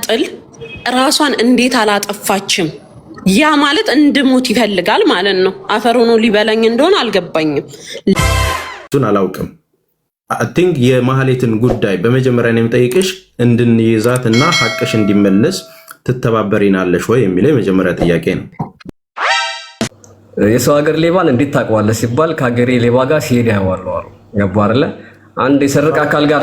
ስትቀጥል ራሷን እንዴት አላጠፋችም? ያ ማለት እንድሞት ይፈልጋል ማለት ነው። አፈር ሆኖ ሊበላኝ እንደሆነ አልገባኝም። እሱን አላውቅም። አይ ቲንክ የማህሌትን ጉዳይ በመጀመሪያ ነው የምጠይቅሽ እንድንይዛት እና ሐቅሽ እንዲመለስ ትተባበሪናለሽ ወይ የሚለው የመጀመሪያ ጥያቄ ነው። የሰው ሀገር ሌባን እንዴት ታውቀዋለህ ሲባል ከሀገሬ ሌባ ጋር ሲሄድ ያዋለው አሉ። ገባህ አይደለ? አንድ የሰረቀ አካል ጋር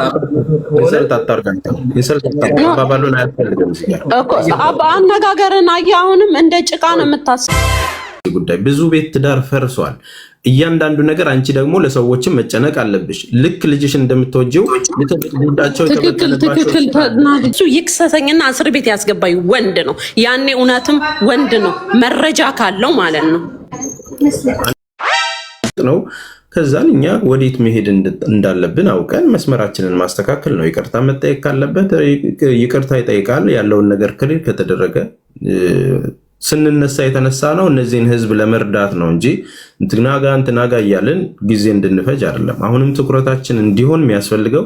አነጋገርን አየህ። አሁንም እንደ ጭቃ ነው የምታስበው ጉዳይ። ብዙ ቤት ትዳር ፈርሷል። እያንዳንዱ ነገር አንቺ ደግሞ ለሰዎችም መጨነቅ አለብሽ። ልክ ልጅሽ እንደምትወጂው ጉዳቸው እሱ ይክሰሰኝና እስር ቤት ያስገባኝ ወንድ ነው። ያኔ እውነትም ወንድ ነው መረጃ ካለው ማለት ነው። ከዛን እኛ ወዴት መሄድ እንዳለብን አውቀን መስመራችንን ማስተካከል ነው። ይቅርታ መጠየቅ ካለበት ይቅርታ ይጠይቃል። ያለውን ነገር ክሊር ከተደረገ ስንነሳ የተነሳ ነው እነዚህን ህዝብ ለመርዳት ነው እንጂ እንትናጋ እያልን ጊዜ እንድንፈጅ አይደለም። አሁንም ትኩረታችን እንዲሆን የሚያስፈልገው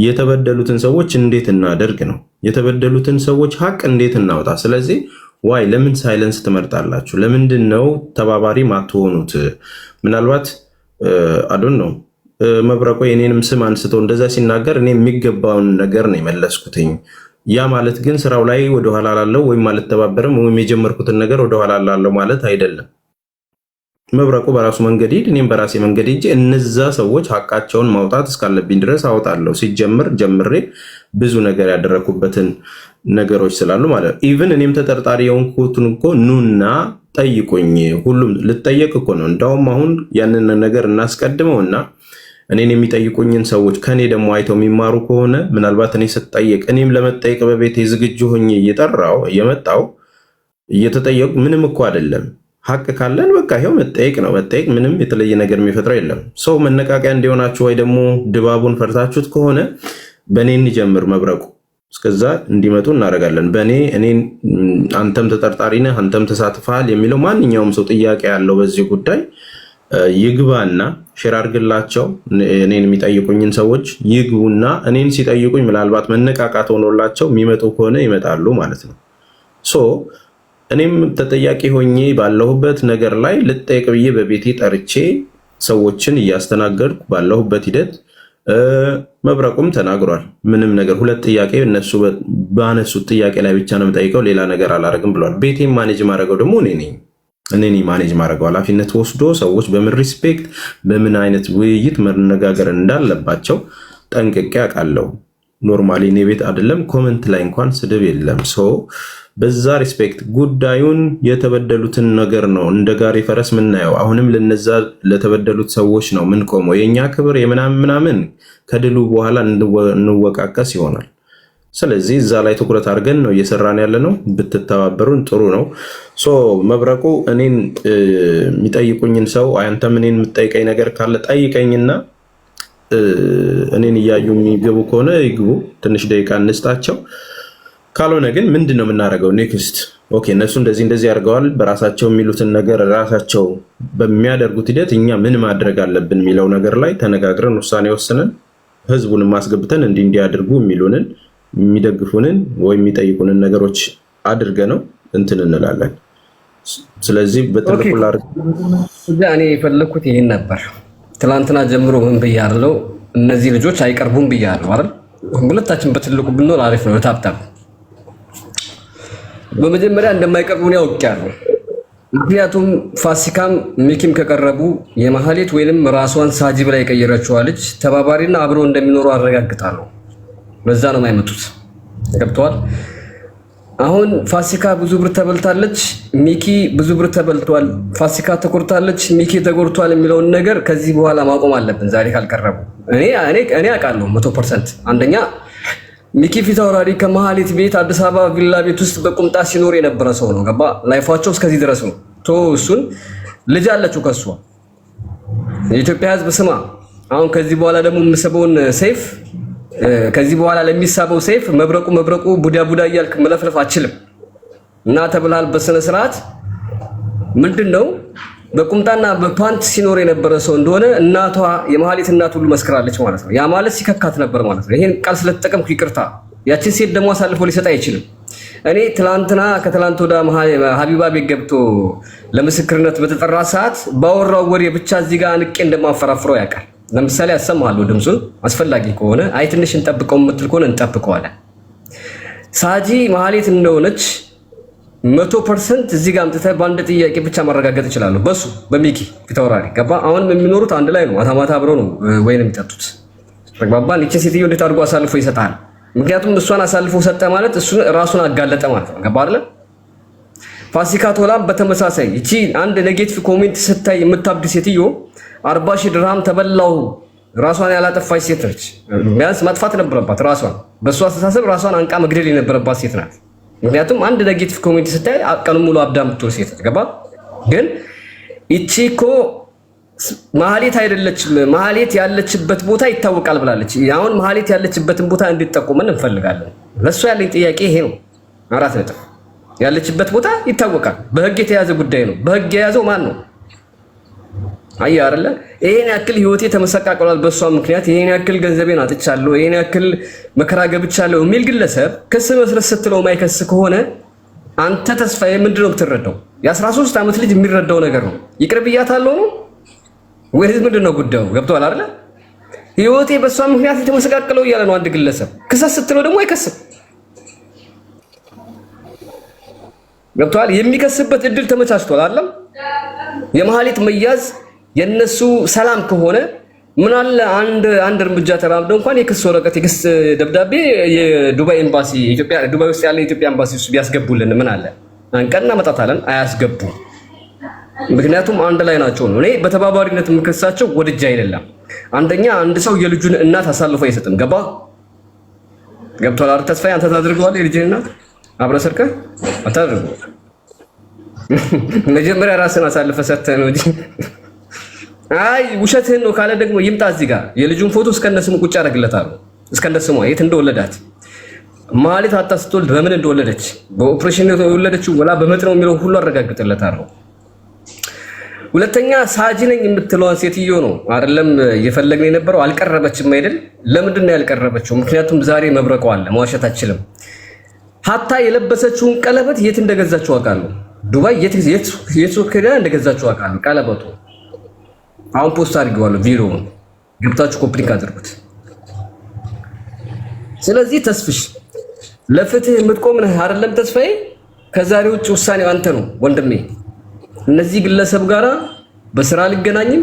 የተበደሉትን ሰዎች እንዴት እናደርግ ነው። የተበደሉትን ሰዎች ሀቅ እንዴት እናውጣ። ስለዚህ ዋይ ለምን ሳይለንስ ትመርጣላችሁ? ለምንድን ነው ተባባሪ ማትሆኑት? ምናልባት አዶን ነው መብረቆ የኔንም ስም አንስቶ እንደዛ ሲናገር እኔ የሚገባውን ነገር ነው የመለስኩትኝ። ያ ማለት ግን ስራው ላይ ወደኋላ ላለው ወይም አልተባበርም ወይም የጀመርኩትን ነገር ወደኋላ ላለው ማለት አይደለም። መብረቁ በራሱ መንገድ ሂድ፣ እኔም በራሴ መንገድ ሂጄ እነዛ ሰዎች ሀቃቸውን ማውጣት እስካለብኝ ድረስ አወጣለሁ። ሲጀምር ጀምሬ ብዙ ነገር ያደረኩበትን ነገሮች ስላሉ ማለት ነው። ኢቭን እኔም ተጠርጣሪ የሆንኩትን እኮ ኑና ጠይቁኝ። ሁሉም ልጠየቅ እኮ ነው። እንዳውም አሁን ያንን ነገር እናስቀድመውና እኔን የሚጠይቁኝን ሰዎች ከኔ ደግሞ አይተው የሚማሩ ከሆነ ምናልባት እኔ ስጠየቅ እኔም ለመጠየቅ በቤቴ ዝግጁ ሆኜ እየጠራው እየመጣው እየተጠየቁ ምንም እኮ አይደለም። ሀቅ ካለን በቃ ይሄው መጠየቅ ነው። መጠየቅ ምንም የተለየ ነገር የሚፈጥረው የለም። ሰው መነቃቂያ እንዲሆናችሁ ወይ ደግሞ ድባቡን ፈርታችሁት ከሆነ በእኔ እንጀምር። መብረቁ እስከዛ እንዲመጡ እናደርጋለን። በእኔ አንተም ተጠርጣሪ ነህ፣ አንተም ተሳትፈሃል የሚለው ማንኛውም ሰው ጥያቄ ያለው በዚህ ጉዳይ ይግባና ሼር አድርግላቸው። እኔን የሚጠይቁኝን ሰዎች ይግቡና እኔን ሲጠይቁኝ ምናልባት መነቃቃት ሆኖላቸው የሚመጡ ከሆነ ይመጣሉ ማለት ነው። ሶ እኔም ተጠያቂ ሆኜ ባለሁበት ነገር ላይ ልጠየቅ ብዬ በቤቴ ጠርቼ ሰዎችን እያስተናገድኩ ባለሁበት ሂደት መብረቁም ተናግሯል። ምንም ነገር ሁለት ጥያቄ እነሱ ባነሱት ጥያቄ ላይ ብቻ ነው የምጠይቀው፣ ሌላ ነገር አላደርግም ብሏል። ቤቴም ማኔጅ ማድረገው ደግሞ እኔ ማኔጅ ማድረገው ኃላፊነት ወስዶ ሰዎች በምን ሪስፔክት በምን አይነት ውይይት መነጋገር እንዳለባቸው ጠንቅቄ አውቃለሁ። ኖርማሊ እኔ ቤት አይደለም ኮመንት ላይ እንኳን ስድብ የለም። በዛ ሪስፔክት ጉዳዩን የተበደሉትን ነገር ነው እንደ ጋሪ ፈረስ ምናየው። አሁንም ለነዛ ለተበደሉት ሰዎች ነው ምን ቆመው የኛ ክብር የምናምን ከድሉ በኋላ እንወቃቀስ ይሆናል። ስለዚህ እዛ ላይ ትኩረት አድርገን ነው እየሰራን ያለ ነው። ብትተባበሩን ጥሩ ነው። መብረቁ እኔን የሚጠይቁኝን ሰው አንተም እኔን የምትጠይቀኝ ነገር ካለ ጠይቀኝና እኔን እያዩ የሚገቡ ከሆነ ይግቡ። ትንሽ ደቂቃ እንስጣቸው። ካልሆነ ግን ምንድን ነው የምናደርገው? ኔክስት ኦኬ፣ እነሱ እንደዚህ አድርገዋል። በራሳቸው የሚሉትን ነገር ራሳቸው በሚያደርጉት ሂደት እኛ ምን ማድረግ አለብን የሚለው ነገር ላይ ተነጋግረን ውሳኔ ወስነን ህዝቡን ማስገብተን እንዲያደርጉ የሚሉንን የሚደግፉንን ወይ የሚጠይቁንን ነገሮች አድርገ ነው እንትን እንላለን። ስለዚህ በትልቁ እኔ የፈለኩት ይሄን ነበር። ትላንትና ጀምሮ ምን ብያለሁ? እነዚህ ልጆች አይቀርቡም ብያለሁ አይደል? ሁለታችን በትልቁ ብንኖር አሪፍ ነው። ታብታብ በመጀመሪያ እንደማይቀርቡ ነው ያውቃለሁ። ምክንያቱም ፋሲካም ሚኪም ከቀረቡ የማህሌት ወይንም ራሷን ሳጂብ ላይ የቀየረችው ልጅ ተባባሪና አብረው እንደሚኖሩ አረጋግጣለሁ። በዛ ነው የማይመጡት። ገብተዋል። አሁን ፋሲካ ብዙ ብር ተበልታለች፣ ሚኪ ብዙ ብር ተበልቷል። ፋሲካ ተቆርታለች፣ ሚኪ ተጎርቷል የሚለውን ነገር ከዚህ በኋላ ማቆም አለብን። ዛሬ ካልቀረቡ እኔ አውቃለሁ 100%። አንደኛ ሚኪ ፊት አውራሪ ከማህሌት ቤት አዲስ አበባ ቪላ ቤት ውስጥ በቁምጣ ሲኖር የነበረ ሰው ነው። ገባ? ላይፋቸው እስከዚህ ድረስ ነው። እሱን ልጅ አለችው ከሷ። የኢትዮጵያ ሕዝብ ስማ፣ አሁን ከዚህ በኋላ ደግሞ የምስበውን ሰይፍ ከዚህ በኋላ ለሚሳበው ሰይፍ መብረቁ ቡዳ እያልክ መለፍለፍ አችልም እና ተብላል። በስነ ስርዓት ምንድነው በቁምጣና በፓንት ሲኖር የነበረ ሰው እንደሆነ እናቷ የማህሌት እናት ሁሉ መስክራለች ማለት ነው። ያ ማለት ሲከካት ነበር ማለት ነው። ይሄን ቃል ስለተጠቀምኩ ይቅርታ። ያችን ሴት ደግሞ አሳልፎ ሊሰጥ አይችልም። እኔ ትላንትና ከትላንት ወደ ሀቢባ ቤት ገብቶ ለምስክርነት በተጠራ ሰዓት ባወራው ወሬ ብቻ እዚህ ጋር አንቄ እንደማፈራፍረው ያውቃል። ለምሳሌ አሰማለሁ ድምጹን አስፈላጊ ከሆነ አይ ትንሽ እንጠብቀው የምትል ከሆነ እንጠብቀዋለን። ሳጂ ማህሌት እንደሆነች 100% እዚህ ጋር አምጥተህ በአንድ ጥያቄ ብቻ ማረጋገጥ ይችላል። በሱ በሚኪ ፊታውራሪ ገባ። አሁንም የሚኖሩት አንድ ላይ ነው። ማታ ማታ አብረው ነው ወይን የሚጠጡት። ተግባባን። እቺ ሴትዮ እንዴት አድርጎ አሳልፎ ይሰጣል? ምክንያቱም እሷን አሳልፎ ሰጠ ማለት እሱ ራሱን አጋለጠ ማለት ነው። ገባ አይደል? ፋሲካ ቶላም በተመሳሳይ እቺ አንድ ኔጌቲቭ ኮሜንት ስታይ የምታብድ ሴትዮ 40,000 ድርሃም ተበላው። ራሷን ያላጠፋች ሴት ነች። ቢያንስ ማጥፋት ነበረባት ራሷን። በእሷ አስተሳሰብ ራሷን አንቃ መግደል የነበረባት ሴት ናት። ምክንያቱም አንድ ኔጌቲቭ ኮሜንት ስታይ ቀኑን ሙሉ አብዳ የምትውል ሴት ገባ። ግን እቺ እኮ ማህሌት አይደለችም። ማህሌት ያለችበት ቦታ ይታወቃል ብላለች። አሁን ማህሌት ያለችበትን ቦታ እንድትጠቁመን እንፈልጋለን። ለእሷ ያለኝ ጥያቄ ይሄ ነው። 4 ነጥብ። ያለችበት ቦታ ይታወቃል። በህግ የተያዘ ጉዳይ ነው። በህግ የያዘው ማን ነው? አይ አይደለ? ይሄን ያክል ህይወቴ ተመሰቃቅሏል በሷ ምክንያት፣ ይሄን ያክል ገንዘቤን አጥቻለሁ፣ ይሄን ያክል መከራ ገብቻለሁ የሚል ግለሰብ ክስ መስረት ስትለው ማይከስ ከሆነ አንተ ተስፋዬ ምንድነው የምትረዳው? የ13 ዓመት ልጅ የሚረዳው ነገር ነው። ይቅር ብያታለሁ ነው ወይስ ምንድነው ጉዳዩ? ገብቷል አይደለ? ህይወቴ በሷ ምክንያት የተመሰቃቀለው እያለ ነው አንድ ግለሰብ። ክስ ስትለው ደግሞ አይከስም። ገብቷል? የሚከስበት እድል ተመቻችቷል አይደለም? የማህሌት መያዝ የነሱ ሰላም ከሆነ ምን አለ አንድ እርምጃ ተራምደው እንኳን የክስ ወረቀት የክስ ደብዳቤ የዱባይ ኤምባሲ ኢትዮጵያ ዱባይ ውስጥ ያለ የኢትዮጵያ ኤምባሲ ውስጥ ቢያስገቡልን ምን አለ? አንቀና መጣታለን። አያስገቡ። ምክንያቱም አንድ ላይ ናቸው ነው። እኔ በተባባሪነት የምከሳቸው ወድጄ አይደለም። አንደኛ አንድ ሰው የልጁን እናት አሳልፎ አይሰጥም። ገብቷል አይደል? ተስፋዬ አንተ ታድርገዋለህ? የልጅን እናት አብረህ ሰርቀህ አታድርገው። መጀመሪያ ራስን አሳልፈ ሰጥተህ ነው እንጂ አይ ውሸትህን ነው ካለ ደግሞ ይምጣ እዚህ ጋር የልጁን ፎቶ እስከነስሙ ቁጭ አደርግለታለሁ። እስከነስሙ የት እንደወለዳት ማህሌት አታስተውል በምን እንደወለደች በኦፕሬሽን ነው የወለደችው ወላ በመጥ ነው የሚለው ሁሉ አረጋግጥለታለሁ። ሁለተኛ ሳጂ ነኝ የምትለዋን ሴትዮ ነው አይደለም እየፈለግን የነበረው። አልቀረበችም አይደል? ለምንድን ነው ያልቀረበችው? ምክንያቱም ዛሬ መብረቋ አለ። መዋሸት አትችልም። ሀታ የለበሰችውን ቀለበት የት እንደገዛችው አውቃለሁ። ዱባይ የት ሄዳ እንደገዛችው አውቃለሁ። ቀለበቱ አሁን ፖስት አድርጌዋለሁ። ቪዲዮውን ገብታችሁ ኮምፕሊት አድርጉት። ስለዚህ ተስፍሽ ለፍትህ የምትቆም ነህ አይደለም ተስፋዬ? ከዛሬ ውጭ ውሳኔው አንተ ነው ወንድሜ። እነዚህ ግለሰብ ጋራ በስራ አልገናኝም፣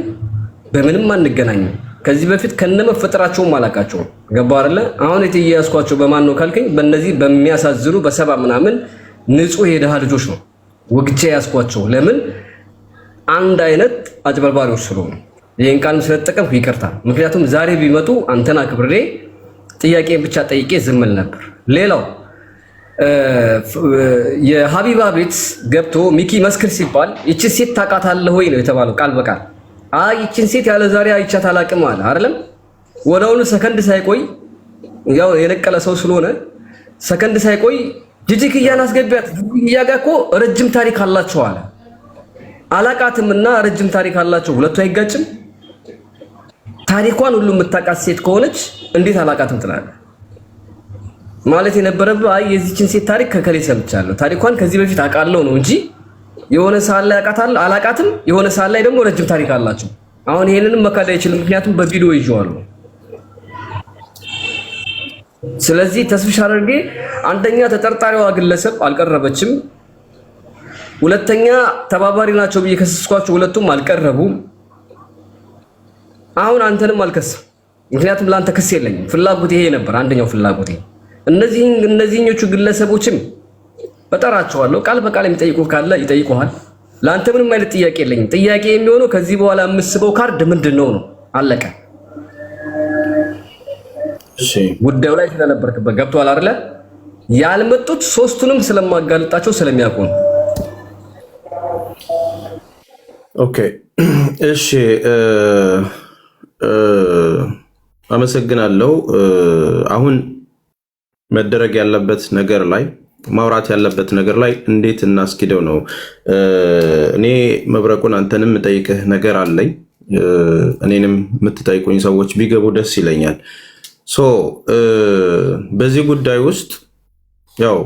በምንም አንገናኝም። ከዚህ በፊት ከነመፈጠራቸውም አላውቃቸውም። ገባህ አይደለ? አሁን የተያያዝኳቸው በማን ነው ካልከኝ በእነዚህ በሚያሳዝኑ በሰባ ምናምን ንጹህ የደሃ ልጆች ነው ወግቼ ያዝኳቸው። ለምን? አንድ አይነት አጭበርባሪዎች ስለሆኑ። ይሄን ቃል ስለተጠቀምኩ ይቅርታ። ምክንያቱም ዛሬ ቢመጡ አንተና ክብሬ ጥያቄን ብቻ ጠይቄ ዝም ል ነበር። ሌላው የሀቢባ ቤት ገብቶ ሚኪ መስክር ሲባል ይቺ ሴት ታውቃታለህ ወይ ነው የተባለው ቃል በቃል። አይ ይቺን ሴት ያለ ዛሬ አይቻት አላውቅም አለ አይደለም። ወዲያውኑ ሰከንድ ሳይቆይ ያው የነቀለ ሰው ስለሆነ ሰከንድ ሳይቆይ ጂጂክያን አስገቢያት። ጂጂክያ ጋር እኮ ረጅም ታሪክ አላቸው አለ። አላቃትምና ረጅም ታሪክ አላቸው። ሁለቱ አይጋጭም። ታሪኳን ሁሉ የምታውቃት ሴት ከሆነች እንዴት አላቃትም ትላለህ? ማለት የነበረብህ አይ የዚህችን ሴት ታሪክ ከከሌ ሰምቻለሁ፣ ታሪኳን ከዚህ በፊት አውቃለሁ ነው እንጂ የሆነ ሰዓት ላይ አውቃታለሁ አላቃትም፣ የሆነ ሰዓት ላይ ደግሞ ረጅም ታሪክ አላቸው። አሁን ይሄንንም መካድ አይችልም፣ ምክንያቱም በቪዲዮ ይዤዋለሁ። ስለዚህ ተስፍሽ አድርጌ አንደኛ ተጠርጣሪዋ ግለሰብ አልቀረበችም፣ ሁለተኛ ተባባሪ ናቸው ብዬ ከሰስኳቸው ሁለቱም አልቀረቡም። አሁን አንተንም አልከስም፣ ምክንያቱም ለአንተ ክስ የለኝም። ፍላጎት ይሄ ነበር አንደኛው ፍላጎቴ። እነዚህኞቹ ግለሰቦችም በጠራቸዋለሁ፣ ቃል በቃል የሚጠይቁ ካለ ይጠይቁሃል። ለአንተ ምንም አይነት ጥያቄ የለኝም። ጥያቄ የሚሆነው ከዚህ በኋላ የምስበው ካርድ ምንድነው ነው። አለቀ። ጉዳዩ ላይ ስለነበርክበት ገብቶሃል አይደለ? ያልመጡት ሶስቱንም ስለማጋልጣቸው ስለሚያውቁ ነው። ኦኬ እሺ፣ አመሰግናለሁ። አሁን መደረግ ያለበት ነገር ላይ ማውራት ያለበት ነገር ላይ እንዴት እናስኪደው ነው። እኔ መብረቁን አንተንም የምጠይቅህ ነገር አለኝ። እኔንም የምትጠይቁኝ ሰዎች ቢገቡ ደስ ይለኛል። በዚህ ጉዳይ ውስጥ ያው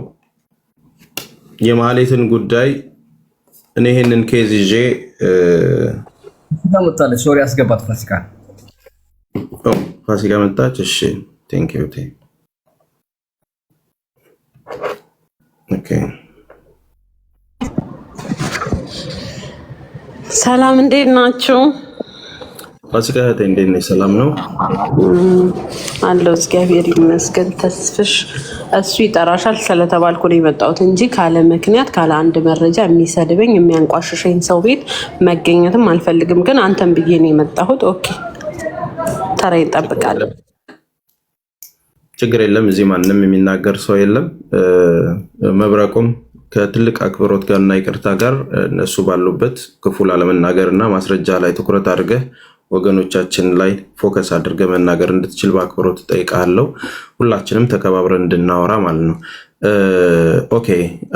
የማህሌትን ጉዳይ እኔ ይሄንን ኬዝ ይዤ ታመጣለች። ሶሪ አስገባት ፋሲካ ፋሲካ መጣች። እሺ ቴንክ ዩ ኦኬ። ሰላም እንዴት ናችሁ? ፋሲካ እህቴ እንዴት ነሽ? ሰላም ነው አለው። እግዚአብሔር ይመስገን። ተስፍሽ እሱ ይጠራሻል ስለተባልኩ ነው የመጣሁት እንጂ ካለ ምክንያት ካለ አንድ መረጃ የሚሰድበኝ የሚያንቋሽሸኝ ሰው ቤት መገኘትም አልፈልግም። ግን አንተን ብዬ ነው የመጣሁት። ኦኬ ተራ ይጠብቃል። ችግር የለም። እዚህ ማንም የሚናገር ሰው የለም። መብረቁም ከትልቅ አክብሮት ጋር እና ይቅርታ ጋር እነሱ ባሉበት ክፉ ላለመናገር እና ማስረጃ ላይ ትኩረት አድርገህ ወገኖቻችን ላይ ፎከስ አድርገህ መናገር እንድትችል በአክብሮት እጠይቅሃለሁ። ሁላችንም ተከባብረን እንድናወራ ማለት ነው። ኦኬ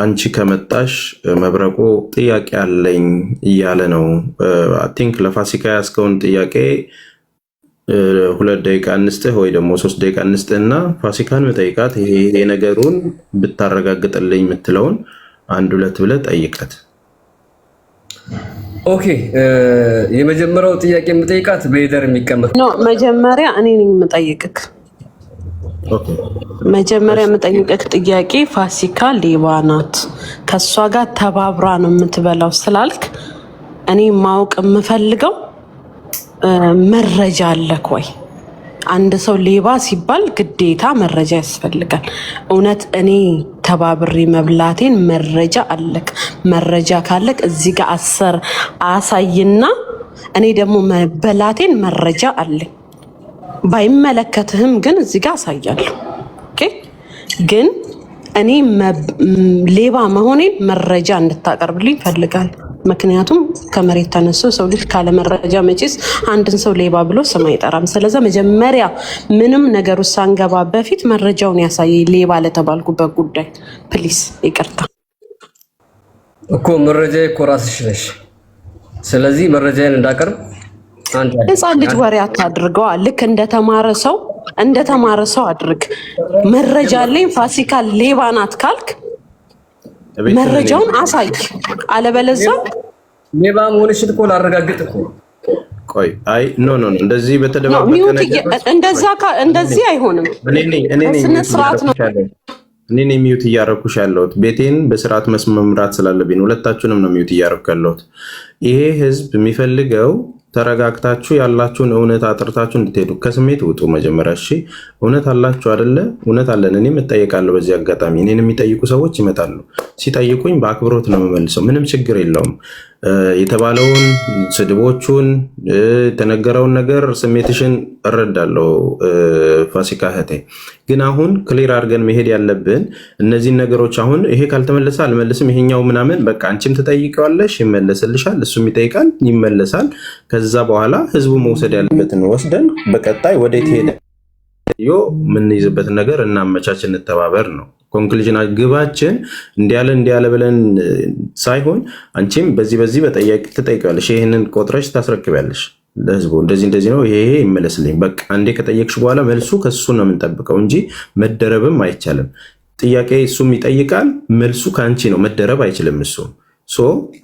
አንቺ ከመጣሽ መብረቁ ጥያቄ አለኝ እያለ ነው። አይ ቲንክ ለፋሲካ ያስከውን ጥያቄ 2 ደቂቃ እንስጥህ ወይ ደግሞ 3 ደቂቃ እንስጥህና ፋሲካን መጠይቃት ይሄ ነገሩን ብታረጋግጥልኝ የምትለውን 1-2 ብለህ ጠይቃት። ኦኬ የመጀመሪያው ጥያቄ የምጠይቃት በሄደር የሚቀመጥ ነው። መጀመሪያ እኔ ነኝ የምጠይቅክ። ኦኬ መጀመሪያ የምጠይቅክ ጥያቄ ፋሲካ ሌባ ናት ከሷ ጋር ተባብራ ነው የምትበላው ስላልክ እኔ ማወቅ የምፈልገው መረጃ አለክ ወይ? አንድ ሰው ሌባ ሲባል ግዴታ መረጃ ያስፈልጋል። እውነት እኔ ተባብሬ መብላቴን መረጃ አለክ? መረጃ ካለክ እዚህ ጋር አሳይና እኔ ደግሞ መበላቴን መረጃ አለኝ። ባይመለከትህም ግን እዚህ ጋር አሳያለሁ። ኦኬ ግን እኔ ሌባ መሆኔን መረጃ እንድታቀርብልኝ ፈልጋለሁ። ምክንያቱም ከመሬት ተነስቶ ሰው ልጅ ካለ መረጃ መቼስ አንድን ሰው ሌባ ብሎ ስም አይጠራም። ስለዚህ መጀመሪያ ምንም ነገር ውስጥ ሳንገባ በፊት መረጃውን ያሳየኝ ሌባ ለተባልኩበት ጉዳይ ፕሊስ። ይቅርታ እኮ መረጃ እኮ ራስሽ ነሽ። ስለዚህ መረጃዬን እንዳቀርብ ህፃን ልጅ ወሬ አታድርገዋ። ልክ እንደተማረ ሰው አድርግ። መረጃ አለኝ ፋሲካ ሌባ ናት ካልክ መረጃውን አሳይ። አለበለዚያ ሌባ መሆንሽን እኮ ላረጋግጥ እኮ። ቆይ አይ ኖ እንደዚህ በተደባበቀ ነገር እንደዚህ አይሆንም። ስነ ስርዓት ነው። እኔ ሚዩት እያረኩሽ ያለሁት ቤቴን በስርዓት መምራት ስላለብኝ ሁለታችሁንም ነው ሚዩት እያረኩ ያለሁት። ይሄ ህዝብ የሚፈልገው ተረጋግታችሁ ያላችሁን እውነት አጥርታችሁ እንድትሄዱ። ከስሜት ውጡ መጀመሪያ። እሺ እውነት አላችሁ አይደለ? እውነት አለን። እኔም እጠይቃለሁ። በዚህ አጋጣሚ እኔን የሚጠይቁ ሰዎች ይመጣሉ። ሲጠይቁኝ በአክብሮት ነው የምመልሰው። ምንም ችግር የለውም። የተባለውን ስድቦቹን፣ የተነገረውን ነገር ስሜትሽን እረዳለሁ ፋሲካ እህቴ። ግን አሁን ክሊር አድርገን መሄድ ያለብን እነዚህን ነገሮች አሁን ይሄ ካልተመለሰ አልመልስም፣ ይሄኛው ምናምን በቃ አንቺም ትጠይቀዋለሽ ይመለስልሻል፣ እሱም ይጠይቃል ይመለሳል። ከዛ በኋላ ህዝቡ መውሰድ ያለበትን ወስደን በቀጣይ ወዴት ሄደ የምንይዝበትን ነገር እናመቻች፣ እንተባበር ነው ኮንክሉዥን። ግባችን እንዲያለ ብለን ሳይሆን አንቺም በዚህ ትጠይቂያለሽ፣ ይህንን ቆጥረሽ ታስረክቢያለሽ ለህዝቡ። እንደዚህ ነው ይሄ ይመለስልኝ። በቃ አንዴ ከጠየቅሽ በኋላ መልሱ ከሱ ነው የምንጠብቀው እንጂ መደረብም አይቻልም። ጥያቄ እሱም ይጠይቃል፣ መልሱ ከአንቺ ነው። መደረብ አይችልም እሱ።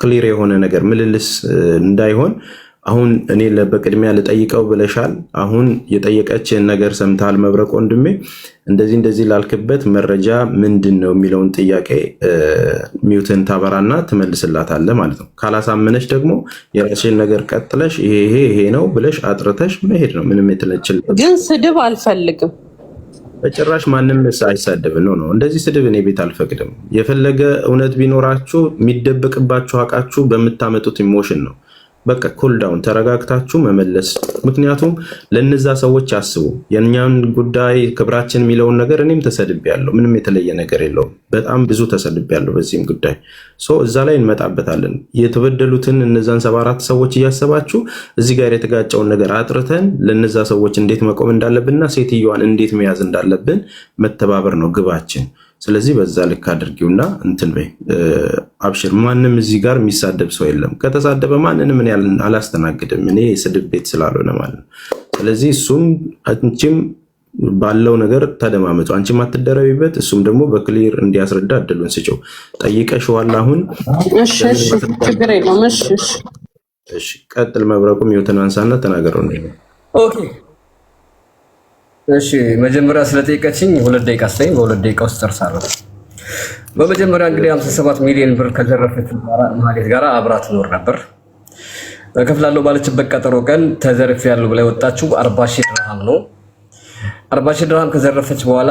ክሊር የሆነ ነገር ምልልስ እንዳይሆን አሁን እኔ በቅድሚያ ልጠይቀው ብለሻል። አሁን የጠየቀችን ነገር ሰምተሃል መብረቅ ወንድሜ። እንደዚህ ላልክበት መረጃ ምንድን ነው የሚለውን ጥያቄ ሚውትን ታበራና ትመልስላታለህ ማለት ነው። ካላሳመነች ደግሞ የራስሽን ነገር ቀጥለሽ ይሄ ነው ብለሽ አጥርተሽ መሄድ ነው። ምንም የተለችል ግን ስድብ አልፈልግም በጭራሽ። ማንም አይሳደብ ነው። እንደዚህ ስድብ እኔ ቤት አልፈቅድም። የፈለገ እውነት ቢኖራችሁ የሚደብቅባችሁ አቃችሁ በምታመጡት ኢሞሽን ነው። በቃ ኩልዳውን ተረጋግታችሁ መመለስ። ምክንያቱም ለነዛ ሰዎች አስቡ። የኛን ጉዳይ ክብራችን የሚለውን ነገር እኔም ተሰድቤያለሁ። ምንም የተለየ ነገር የለውም። በጣም ብዙ ተሰድቤያለሁ በዚህም ጉዳይ እዛ ላይ እንመጣበታለን። የተበደሉትን እነዛን 74 ሰዎች እያሰባችሁ እዚህ ጋር የተጋጨውን ነገር አጥርተን ለነዛ ሰዎች እንዴት መቆም እንዳለብንና ሴትዮዋን እንዴት መያዝ እንዳለብን መተባበር ነው ግባችን። ስለዚህ በዛ ልክ አድርጊውና እንትን በይ። አብሽር። ማንም እዚህ ጋር የሚሳደብ ሰው የለም። ከተሳደበ ማንንም እኔ አላስተናግድም። እኔ ስድብ ቤት ስላልሆነ ማለት ነው። ስለዚህ እሱም አንቺም ባለው ነገር ተደማመጡ። አንቺ ማትደረቢበት እሱም ደግሞ በክሊር እንዲያስረዳ እድሉን ስጪው። ጠይቀሽዋል አሁን። እሺ ችግር የለውም። እሺ ቀጥል። መብረቁም ይወተን አንሳና ተናገረው ነው። ኦኬ እሺ መጀመሪያ ስለጠየቀችኝ 2 ደቂቃ አስተኝ በ2 ደቂቃ ውስጥ ጨርሳለሁ። በመጀመሪያ እንግዲህ 57 ሚሊዮን ብር ከዘረፈች ማህሌት ጋር አብራ ትኖር ነበር። እከፍላለሁ ባለችበት ቀጠሮ ቀን ተዘርፌያለሁ ብላ ወጣችው 40,000 ድርሃም ነው። 40,000 ድርሃም ከዘረፈች በኋላ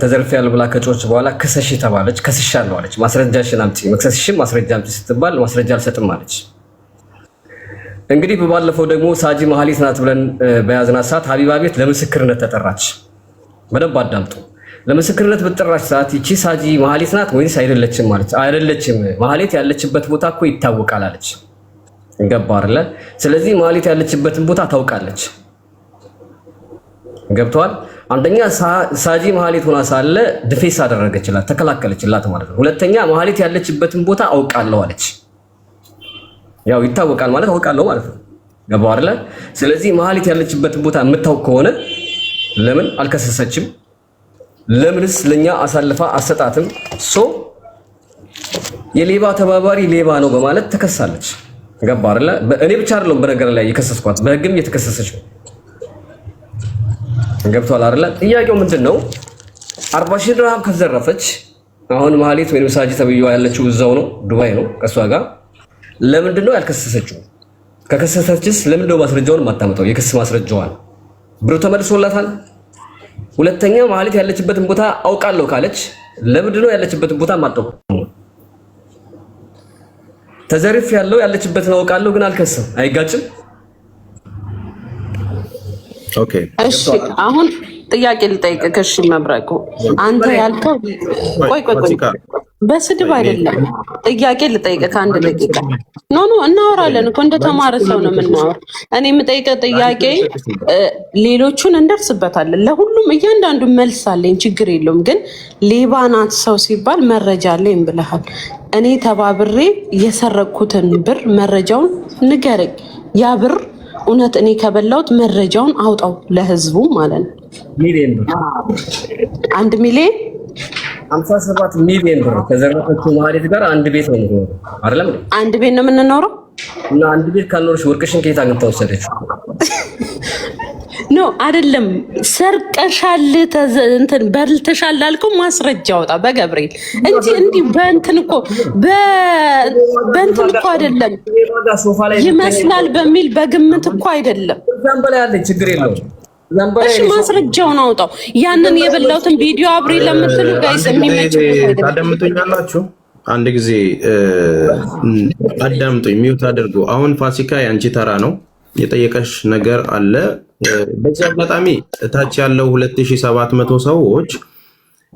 ተዘርፌያለሁ ብላ ከጮች በኋላ ክሰሽ ተባለች። ከስሻለሁ አለች። ማስረጃሽን አምጪ፣ መክሰስሽም ማስረጃ አምጪ ስትባል ማስረጃ አልሰጥም አለች። እንግዲህ በባለፈው ደግሞ ሳጂ ማህሌት ናት ብለን በያዝናት ሰዓት ሀቢባ ቤት ለምስክርነት ተጠራች። በደንብ አዳምጡ። ለምስክርነት በተጠራች ሰዓት ይቺ ሳጂ ማህሌት ናት ወይስ አይደለችም ማለት አይደለችም፣ ማህሌት ያለችበት ቦታ እኮ ይታወቃል አለች። ገባ አይደለ? ስለዚህ ማህሌት ያለችበትን ቦታ ታውቃለች። ገብቷል? አንደኛ ሳጂ ማህሌት ሆና ሳለ ድፌስ አደረገችላት፣ ተከላከለችላት ማለት ነው። ሁለተኛ ማህሌት ያለችበትን ቦታ አውቃለሁ አለች። ያው ይታወቃል ማለት አውቃለሁ ማለት ነው። ገባው አይደለ? ስለዚህ ማህሌት ያለችበትን ቦታ የምታውቅ ከሆነ ለምን አልከሰሰችም? ለምንስ ለኛ አሳልፋ አሰጣትም? የሌባ ተባባሪ ሌባ ነው በማለት ተከሳለች። ገባ አይደለ? እኔ ብቻ አይደለም በነገር ላይ የከሰስኳት፣ በህግም እየተከሰሰች ነው። ገብቷል አይደለ? ጥያቄው ምንድነው? 40,000 ድርሃም ከዘረፈች አሁን ማህሌት ወይም ሳጂ ተብዬዋ ያለችው እዛው ነው፣ ዱባይ ነው ከሷ ጋር ለምንድን ነው ያልከሰሰችው? ከከሰሰችስ ለምንድን ነው ማስረጃውን የማታመጣው? የክስ ማስረጃዋን ብሩ ተመልሶላታል። ሁለተኛ ማህሌት ያለችበትን ቦታ አውቃለሁ ካለች ለምንድን ነው ያለችበትን ቦታ የማታውቀው? ተዘርፍ ያለው ያለችበትን አውቃለሁ ግን አልከሰም። አይጋጭም? ኦኬ እሺ አሁን ጥያቄ ልጠይቅህ። እሺ መብረቁ አንተ ያልከው ቆይ በስድብ አይደለም። ጥያቄ ልጠይቅህ ከአንድ ደቂቃ ኖ እናወራለን እኮ እንደተማረ ሰው ነው የምናወራው። እኔ የምጠይቀህ ጥያቄ ሌሎቹን እንደርስበታለን። ለሁሉም እያንዳንዱ መልስ አለኝ፣ ችግር የለውም። ግን ሌባ ናት ሰው ሲባል መረጃ አለኝ ብለሃል። እኔ ተባብሬ የሰረቅኩትን ብር መረጃውን ንገረኝ። ያ ብር እውነት እኔ ከበላሁት መረጃውን አውጣው ለህዝቡ ማለት ነው። ሚሊዮን ብር 1 ሚሊዮን 57 ሚሊዮን ብር ከዘረፈችው ማህሌት ጋር አንድ ቤት ነው የምንኖረው አይደለም? አንድ ቤት ነው የምንኖረው። እና አንድ ቤት ካልኖርሽ ወርቅሽን ከየት አግኝታ ወሰደችው? ኖ አይደለም፣ ሰርቀሻል እንትን በልተሻል አልከው ማስረጃ አውጣ በገብርኤል እንጂ እንዲህ በእንትን እኮ በእንትን እኮ አይደለም፣ ይመስላል በሚል በግምት እኮ አይደለም። እዛም በላይ አለ፣ ችግር የለውም። እሺ ማስረጃውን አውጣው። ያንን የበላሁትን ቪዲዮ አብሬ ለምትሉ ጋይስ የሚመችው ታዳምጡኛላችሁ። አንድ ጊዜ አዳምጡኝ፣ ሚውት አድርጉ። አሁን ፋሲካ ያንቺ ተራ ነው። የጠየቀሽ ነገር አለ። በዚህ አጋጣሚ እታች ያለው 2700 ሰዎች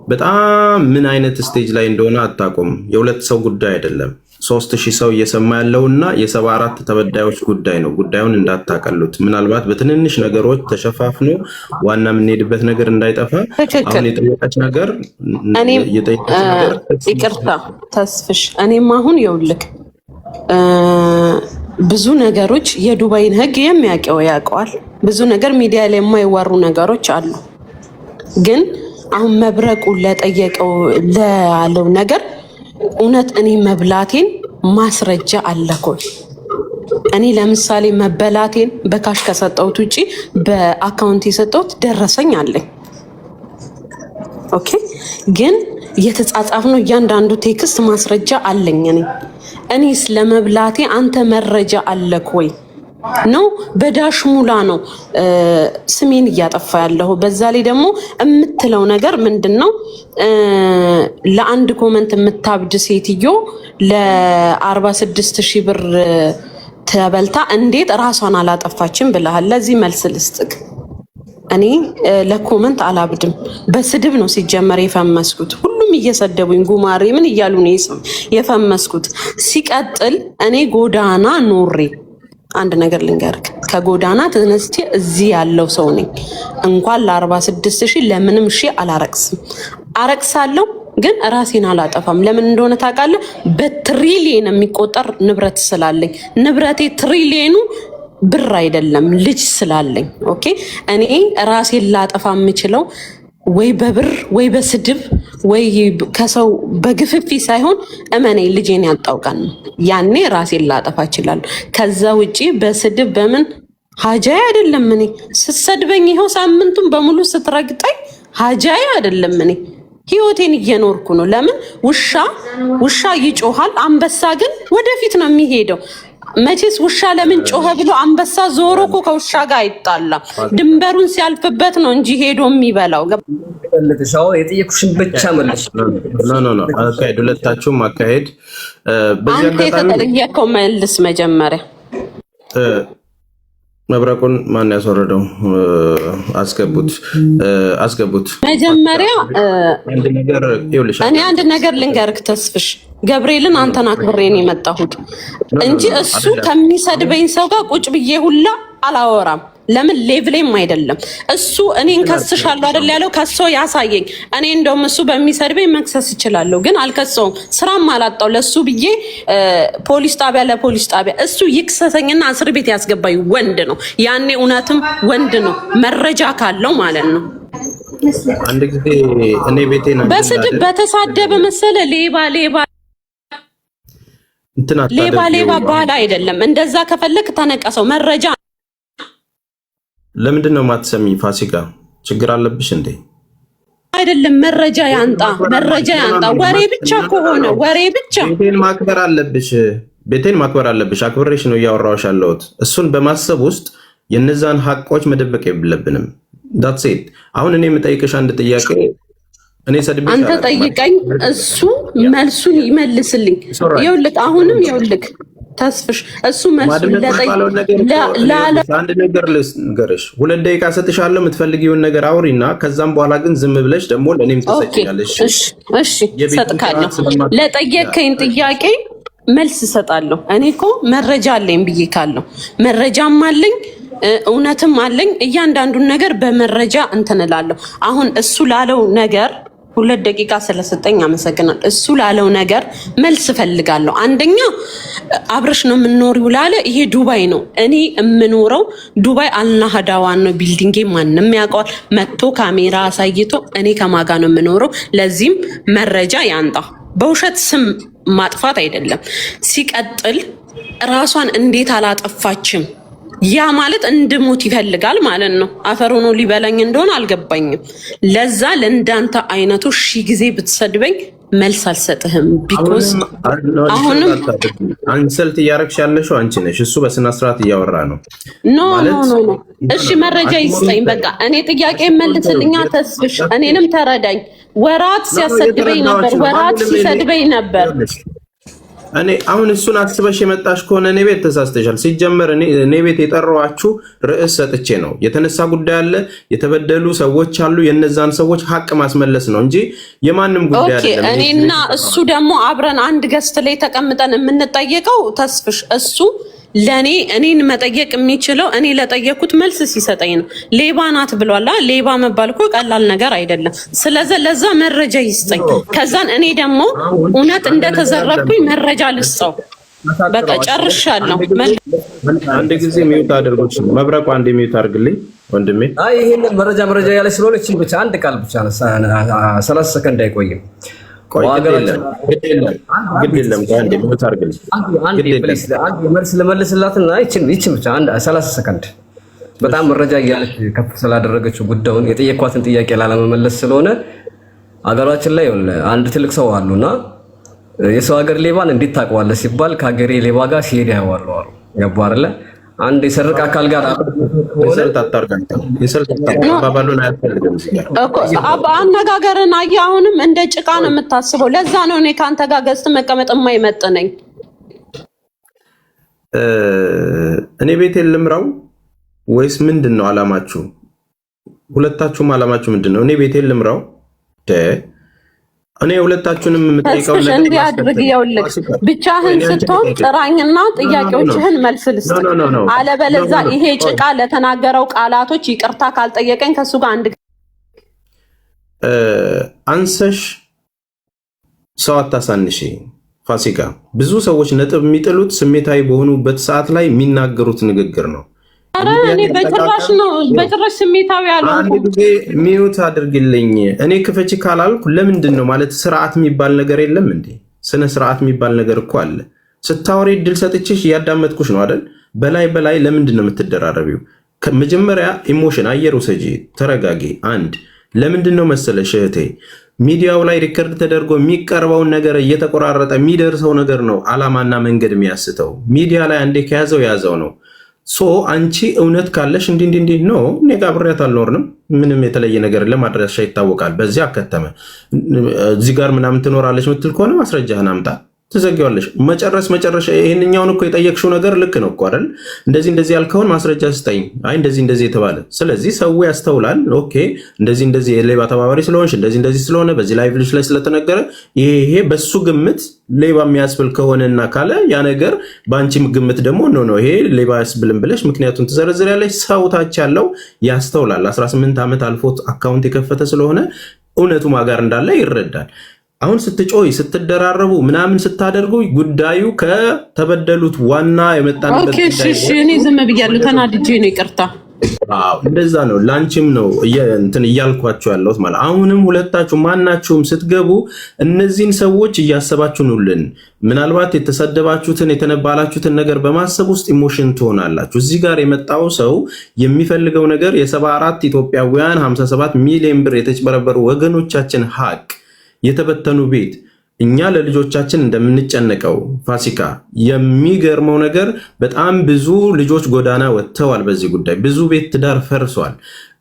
በጣም ምን አይነት ስቴጅ ላይ እንደሆነ አታውቁም። የሁለት ሰው ጉዳይ አይደለም፣ 3000 ሰው እየሰማ ያለውና የ74 ተበዳዮች ጉዳይ ነው። ጉዳዩን እንዳታቀሉት። ምናልባት በትንንሽ ነገሮች ተሸፋፍኖ ዋና የምንሄድበት ነገር እንዳይጠፋ አሁን የጠየቀች ነገር ይቅርታ ተስፍሽ፣ እኔም አሁን የውልክ ብዙ ነገሮች የዱባይን ሕግ የሚያውቀው ያውቀዋል። ብዙ ነገር ሚዲያ ላይ የማይወሩ ነገሮች አሉ። ግን አሁን መብረቁ ለጠየቀው ላለው ነገር እውነት እኔ መብላቴን ማስረጃ አለኮ? እኔ ለምሳሌ መበላቴን በካሽ ከሰጠሁት ውጪ በአካውንት የሰጠሁት ደረሰኝ አለኝ። ኦኬ፣ ግን የተጻጻፍነው እያንዳንዱ ቴክስት ማስረጃ አለኝ። እኔ ስለመብላቴ አንተ መረጃ አለክ ወይ ነው? በዳሽ ሙላ ነው ስሜን እያጠፋ ያለው። በዛ ላይ ደግሞ የምትለው ነገር ምንድነው? ለአንድ ኮመንት የምታብድ ሴትዮ ለ46,000 ብር ተበልታ እንዴት ራሷን አላጠፋችም ብለሃል። ለዚህ መልስ ልስጥክ። እኔ ለኮመንት አላብድም። በስድብ ነው ሲጀመር የፈመስኩት። ሁሉም እየሰደቡኝ ጉማሬ ምን እያሉ ነው የፈመስኩት። ሲቀጥል እኔ ጎዳና ኖሬ አንድ ነገር ልንገርክ፣ ከጎዳና ተነስቼ እዚህ ያለው ሰው ነኝ። እንኳን ለ46,000 ለምንም አላረቅስም። አረቅሳለሁ ግን ራሴን አላጠፋም። ለምን እንደሆነ ታውቃለህ? በትሪሊየን የሚቆጠር ንብረት ስላለኝ ንብረቴ ትሪሊየኑ ብር አይደለም ልጅ ስላለኝ ኦኬ። እኔ ራሴን ላጠፋ የምችለው ወይ በብር ወይ በስድብ ወይ ከሰው በግፍፊ ሳይሆን እመኔ ልጄን ያጣው ቀን ነው። ያኔ ራሴን ላጠፋ እችላለሁ። ከዛ ውጪ በስድብ በምን ሀጃይ አይደለም። እኔ ስትሰድበኝ ይኸው ሳምንቱን በሙሉ ስትረግጠኝ ሀጃይ አይደለም። እኔ ህይወቴን እየኖርኩ ነው። ለምን ውሻ ይጮሃል፣ አንበሳ ግን ወደፊት ነው የሚሄደው። መቼስ ውሻ ለምን ጮኸ ብሎ አንበሳ ዞሮ እኮ ከውሻ ጋር አይጣላም። ድንበሩን ሲያልፍበት ነው እንጂ ሄዶ የሚበላው። የጠየኩሽን ብቻ መልሽ። አካሄድ ሁለታችሁም አካሄድ። አንተ የተጠየቀው መልስ መጀመሪያ መብረቁን ማን ያስወረደው? አስገቡት። መጀመሪያ እኔ አንድ ነገር ልንገርክ ተስፍሽ፣ ገብርኤልን አንተን አክብሬን የመጣሁት እንጂ እሱ ከሚሰድበኝ ሰው ጋር ቁጭ ብዬ ሁላ አላወራም። ለምን ሌቭሌም አይደለም እሱ። እኔን ከስሻለሁ አይደል ያለው፣ ከሶ ያሳየኝ። እኔ እንደውም እሱ በሚሰድበኝ መክሰስ እችላለሁ፣ ግን አልከሰውም። ስራም አላጣው ለሱ ብዬ ፖሊስ ጣቢያ እሱ ይክሰሰኝና እስር ቤት ያስገባኝ ወንድ ነው። ያኔ እውነትም ወንድ ነው መረጃ ካለው ማለት ነው። አንድ ጊዜ እኔ ቤቴን በስድብ በተሳደበ መሰለ ሌባ ባል አይደለም። እንደዛ ከፈለክ ተነቀሰው መረጃ። ለምንድን ነው የማትሰሚኝ? ፋሲካ ችግር አለብሽ እንዴ? አይደለም መረጃ ያንጣ። ወሬ ብቻ ከሆነ ወሬ ብቻ። ቤቴን ማክበር አለብሽ። አክብሬሽ ነው እያወራሁሽ ያለሁት። እሱን በማሰብ ውስጥ የነዛን ሀቆች መደበቅ የለብንም። ዳትስ ኢት። አሁን እኔ የምጠይቅሽ አንድ ጥያቄ አንተ ጠይቀኝ፣ እሱ መልሱን ይመልስልኝ። ይኸውልህ አሁንም ይኸውልህ ተስፍሽ እሱ መልሱን አንድ ነገር ልንገርሽ፣ 2 ደቂቃ ሰጥሻለሁ። የምትፈልጊውን ነገር አውሪና ከዛም በኋላ ግን ዝም ብለሽ ደግሞ ለእኔም ትሰጪኛለሽ። እሺ እሰጥካለሁ። ለጠየቀኝ ጥያቄ መልስ እሰጣለሁ። እኔ እኮ መረጃ አለኝ ብዬ ካለው መረጃም አለኝ እውነትም አለኝ። እያንዳንዱን ነገር በመረጃ እንትን እላለሁ። አሁን እሱ ላለው ነገር 2 ደቂቃ ስለሰጠኝ አመሰግናለሁ። እሱ ላለው ነገር መልስ እፈልጋለሁ። አንደኛ አብረሽ ነው የምንኖሪው ላለ፣ ይሄ ዱባይ ነው። እኔ የምኖረው ዱባይ አልናህዳዋን ነው። ቢልዲንጌ ማንም ያውቀዋል። መጥቶ ካሜራ አሳይቶ እኔ ከማጋ ነው የምኖረው። ለዚህም መረጃ ያንጣ። በውሸት ስም ማጥፋት አይደለም። ሲቀጥል ራሷን እንዴት አላጠፋችም? ያ ማለት እንድሞት ይፈልጋል ማለት ነው። አፈር ሆኖ ሊበላኝ እንደሆነ አልገባኝም። ለዛ ለእንዳንተ አይነቱ 1000 ጊዜ ብትሰድበኝ መልስ አልሰጥህም። ቢኮዝ አሁንም አንሰልት እያረግሽ ያለሽው አንቺ ነሽ። እሱ በስነ ስርዓት እያወራ ነው። ኖ እሺ መረጃ ይስጠኝ። በቃ እኔ ጥያቄ መልስልኛ ተስፍሽ። እኔንም ተረዳኝ። ወራት ሲያሰድበኝ ነበር፣ ወራት ሲሰድበኝ ነበር። እኔ አሁን እሱን አስበሽ የመጣሽ ከሆነ እኔ ቤት ተሳስተሻል። ሲጀመር እኔ ቤት የጠራኋችሁ ርዕስ ሰጥቼ ነው። የተነሳ ጉዳይ አለ፣ የተበደሉ ሰዎች አሉ። የነዛን ሰዎች ሀቅ ማስመለስ ነው እንጂ የማንም ጉዳይ አይደለም። እኔና እሱ ደግሞ አብረን አንድ ገስት ላይ ተቀምጠን የምንጠየቀው ተስፍሽ እሱ ለኔ እኔን መጠየቅ የሚችለው እኔ ለጠየኩት መልስ ሲሰጠኝ ነው። ሌባ ናት ብሏላ። ሌባ መባል እኮ ቀላል ነገር አይደለም። ስለዚህ ለዛ መረጃ ይስጠኝ። ከዛን እኔ ደግሞ እውነት እንደተዘረፍኩኝ መረጃ ልስጠው። በቃ ጨርሻለሁ። አንድ ጊዜ ሚውት አድርጎች መብረቁ አንድ ሚውት አድርግልኝ ወንድሜ። አይ ይሄን መረጃ ያለ ስለሆነ እቺን ብቻ አንድ ቃል ብቻ ነው 30 ሰከንድ አይቆይም። መልስ ለመልስላትና ይችን ብቻ 30 ሰከንድ በጣም መረጃ እያለች ከፍ ስላደረገችው ጉዳዩን የጠየኳትን ጥያቄ ላለመመለስ ስለሆነ አገራችን ላይ አንድ ትልቅ ሰው አሉና የሰው ሀገር ሌባን እንዴት ታውቀዋለህ ሲባል ከሀገሬ ሌባ ጋር ሲሄድ ያዋለው አሉ። ገባህ አይደለ? አንድ የሰርቅ አካል ጋር አነጋገርን አየህ። አሁንም እንደ ጭቃ ነው የምታስበው። ለዛ ነው እኔ ከአንተ ጋር ገዝት መቀመጥ የማይመጥነኝ። እኔ ቤቴን ልምራው ወይስ ምንድን ነው አላማችሁ? ሁለታችሁም አላማችሁ ምንድን ነው? እኔ ቤቴን ልምራው? እኔ ሁለታችሁንም የምጠይቀው ነገር እንዲህ አድርግ። ይኸውልህ ብቻህን ስትሆን ጥራኝና ጥያቄዎችህን መልስ ልስጥ። አለበለዚያ ይሄ ጭቃ ለተናገረው ቃላቶች ይቅርታ ካልጠየቀኝ ከሱ ጋር አንድ አንሰሽ ሰው አታሳንሽ። ፋሲካ ብዙ ሰዎች ነጥብ የሚጥሉት ስሜታዊ በሆኑበት ሰዓት ላይ የሚናገሩት ንግግር ነው። አረ እኔ በጭራሽ ነው በጭራሽ ስሜታዊ ያለው አንድ ጊዜ ሚውት አድርግልኝ። እኔ ክፈች ካላልኩ ለምንድን ነው ማለት ስርዓት የሚባል ነገር የለም እንዴ? ስነ ስርዓት የሚባል ነገር እኮ አለ። ስታወሪ እድል ሰጥቼሽ እያዳመጥኩሽ ነው አይደል? በላይ ለምንድን ነው የምትደራረቢው? መጀመሪያ ኢሞሽን አየር ውሰጂ፣ ተረጋጊ። አንድ ለምንድን ነው መሰለሽ እህቴ ሚዲያው ላይ ሪከርድ ተደርጎ የሚቀርበውን ነገር እየተቆራረጠ የሚደርሰው ነገር ነው አላማና መንገድ የሚያስተው። ሚዲያ ላይ አንዴ ከያዘው ያዘው ነው። ሶ አንቺ እውነት ካለሽ እንዲህ ነው እኔ ጋር አብሬያት አልኖርንም፣ ምንም የተለየ ነገር ለማድረሻ ይታወቃል፣ በዚህ አከተመ እዚህ ጋር ምናምን ትኖራለች ምትል ከሆነ ማስረጃህን አምጣ፣ ትዘጊዋለሽ። መጨረሻ ይሄንኛውን እኮ የጠየቅሽው ነገር ልክ ነው እኮ አይደል? እንደዚህ ያልከውን ማስረጃ ስጠኝ። አይ እንደዚህ የተባለ ስለዚህ ሰው ያስተውላል። ኦኬ እንደዚህ የሌባ ተባባሪ ስለሆንሽ እንደዚህ ስለሆነ በዚህ ላይቭ ላይ ስለተነገረ ይሄ በሱ ግምት ሌባ የሚያስብል ከሆነና ካለ ያ ነገር በአንቺ ግምት ደግሞ ነው ይሄ ሌባ ያስብልም ብለሽ ምክንያቱም ትዘረዝሪያለሽ። ሰው ታች ያለው ያስተውላል። 18 ዓመት አልፎት አካውንት የከፈተ ስለሆነ እውነቱ ማጋር እንዳለ ይረዳል። አሁን ስትጮይ ስትደራረቡ ምናምን ስታደርጉ ጉዳዩ ከተበደሉት ዋና የመጣንበት እሺ እኔ ዝም ብያለሁ፣ ተናድጄ ነው፣ ይቅርታ። እንደዛ ነው። ላንቺም ነው እንትን እያልኳችሁ ያለሁት ማለት። አሁንም ሁለታችሁ ማናችሁም ስትገቡ እነዚህን ሰዎች እያሰባችሁ ኑልን። ምናልባት የተሰደባችሁትን የተነባላችሁትን ነገር በማሰብ ውስጥ ኢሞሽን ትሆናላችሁ። እዚህ ጋር የመጣው ሰው የሚፈልገው ነገር የ74 ኢትዮጵያውያን 57 ሚሊዮን ብር የተጭበረበሩ ወገኖቻችን ሀቅ የተበተኑ ቤት እኛ ለልጆቻችን እንደምንጨነቀው ፋሲካ የሚገርመው ነገር በጣም ብዙ ልጆች ጎዳና ወጥተዋል። በዚህ ጉዳይ ብዙ ቤት ትዳር ፈርሷል።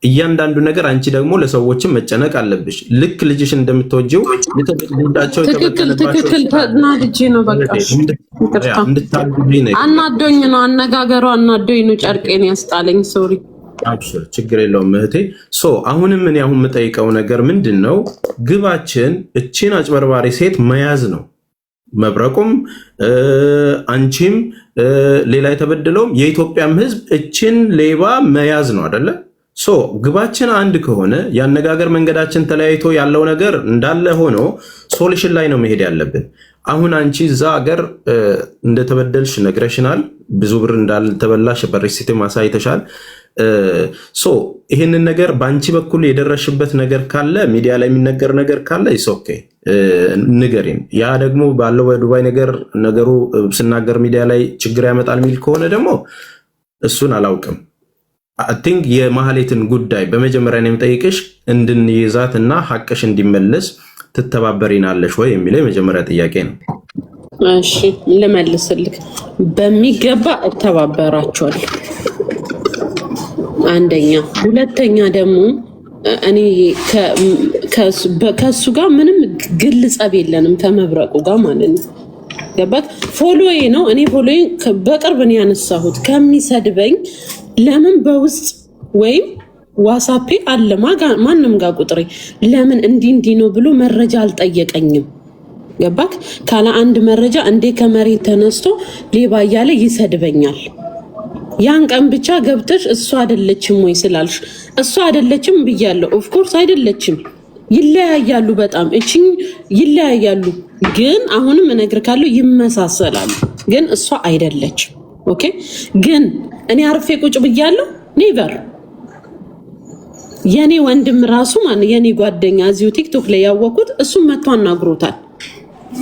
እያንዳንዱ ነገር አንቺ ደግሞ ለሰዎችም መጨነቅ አለብሽ። ልክ ልጅሽ እንደምትወጂው የተበደሉባቸው ትክክል ተናድጄ ነው። በቃ አናዶኝ ነው አነጋገሩ፣ አናዶኝ ነው ጨርቄን ያስጣለኝ። ሶሪ አብሽር፣ ችግር የለውም እህቴ። አሁንም እኔ አሁን የምጠይቀው ነገር ምንድን ነው? ግባችን እቺን አጭበርባሪ ሴት መያዝ ነው። መብረቁም አንቺም ሌላ የተበደለውም የኢትዮጵያም ሕዝብ እቺን ሌባ መያዝ ነው አይደለ? ግባችን አንድ ከሆነ የአነጋገር መንገዳችን ተለያይቶ ያለው ነገር እንዳለ ሆኖ ሶሉሽን ላይ ነው መሄድ ያለብን። አሁን አንቺ እዛ ሀገር እንደተበደልሽ ነግረሽናል። ብዙ ብር እንዳልተበላሽ በሪሲት ማሳይተሻል። ይህንን ነገር በአንቺ በኩል የደረሽበት ነገር ካለ ሚዲያ ላይ የሚነገር ነገር ካለ ኦኬ ንገሪን። ያ ደግሞ ባለው በዱባይ ነገሩ ስናገር ሚዲያ ላይ ችግር ያመጣል የሚል ከሆነ ደግሞ እሱን አላውቅም። ቲንክ የማህሌትን ጉዳይ በመጀመሪያ ነው የምጠይቅሽ፣ እንድንይዛት እና ሀቅሽ እንዲመለስ ትተባበሪናለሽ ወይ የሚለው የመጀመሪያ ጥያቄ ነው። እሺ ልመልስልክ፣ በሚገባ እተባበራቸዋለሁ። አንደኛ። ሁለተኛ ደግሞ እኔ ከሱ ጋር ምንም ግል ጸብ የለንም፣ ከመብረቁ ጋር ማለት ነው። ገባት? ፎሎዬ ነው። እኔ ፎሎዬ በቅርብ ነው ያነሳሁት። ከሚሰድበኝ ለምን በውስጥ ወይም ዋትስአፕ አለ ማንም ጋር ቁጥሬ ለምን እንዲህ ነው ብሎ መረጃ አልጠየቀኝም። ገባክ? ካለ አንድ መረጃ እንዴ ከመሬት ተነስቶ ሌባ እያለ ይሰድበኛል። ያን ቀን ብቻ ገብተሽ እሷ አይደለችም ወይ ስላልሽ እሷ አይደለችም ብያለሁ። ኦፍኮርስ አይደለችም፣ ይለያያሉ፣ በጣም እቺን ይለያያሉ። ግን አሁንም እነግርካለሁ ይመሳሰላሉ፣ ግን እሷ አይደለችም። ኦኬ። ግን እኔ አርፌ ቁጭ ብያለሁ። ኔቨር የኔ ወንድም ራሱ ማን የኔ ጓደኛ እዚሁ ቲክቶክ ላይ ያወቁት እሱም መጥቶ አናግሮታል፣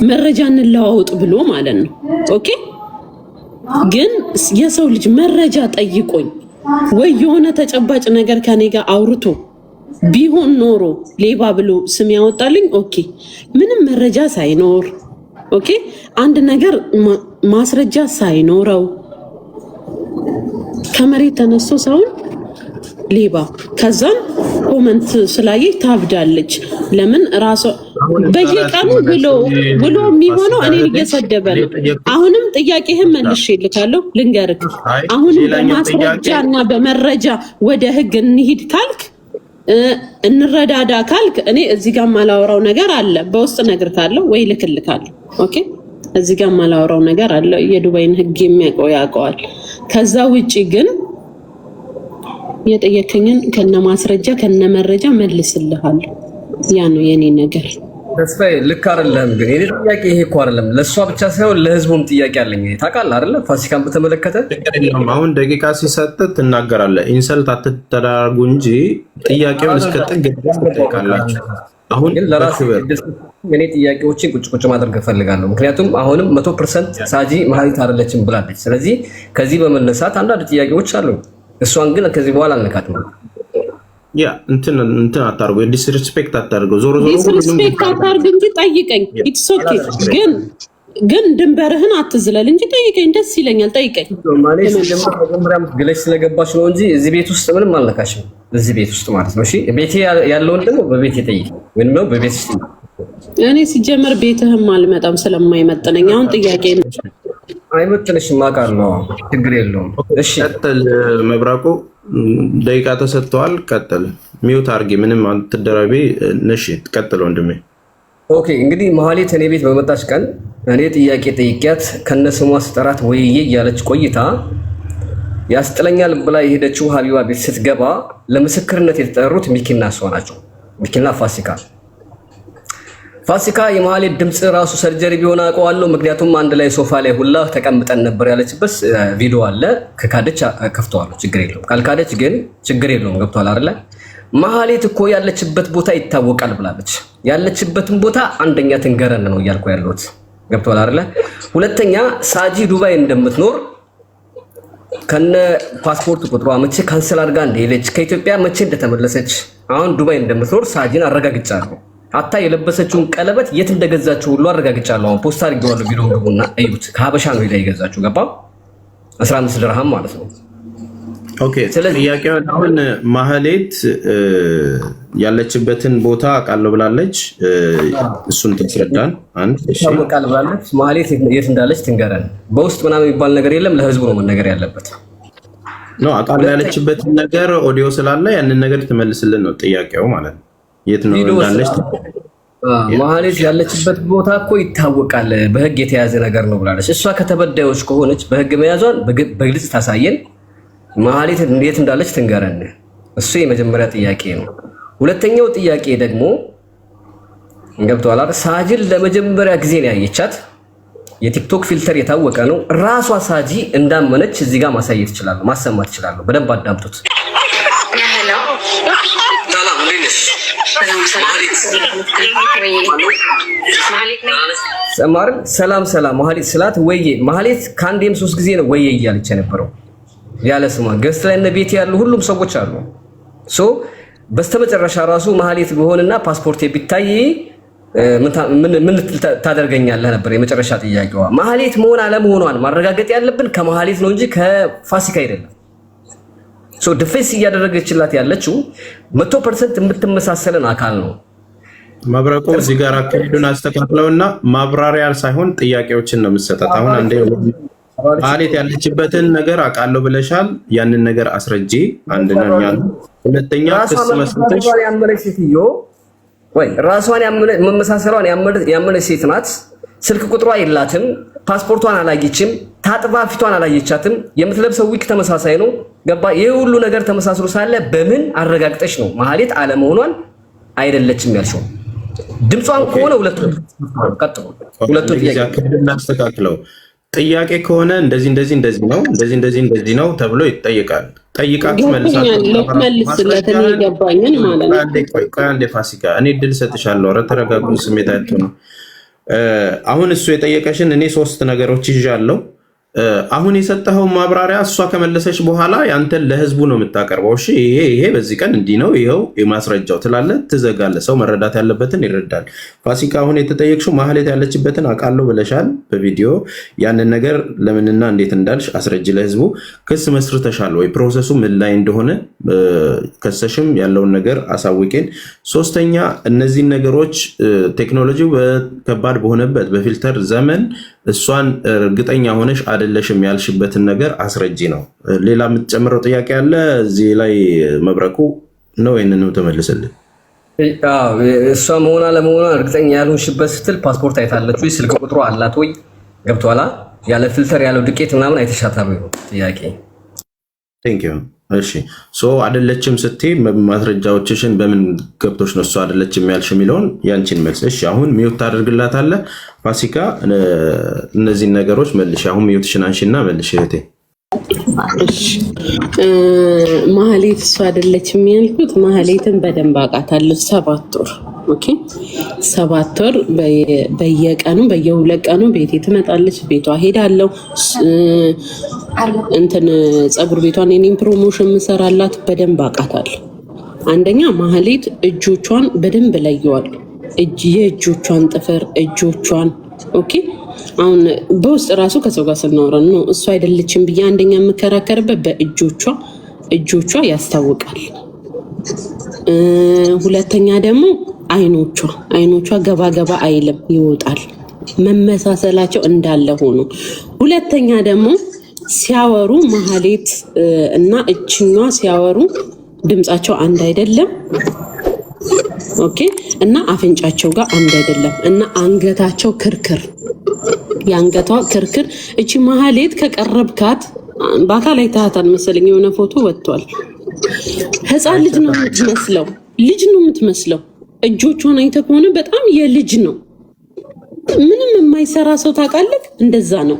መረጃ እንለዋወጥ ብሎ ማለት ነው። ኦኬ። ግን የሰው ልጅ መረጃ ጠይቆኝ ወይ የሆነ ተጨባጭ ነገር ከኔ ጋር አውርቶ ቢሆን ኖሮ ሌባ ብሎ ስም ያወጣልኝ ኦኬ። ምንም መረጃ ሳይኖር ኦኬ፣ አንድ ነገር ማስረጃ ሳይኖረው ከመሬት ተነስቶ ሰውን ሌባ ከዛን ኮመንት ስላየች ታብዳለች። ለምን ራሷ በየቀኑ ብሎ የሚሆነው እኔን እየሰደበ ነው። አሁንም ጥያቄህን መልሼልካለሁ፣ ልንገርክ። አሁንም በማስረጃና በመረጃ ወደ ህግ እንሂድ ካልክ እንረዳዳ ካልክ እኔ እዚህ ጋር ማላወራው ነገር አለ። በውስጥ ነገር ካለው ወይ ልክልካለሁ። ኦኬ፣ እዚህ ጋር ማላወራው ነገር አለ። የዱባይን ህግ የሚያውቀው ያውቀዋል። ከዛ ውጪ ግን የጠየከኝን ከነ ማስረጃ ከነ መረጃ መልስልሃለሁ። ያ ነው የኔ ነገር። ተስፋዬ ልክ አይደለም። ግን የኔ ጥያቄ ይሄ እኮ አይደለም፣ ለእሷ ብቻ ሳይሆን ለህዝቡም ጥያቄ አለኝ። ታውቃለህ አይደለ? ፋሲካን በተመለከተ አሁን ደቂቃ ሲሰጥ ትናገራለህ። ኢንሰልት አትተዳርጉ እንጂ ጥያቄውን እስከ ጥግ ትጠይቃላችሁ። አሁን ለራሴ እኔ ጥያቄዎችን ቁጭ ማድረግ እፈልጋለሁ። ምክንያቱም አሁንም 100% ሳጂ መሀሊት አይደለችም ብላለች። ስለዚህ ከዚህ በመነሳት አንዳንድ ጥያቄዎች አሉ። እሷን ግን ከዚህ በኋላ አልነካትም። ያ እንትን አታርጉ፣ ዲስሪስፔክት አታርጉ። ዞሮ ዲስሪስፔክት አታርግ እንጂ ጠይቀኝ። ኢትስ ኦኬ። ግን ድንበርህን አትዝለል እንጂ ጠይቀኝ። ደስ ይለኛል። ጠይቀኝ ማለት መጀመሪያም ግለሽ ስለገባች ነው እንጂ እዚህ ቤት ውስጥ ምንም አልነካሽም። እዚህ ቤት ውስጥ ማለት ነው። እሺ ቤቴ ያለውን ደግሞ በቤቴ ጠይቅ፣ ወይንም ነው በቤት ውስጥ። እኔ ሲጀመር ቤትህም አልመጣም ስለማይመጥነኝ። አሁን ጥያቄ አይመጥንሽም አውቃለሁ። ችግር የለውም። እሺ ቀጥል። መብራቁ ደቂቃ ተሰጥተዋል። ቀጥል። ሚውት አርጊ። ምንም አትደራቢ። ነሽ ቀጥል ወንድሜ። ኦኬ እንግዲህ መሀሌት እኔ ቤት በመጣች ቀን እኔ ጥያቄ ጠይቂያት ከነስሟ ስጠራት ወይዬ እያለች ቆይታ ያስጥለኛል ብላ የሄደችው ሀቢባ ቤት ስትገባ ለምስክርነት የተጠሩት ሚኪና እሷ ናቸው። ሚኪና ፋሲካ የመሀሌት ድምፅ ራሱ ሰርጀሪ ቢሆን አውቀዋለሁ። ምክንያቱም አንድ ላይ ሶፋ ላይ ሁላ ተቀምጠን ነበር ያለችበት ቪዲዮ አለ። ከካደች ከፍተዋለሁ፣ ችግር የለውም። ካልካደች ግን ችግር የለውም። ገብቷል አይደለ? መሀሌት እኮ ያለችበት ቦታ ይታወቃል ብላለች። ያለችበትን ቦታ አንደኛ ትንገረን ነው እያልኩ ያለሁት። ገብቷል አይደለ? ሁለተኛ ሳጂ ዱባይ እንደምትኖር ከነ ፓስፖርት ቁጥሯ መቼ ካንሰል አድርጋ እንደሄደች ከኢትዮጵያ መቼ እንደተመለሰች አሁን ዱባይ እንደምትኖር ሳጂን አረጋግጫለሁ። አታ የለበሰችውን ቀለበት የት እንደገዛችው ሁሉ አረጋግጫለሁ። አሁን ፖስት አድርጌዋለሁ። ቪዲዮ ግቡና እዩት። ከሀበሻ ነው ሄዳ የገዛችው። ገባ 15 ድርሃም ማለት ነው። ኦኬ ጥያቄው አሁን ማህሌት ያለችበትን ቦታ አውቃለሁ ብላለች። እሱን ትስረዳን። አንድ እሺ ታውቃለህ ብላለች። ማህሌት የት እንዳለች ትንገረን። በውስጥ ምናምን የሚባል ነገር የለም። ለህዝቡ ነው መነገር ያለበት ነው። አውቃለሁ ያለችበትን ነገር ኦዲዮ ስላለ ያንን ነገር ትመልስልን ነው ጥያቄው ማለት ነው። የት ነው እንዳለች ማህሌት ያለችበት ቦታ እኮ ይታወቃል፣ በህግ የተያዘ ነገር ነው ብላለች። እሷ ከተበዳዮች ከሆነች በህግ መያዟን በግልጽ ታሳየን። ማህሌት እንዴት እንዳለች ትንገረን። እሱ የመጀመሪያ ጥያቄ ነው። ሁለተኛው ጥያቄ ደግሞ ገብቷል አይደል? ሳጂን ለመጀመሪያ ጊዜ ነው ያየቻት። የቲክቶክ ፊልተር የታወቀ ነው። ራሷ ሳጂ እንዳመነች እዚህ ጋር ማሳየት ይችላል፣ ማሰማት ይችላል። በደንብ አዳምጡት። ሰላም ማህሌት ስላት ወዬ ማህሌት ከአንዴም 3 ጊዜ ነው ወዬ እያለች የነበረው ያለ ስሟ። ገስት ላይ እነ ቤት ያሉ ሁሉም ሰዎች አሉ። ሶ በስተመጨረሻ ራሱ ማህሌት ቢሆንና ፓስፖርት ቢታይ ምን ታደርገኛለህ ነበር የመጨረሻ ጥያቄዋ። ማህሌት መሆን አለመሆኗን ማረጋገጥ ያለብን ከማህሌት ነው እንጂ ከፋሲካ አይደለም። ሶ ዲፌንስ እያደረገችላት ያለችው 100% የምትመሳሰለን አካል ነው። መብረቁ እዚህ ጋር አካሄዱን አስተካክለውና ማብራሪያ ሳይሆን ጥያቄዎችን ነው የምትሰጣት። አሁን አንዴ ማህሌት ያለችበትን ነገር አውቃለሁ ብለሻል። ያንን ነገር አስረጂ። አንደኛ ሁለተኛ ክስ መስጠትሽ ያመነች ሴትዮ ወይ ራሷን መመሳሰሏን ያመነች ሴት ናት። ስልክ ቁጥሯ የላትም፣ ፓስፖርቷን አላየችም፣ ታጥባ ፊቷን አላየቻትም። የምትለብሰው ዊክ ተመሳሳይ ነው። ገባ? ይሄ ሁሉ ነገር ተመሳስሎ ሳለ በምን አረጋግጠሽ ነው ማህሌት አለመሆኗን አይደለችም ያልሽው? ድምጿን ከሆነ ሁለቱ ጥያቄ እናስተካክለው። ጥያቄ ከሆነ እንደዚህ ነው ተብሎ ይጠይቃል። ጠይቃችሁ መልስለት ነው የገባኝን ማለት ነው። አንዴ ፋሲካ እኔ እድል ሰጥሻለሁ። ኧረ ተረጋጉ። ስሜታችሁ ነው። አሁን እሱ የጠየቀሽን እኔ 3 ነገሮች ይዣለሁ። አሁን የሰጠኸው ማብራሪያ እሷ ከመለሰች በኋላ ያንተን ለህዝቡ ነው የምታቀርበው። እሺ ይሄ በዚህ ቀን እንዲህ ነው ይኸው የማስረጃው ትላለህ፣ ትዘጋለህ። ሰው መረዳት ያለበትን ይረዳል። ፋሲካ አሁን የተጠየቅሽው ማህሌት ያለችበትን አውቃለሁ ብለሻል በቪዲዮ። ያንን ነገር ለምንና እንዴት እንዳልሽ አስረጅ ለህዝቡ። ክስ መስርተሻል ወይ? ፕሮሰሱ ምን ላይ እንደሆነ ከሰሽም ያለውን ነገር አሳውቄን። ሶስተኛ እነዚህን ነገሮች ቴክኖሎጂው ከባድ በሆነበት በፊልተር ዘመን እሷን እርግጠኛ ሆነሽ አይደለሽም ያልሽበትን ነገር አስረጂ ነው። ሌላ የምትጨምረው ጥያቄ አለ እዚህ ላይ መብረቁ ነው? ይህንንም ተመልስልን። እሷ መሆኗ ለመሆኗ እርግጠኛ ያልሆንሽበት ስትል ፓስፖርት አይታለች ወይ? ስልክ ቁጥሩ አላት ወይ? ገብቶሃል? ያለ ፊልተር ያለው ዱቄት ምናምን አይተሻታል ወይ? ጥያቄ ቴንክ ዩ እሺ አይደለችም ስትይ ማስረጃዎችሽን በምን ገብቶሽ ነው እሷ አይደለችም ያልሽ የሚለውን ያንቺን መልስ። እሺ አሁን ሚውት ታደርግላታለህ ፋሲካ። እነዚህን ነገሮች መልሽ። አሁን ሚውትሽን አንሺና መልሽ እህቴ። ማህሌት እሷ አይደለችም ያልኩት ማህሌትን በደንብ አውቃታለሁ። 7 ወር ኦኬ፣ 7 ወር በየቀኑ በየሁለት ቀኑ ቤቴ ትመጣለች። ቤቷ ሄዳለሁ። እንትን ፀጉር ቤቷን የኔን ፕሮሞሽን ምሰራላት በደንብ አውቃታለሁ። አንደኛ ማህሌት እጆቿን በደንብ ለየዋለሁ። የእጆቿን ጥፍር እጆቿን ኦኬ። አሁን በውስጥ ራሱ ከሰው ጋር ስናወራ ነው እሷ አይደለችም ብዬ አንደኛ የምከራከርበት እጆቿ ያስታውቃል። ሁለተኛ ደግሞ አይኖቿ ገባ ገባ አይልም፣ ይወጣል። መመሳሰላቸው እንዳለ ሆኖ ሁለተኛ ደግሞ ሲያወሩ ማህሌት እና እችኛዋ ሲያወሩ ድምጻቸው አንድ አይደለም። ኦኬ። እና አፍንጫቸው ጋር አንድ አይደለም። እና አንገታቸው ክርክር፣ የአንገቷ ክርክር። እቺ ማህሌት ከቀረብካት በአካል አይተሃታል መሰለኝ፣ የሆነ ፎቶ ወጥቷል። ህፃን ልጅ ነው የምትመስለው። እጆቿን አይተህ ከሆነ በጣም የልጅ ነው። ምንም የማይሰራ ሰው ታውቃለህ? እንደዛ ነው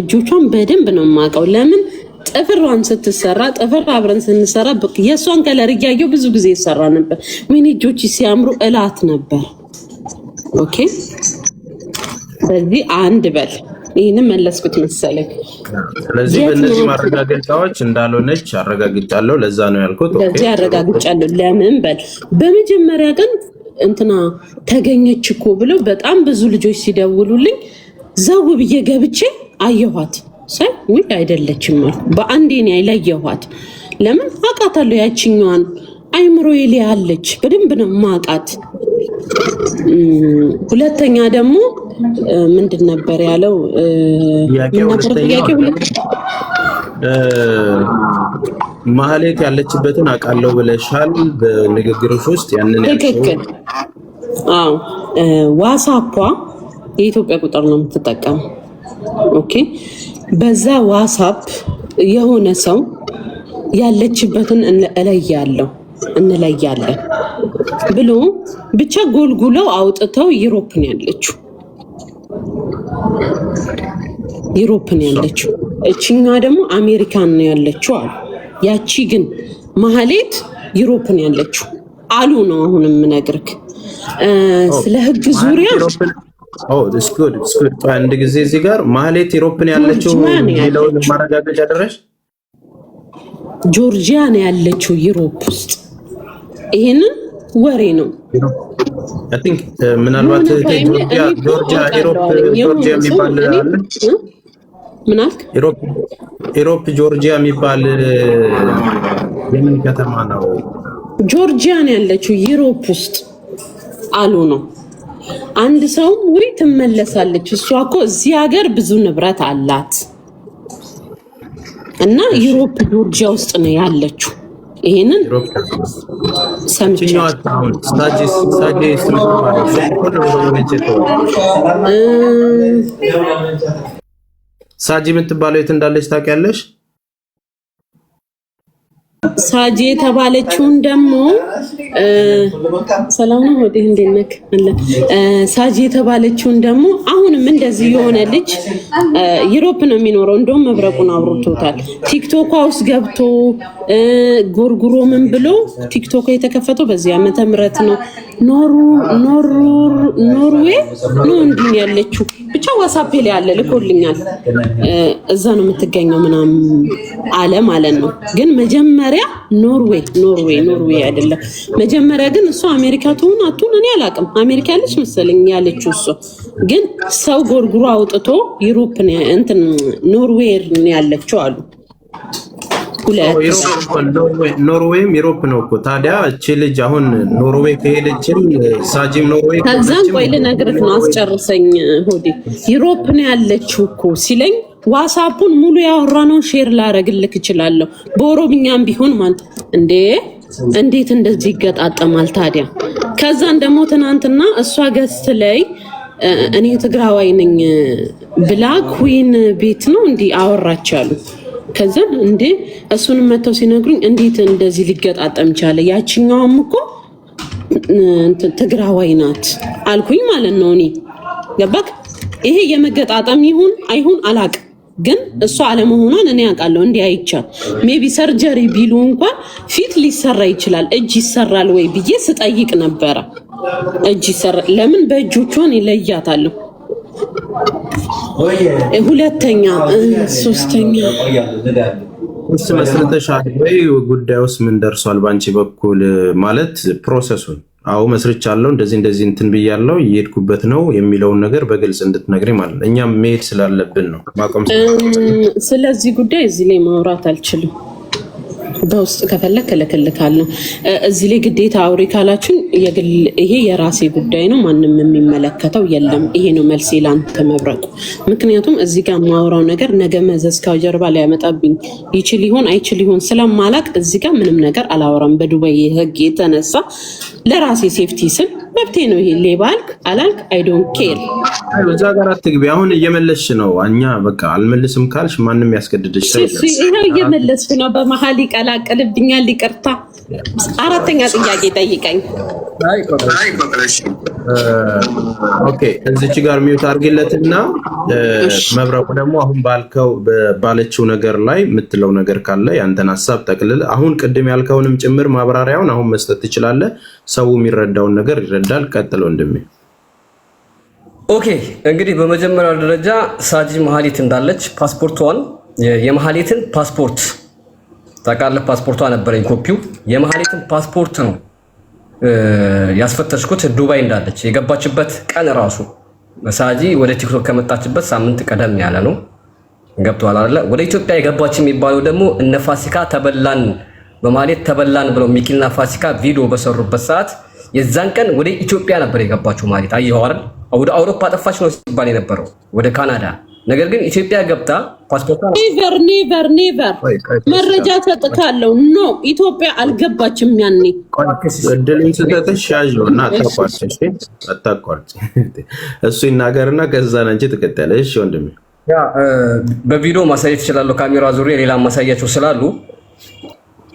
እጆቿን በደንብ ነው የማውቀው። ለምን ጥፍሯን ስትሰራ ጥፍር አብረን ስንሰራ የእሷን ከለር እያየው ብዙ ጊዜ ይሰራ ነበር። ወይኔ እጆች ሲያምሩ እላት ነበር። ኦኬ፣ በዚህ አንድ በል። ይህንን መለስኩት መሰለኝ። ስለዚህ በእነዚህ ማረጋገጫዎች እንዳልሆነች አረጋግጫለሁ። ለዛ ነው ያልኩት። ለዚህ አረጋግጫለሁ። ለምን በል በመጀመሪያ ግን እንትና ተገኘች እኮ ብለው በጣም ብዙ ልጆች ሲደውሉልኝ ዘው ብዬ ገብቼ አየኋት። ሳይ ውይ አይደለችም አልኩ። በአንዴ ነው ያለየኋት። ለምን አውቃታለሁ። ያቺኛዋን አይምሮዬ ላይ አለች፣ በደንብ ነው የማውቃት። ሁለተኛ ደግሞ ምንድን ነበር ያለው? ማህሌት ያለችበትን አውቃለሁ ብለሻል በንግግሮች ውስጥ ያንን ትክክል። አዎ ዋትስአፕ የኢትዮጵያ ቁጥር ነው የምትጠቀመው። ኦኬ፣ በዛ ዋትስአፕ የሆነ ሰው ያለችበትን እንለያለን ብሎ ብቻ ጎልጉለው አውጥተው ዩሮፕን ያለችው እቺኛ ደግሞ አሜሪካን ነው ያለችው አሉ። ያቺ ግን ማህሌት ዩሮፕን ያለችው አሉ ነው። አሁንም የምነግርህ ስለ ህግ ዙሪያ አንድ ጊዜ እዚህ ጋር ማህሌት ዩሮፕን ያለችው ሌላውን ማረጋገጫ ደረሽ። ጆርጂያ ነው ዩሮፕ ውስጥ። ይሄንን ወሬ ነው። አይ ቲንክ ምናልባት ጆርጂያ የሚባል አለ። ምን አልክ? ዩሮፕ ጆርጂያ የሚባል የምን ከተማ ነው? ጆርጂያ ነው ያለችው ዩሮፕ ውስጥ አሉ ነው። አንድ ሰው ወይ ትመለሳለች። እሷ እኮ እዚህ ሀገር ብዙ ንብረት አላት እና ዩሮፕ ጆርጂያ ውስጥ ነው ያለችው። ይሄንን ሰምቻለሁ። ሳጂ የምትባለው የት እንዳለች ታውቂያለሽ? ሳጂ የተባለችውን ደግሞ ሰላም ነው ወዲህ እንደነክ አለ። ሳጂ የተባለችውን ደግሞ አሁንም እንደዚህ የሆነ ልጅ ዩሮፕ ነው የሚኖረው። እንደውም መብረቁን አብሮቶታል። ቲክቶክ ውስጥ ገብቶ ጎርጉሮ ምን ብሎ ቲክቶክ የተከፈተው በዚህ ዓመተ ምህረት ነው። ኖርዌይ ነው እንዲህ ያለችው ብቻ ዋትስአፕ ላይ አለ፣ ልኮልኛል። እዛ ነው የምትገኘው ምናምን አለ ማለት ነው። ግን መጀመሪያ ኖርዌይ አይደለም። መጀመሪያ ግን እሷ አሜሪካ ትሁን አትሁን እኔ አላውቅም። አሜሪካ ያለች መሰለኝ ያለችው እሷ። ግን ሰው ጎርጉሮ አውጥቶ ዩሮፕ እንትን ኖርዌይ ነው ያለችው አሉ። ኖርዌይም ዩሮፕ ነው እኮ። ታዲያ እቺ ልጅ አሁን ኖርዌይ ከሄደችም ሳጂም ኖርዌይ ከዛን ቆይ ልነግርህ ነው፣ አስጨርሰኝ ሆዴ። ዩሮፕ ነው ያለችው እኮ ሲለኝ ዋትስአፑን ሙሉ ያወራነው ሼር ላረግልክ እችላለሁ፣ በኦሮምኛም ቢሆን ማለት እንዴት እንደዚህ ይገጣጠማል ታዲያ? ከዛን ደግሞ ትናንትና እሷ ገስት ላይ እኔ ትግራዋይ ነኝ ብላ ኩዊን ቤት ነው እንዲህ አወራች አሉ። ከዛ እንዴ እሱንም መተው ሲነግሩኝ እንዴት እንደዚህ ሊገጣጠም ቻለ? ያቺኛውም እኮ ትግራዋይ ናት አልኩኝ ማለት ነው። እኔ ገባክ? ይሄ የመገጣጠም ይሁን አይሁን አላቅም፣ ግን እሷ አለመሆኗን እኔ አውቃለሁ። እንዲህ አይቻል ሜቢ ሰርጀሪ ቢሉ እንኳን ፊት ሊሰራ ይችላል፣ እጅ ይሰራል ወይ ብዬ ስጠይቅ ነበረ። እጅ ይሰራል ለምን? በእጆቿን ይለያታለሁ። ሁለተኛ ሶስተኛ እሱ መስርተሻል ወይ? ጉዳዩስ ምን ደርሷል ባንቺ በኩል? ማለት ፕሮሰሱን አው መስርቻለሁ እንደዚህ እንትን ብያለሁ እየሄድኩበት ነው የሚለውን ነገር በግልጽ እንድትነግሪ ማለት እኛም መሄድ ስላለብን ነው ማቆም። ስለዚህ ጉዳይ እዚህ ላይ ማውራት አልችልም። በውስጥ ከፈለክ እልክልካለሁ። እዚህ ላይ ግዴታ አውሪ ካላችሁን ይሄ የራሴ ጉዳይ ነው፣ ማንም የሚመለከተው የለም። ይሄ ነው መልሴ ላንተ መብረቁ። ምክንያቱም እዚህ ጋር ማውራው ነገር ነገ መዘዝ ከጀርባ ላይ ያመጣብኝ ይችል ይሆን አይችል ይሆን ስለማላቅ እዚህ ጋር ምንም ነገር አላወራም። በዱባይ ህግ የተነሳ ለራሴ ሴፍቲ ስል መብቴ ነው። ይሄ ሌባ አልክ አላልክ አይ ዶንት ኬር። እዛ ጋር አትግቢ። አሁን እየመለስሽ ነው። እኛ በቃ አልመልስም ካልሽ ማንም ያስገድድሽ ሰው የለም። ይሄው እየመለስኩ ነው። በመሀል ይቀላቀልብኛል። ይቅርታ። አራተኛ ጥያቄ ጠይቀኝ። ኦኬ እዚች ጋር ሚውት አድርጊለትና መብረቁ ደግሞ አሁን ባለችው ነገር ላይ የምትለው ነገር ካለ ያንተን ሀሳብ ጠቅልል። አሁን ቅድም ያልከውንም ጭምር ማብራሪያውን አሁን መስጠት ትችላለህ። ሰው የሚረዳውን ነገር ይረዳል። ቀጥሎ እንደሚ ኦኬ እንግዲህ በመጀመሪያው ደረጃ ሳጂ መሀሊት እንዳለች ፓስፖርቷን የመሀሊትን ፓስፖርት ታውቃለህ? ፓስፖርቷ ነበረኝ ኮፒው። የመሀሊትን ፓስፖርት ነው ያስፈተሽኩት ዱባይ እንዳለች የገባችበት ቀን ራሱ ሳጂ ወደ ቲክቶክ ከመጣችበት ሳምንት ቀደም ያለ ነው። ገብቷል አይደለ? ወደ ኢትዮጵያ የገባች የሚባለው ደግሞ እነ ፋሲካ ተበላን በማለት ተበላን ብለው ሚኪና ፋሲካ ቪዲዮ በሰሩበት ሰዓት የዛን ቀን ወደ ኢትዮጵያ ነበር የገባችው ማለት አየኸው አይደል? ወደ አውሮፓ ጠፋች ነው ሲባል የነበረው ወደ ካናዳ። ነገር ግን ኢትዮጵያ ገብታ ፓስፖርት ኔቨር መረጃ ሰጥካለሁ። ኖ ኢትዮጵያ አልገባችም። ያኔ እድልን ስተተሽ ያዥውና አታቋርጭ። እሱ ይናገርና ከዛ አንቺ ትከተለሽ ወንድሜ። ያ በቪዲዮ ማሳየት ይችላል። ካሜራ ዙሪያ ሌላ ማሳያቸው ስላሉ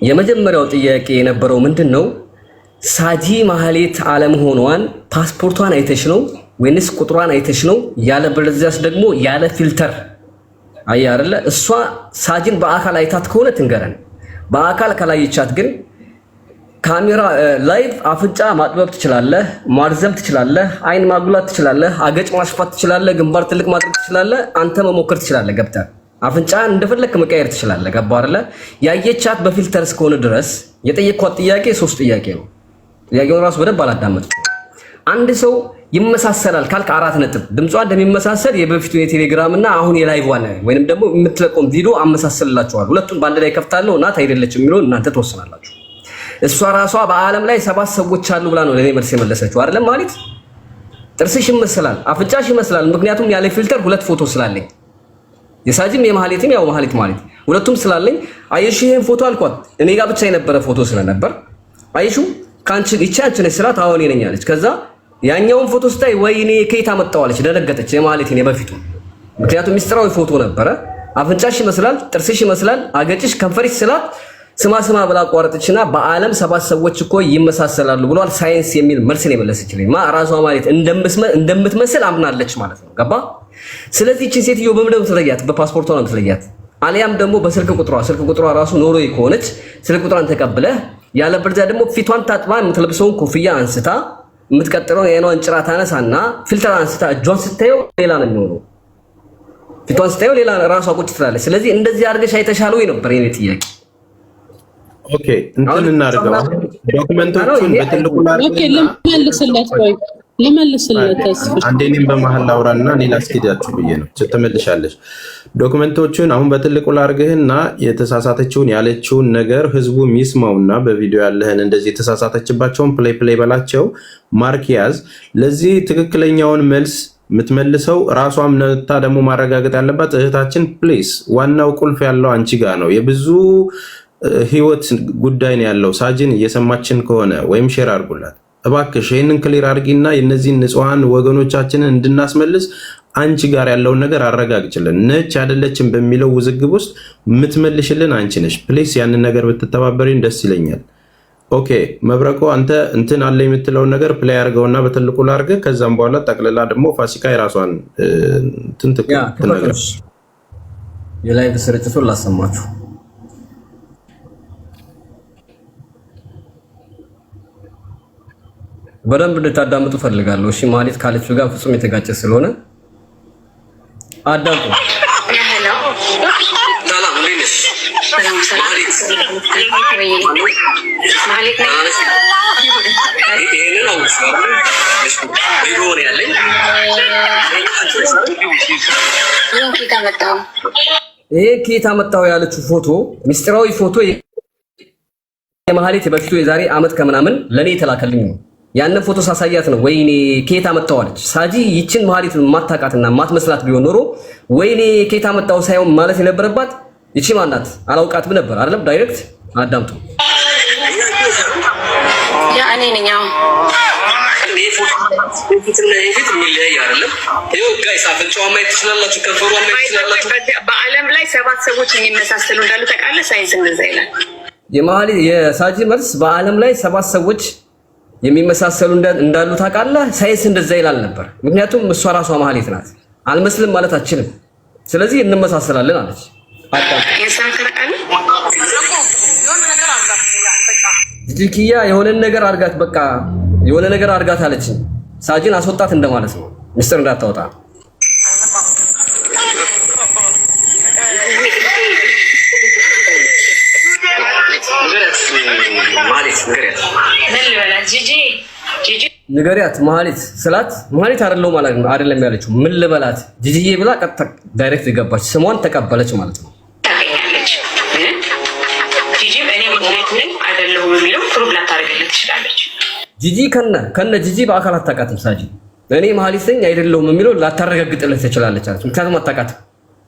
የመጀመሪያው ጥያቄ የነበረው ምንድነው ሳጂ መሀሌት አለመሆኗን ፓስፖርቷን አይተሽ ነው ወይንስ ቁጥሯን አይተሽ ነው? ያለ በለዚያስ ደግሞ ያለ ፊልተር አይ አይደለ? እሷ ሳጂን በአካል አይታት ከሆነ ትንገረን። በአካል ከላይቻት ግን ካሜራ ላይቭ አፍንጫ ማጥበብ ትችላለህ፣ ማርዘም ትችላለህ፣ አይን ማጉላት ትችላለህ፣ አገጭ ማስፋት ትችላለህ፣ ግንባር ትልቅ ማድረግ ትችላለህ፣ አንተ መሞከር ትችላለህ። ገብተህ አፍንጫ እንደፈለክ መቀየር ትችላለህ። ገባህ አይደለ? ያየቻት በፊልተር እስከሆነ ድረስ የጠየቅኳት ጥያቄ 3 ጥያቄ ነው። ጥያቄውን ራሱ በደንብ አላዳመጥኩም። አንድ ሰው ይመሳሰላል ካልክ 4 ነጥብ ድምጿ እንደሚመሳሰል የበፊቱ የቴሌግራም እና አሁን የላይቭ ዋለ ወይንም ደግሞ የምትለቀም ቪዲዮ አመሳሰልላችኋል። ሁለቱን ባንድ ላይ ከፍታለሁ ናት አይደለችም የሚለው እናንተ ተወስናላችሁ። እሷ ራሷ በአለም ላይ 7 ሰዎች አሉ ብላ ነው ለኔ መልስ የመለሰችው አይደለም ማለት። ጥርስሽ ይመስላል፣ አፍንጫሽ ይመስላል። ምክንያቱም ያለ ፊልተር 2 ፎቶ ስላለኝ የሳጂም የመሀሌትም ያው መሀሌት ማለት ሁለቱም ስላለኝ አይሽ ይሄን ፎቶ አልኳት። እኔ ጋር ብቻ የነበረ ፎቶ ስለነበር አይሹ ካንቺ ይቻች ነሽ ስላት አሁን እኔ ነኝ አለች። ከዛ ያኛውን ፎቶ ስታይ ወይኔ ከየት አመጣዋለች ደነገጠች። የማለት እኔ በፊቱ ምክንያቱም ሚስጥራዊ ፎቶ ነበረ። አፍንጫሽ ይመስላል፣ ጥርስሽ ይመስላል፣ አገጭሽ፣ ከንፈርሽ ስላት ስማ ብላ አቋረጠችና በአለም 7 ሰዎች እኮ ይመሳሰላሉ ብሏል ሳይንስ የሚል መልስ ነው የመለሰችልኝ። ራሷ ማለት እንደምትመስል አምናለች ማለት ነው። ገባ? ስለዚህ እቺ ሴትዮ በምንድን ነው የምትለያት? በፓስፖርቷ ነው የምትለያት። አሊያም ደግሞ በስልክ ቁጥሯ ራሱ ኖርዌይ ከሆነች ስልክ ቁጥሯን ተቀብለህ ያለ በርዛ ደግሞ ፊቷን ታጥባ የምትለብሰውን ኮፍያ አንስታ የምትቀጥለው የኗን ጭራ ታነሳና ፊልተር አንስታ እጇን ስታየው ሌላ ነው የሚሆነው። ፊቷን ስታየው ሌላ ራሷ ቁጭ ትላለች። ስለዚህ እንደዚህ አድርገሽ አይተሻል ወይ ነበር የኔ ጥያቄ። ኦኬ እንትን እናድርገው። ዶክመንቶቹን በትልቁ ልመልስለት አንዴ እኔም በመሀል ላውራና ሌላ አስኪዳችሁ ብዬ ነው ትመልሻለሽ። ዶክመንቶቹን አሁን በትልቁ ላርግህና የተሳሳተችውን ያለችውን ነገር ህዝቡ የሚስማውና በቪዲዮ ያለህን እንደዚህ የተሳሳተችባቸውን ፕሌይ በላቸው ማርክ ያዝ። ለዚህ ትክክለኛውን መልስ የምትመልሰው ራሷም ነታ ደግሞ ማረጋገጥ ያለባት እህታችን ፕሊስ። ዋናው ቁልፍ ያለው አንቺ ጋር ነው። የብዙ ህይወት ጉዳይ ነው ያለው። ሳጅን እየሰማችን ከሆነ ወይም ሼር አድርጉላት። እባክሽ ይሄንን ክሊር አድርጊና የነዚህን ንጹሃን ወገኖቻችንን እንድናስመልስ አንቺ ጋር ያለውን ነገር አረጋግጭልን። ነች አይደለችም በሚለው ውዝግብ ውስጥ የምትመልሽልን አንቺ ነሽ። ፕሊስ ያንን ነገር ብትተባበሪን ደስ ይለኛል። ኦኬ መብረቆ አንተ እንትን አለ የምትለውን ነገር ፕሌይ አድርገውና በትልቁ ላድርግ። ከዛም በኋላ ጠቅልላ ደግሞ ፋሲካ የራሷን ትነግረን የላይቭ ስርጭቱን ላሰማችሁ። በደንብ እንድታዳምጡ ፈልጋለሁ። እሺ ማለት ካለችው ጋር ፍጹም የተጋጨ ስለሆነ አዳምጡ። ይሄ ከየት አመጣው ያለችው ፎቶ ሚስጥራዊ ፎቶ የማህሌት በፊቱ የዛሬ አመት ከምናምን ለኔ የተላከልኝ ነው። ያንን ፎቶ ሳሳያት ነው ወይኔ ከየት አመጣው አለች። ሳጂ ይችን ማህሌት ማታቃትና ማትመስላት ቢሆን ኖሮ ወይኔ ከየት አመጣው ሳይሆን ማለት የነበረባት ይቺ ማናት አላውቃትም ነበር አይደለም። ዳይሬክት አዳምጡ። ያ እኔ ነኝ። በዓለም ላይ 7 ሰዎች የሚመሳሰሉ እንዳሉ ታውቃለህ? ሳይንስ እንደዛ ይላል። የሳጂ መልስ በዓለም ላይ 7 ሰዎች የሚመሳሰሉ እንዳሉ ታውቃለህ? ሳይንስ እንደዛ ይላል ነበር። ምክንያቱም እሷ ራሷ ማህሌት ናት። አልመስልም ማለት አትችልም። ስለዚህ እንመሳሰላለን አለች። ጂጂኪያ የሆነ ነገር አርጋት፣ በቃ የሆነ ነገር አርጋት አለችኝ። ሳጂን አስወጣት እንደማለት ነው። ሚስጥር እንዳታወጣ ንገሪያት። ማህሌት ስላት ማህሌት አይደለም ማለት ነው። አይደለም ያለችው ምን ልበላት ጂጂዬ ብላ ቀጥታ ዳይሬክት ገባች። ስሟን ተቀበለች ማለት ነው። ጂጂ ከነ ጂጂ በአካል አታውቃትም። ሳጂ እኔ ማህሌት ነኝ አይደለሁም የሚለው ላታረጋግጥለት ትችላለች አለች። ምክንያቱም አታውቃትም።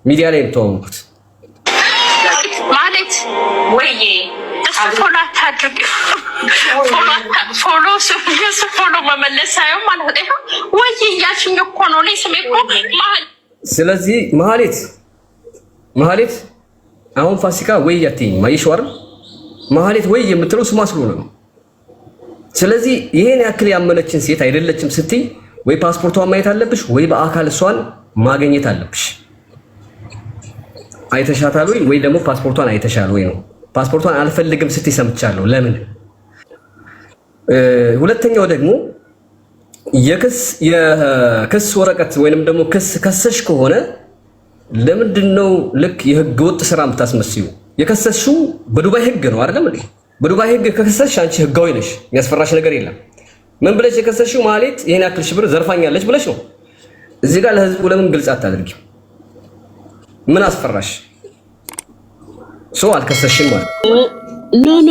ሚዲያ ላይ የምትዋወቁት ማህሌት ወይዬ ፎሎ መመለስ ሳይሆን ማለት ነው ወይ ያችኝ እኮ ነው ላይ ስሜ እኮ ስለዚህ ማህሌት አሁን ፋሲካ ወይ ያትኝ ማይሽዋር ማህሌት ወይ የምትለው ስሟ ስለሆነ ነው። ስለዚህ ይሄን ያክል ያመነችን ሴት አይደለችም ስትይ ወይ ፓስፖርቷን ማየት አለብሽ ወይ በአካል እሷን ማግኘት አለብሽ። አይተሻታል ወይ ደግሞ ፓስፖርቷን አይተሻል ወይ ነው። ፓስፖርቷን አልፈልግም ስትይ ሰምቻለሁ። ለምን? ሁለተኛው ደግሞ የክስ ወረቀት ወይንም ደግሞ ከሰሽ ከሆነ ለምንድነው ልክ የህገ ወጥ ስራ የምታስመስዩ? የከሰሽው በዱባይ ህግ ነው አይደለም እንዴ? በዱባይ ህግ ከከሰሽ አንቺ ህጋዊ ነሽ፣ የሚያስፈራሽ ነገር የለም። ምን ብለሽ የከሰሽው ማህሌት ይሄን ያክል ሺህ ብር ዘርፋኛለች ብለሽ ነው። እዚህ ጋር ለህዝቡ ለምን ግልጽ አታደርጊም? ምን አስፈራሽ? ሰው አልከሰሽም ማለት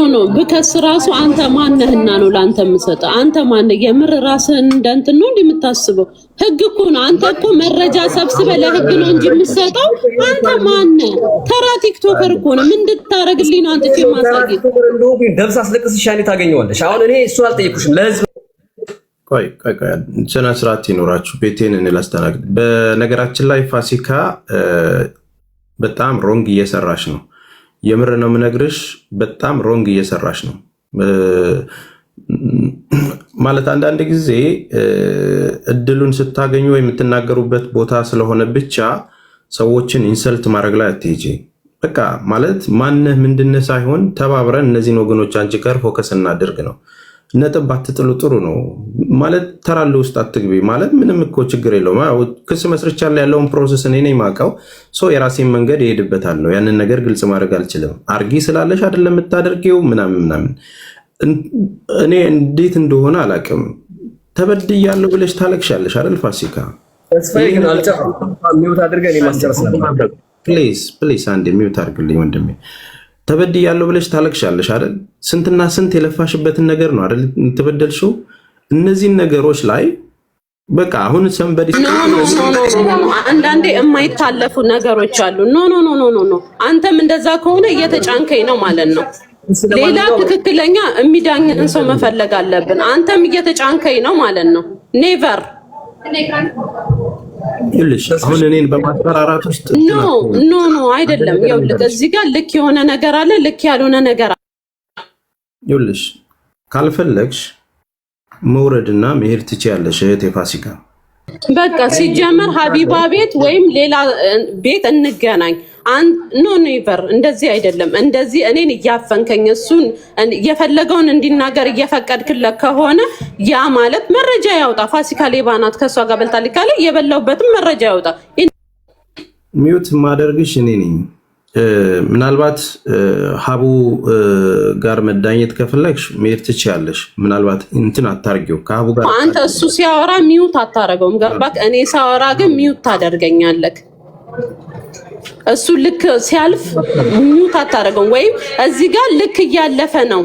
ኖ ብከስ ራሱ አንተ ማነህና ነው ላንተ የምሰጠው? አንተ ማነህ? የምር ራስህን እንደንትን ነው እንደምታስበው? ህግ እኮ ነው። አንተ እኮ መረጃ ሰብስበህ ለህግ ነው እንጂ የምትሰጠው። አንተ ማነህ? ተራ ቲክቶከር እኮ ነው። ምን እንድታረግልኝ ነው አንተ ማሳየት? ደብስ አስለቅስሽ ያኔ ታገኘዋለሽ። አሁን እኔ እሱ አልጠየኩሽም። ለህዝብ ቆይ ስነ ስርዓት ይኖራችሁ። ቤቴን ላስተናግድ። በነገራችን ላይ ፋሲካ በጣም ሮንግ እየሰራሽ ነው። የምር ነው የምነግርሽ። በጣም ሮንግ እየሰራሽ ነው ማለት አንዳንድ ጊዜ እድሉን ስታገኙ የምትናገሩበት ቦታ ስለሆነ ብቻ ሰዎችን ኢንሰልት ማድረግ ላይ አትሄጂ። በቃ ማለት ማነህ ምንድነህ ሳይሆን ተባብረን እነዚህን ወገኖች አንቺ ጋር ፎከስ እናድርግ ነው። ነጥብ አትጥሉ ጥሩ ነው ማለት ተራለ ውስጥ አትግቢ ማለት ምንም እኮ ችግር የለውም። ክስ መስርቻለሁ ያለውን ፕሮሰስ እኔ ነኝ የማውቀው። ሰው የራሴን መንገድ ይሄድበታል ነው። ያንን ነገር ግልጽ ማድረግ አልችልም። አርጊ ስላለሽ አይደለም የምታደርጊው ምናምን። እኔ እንዴት እንደሆነ አላውቅም። ተበድያለሁ ብለሽ ታለቅሻለሽ አይደል ፋሲካ? ፕሊዝ አንዴ ሚውት አድርግልኝ ወንድሜ። ተበድያለሁ ብለሽ ታለቅሻለሽ አይደል? ስንትና ስንት የለፋሽበትን ነገር ነው አይደል ተበደልሽው። እነዚህን ነገሮች ላይ በቃ አሁን ሰንበዲ አንዳንዴ የማይታለፉ ነገሮች አሉ። ኖ አንተም እንደዛ ከሆነ እየተጫንከኝ ነው ማለት ነው። ሌላ ትክክለኛ የሚዳኝን ሰው መፈለግ አለብን። አንተም እየተጫንከኝ ነው ማለት ነው። ኔቨር ይልሽ አሁን እኔን በማስፈራራት ውስጥ ኖ አይደለም። ይኸውልህ እዚህ ጋር ልክ የሆነ ነገር አለ፣ ልክ ያልሆነ ነገር አለ። ይልሽ ካልፈለግሽ መውረድና መሄድ ትችያለሽ እህቴ ፋሲካ። በቃ ሲጀመር ሀቢባ ቤት ወይም ሌላ ቤት እንገናኝ። ኖ ኔቨር እንደዚህ አይደለም። እንደዚህ እኔን እያፈንከኝ እሱን የፈለገውን እንዲናገር እየፈቀድክለት ከሆነ ያ ማለት መረጃ ያውጣ። ፋሲካ ሌባ ናት ከእሷ ጋር በልታለች ካለ የበላውበትም መረጃ ያውጣ። ሚዩት ማደርግሽ እኔ ነኝ። ምናልባት ሀቡ ጋር መዳኘት ከፈለግሽ መሄድ ትችያለሽ። ምናልባት እንትን አታርጊው ከሀቡ ጋር አንተ እሱ ሲያወራ ሚዩት አታረገውም። ገባክ? እኔ ሳወራ ግን ሚዩት ታደርገኛለህ። እሱ ልክ ሲያልፍ ሚዩት አታረገውም። ወይም እዚህ ጋር ልክ እያለፈ ነው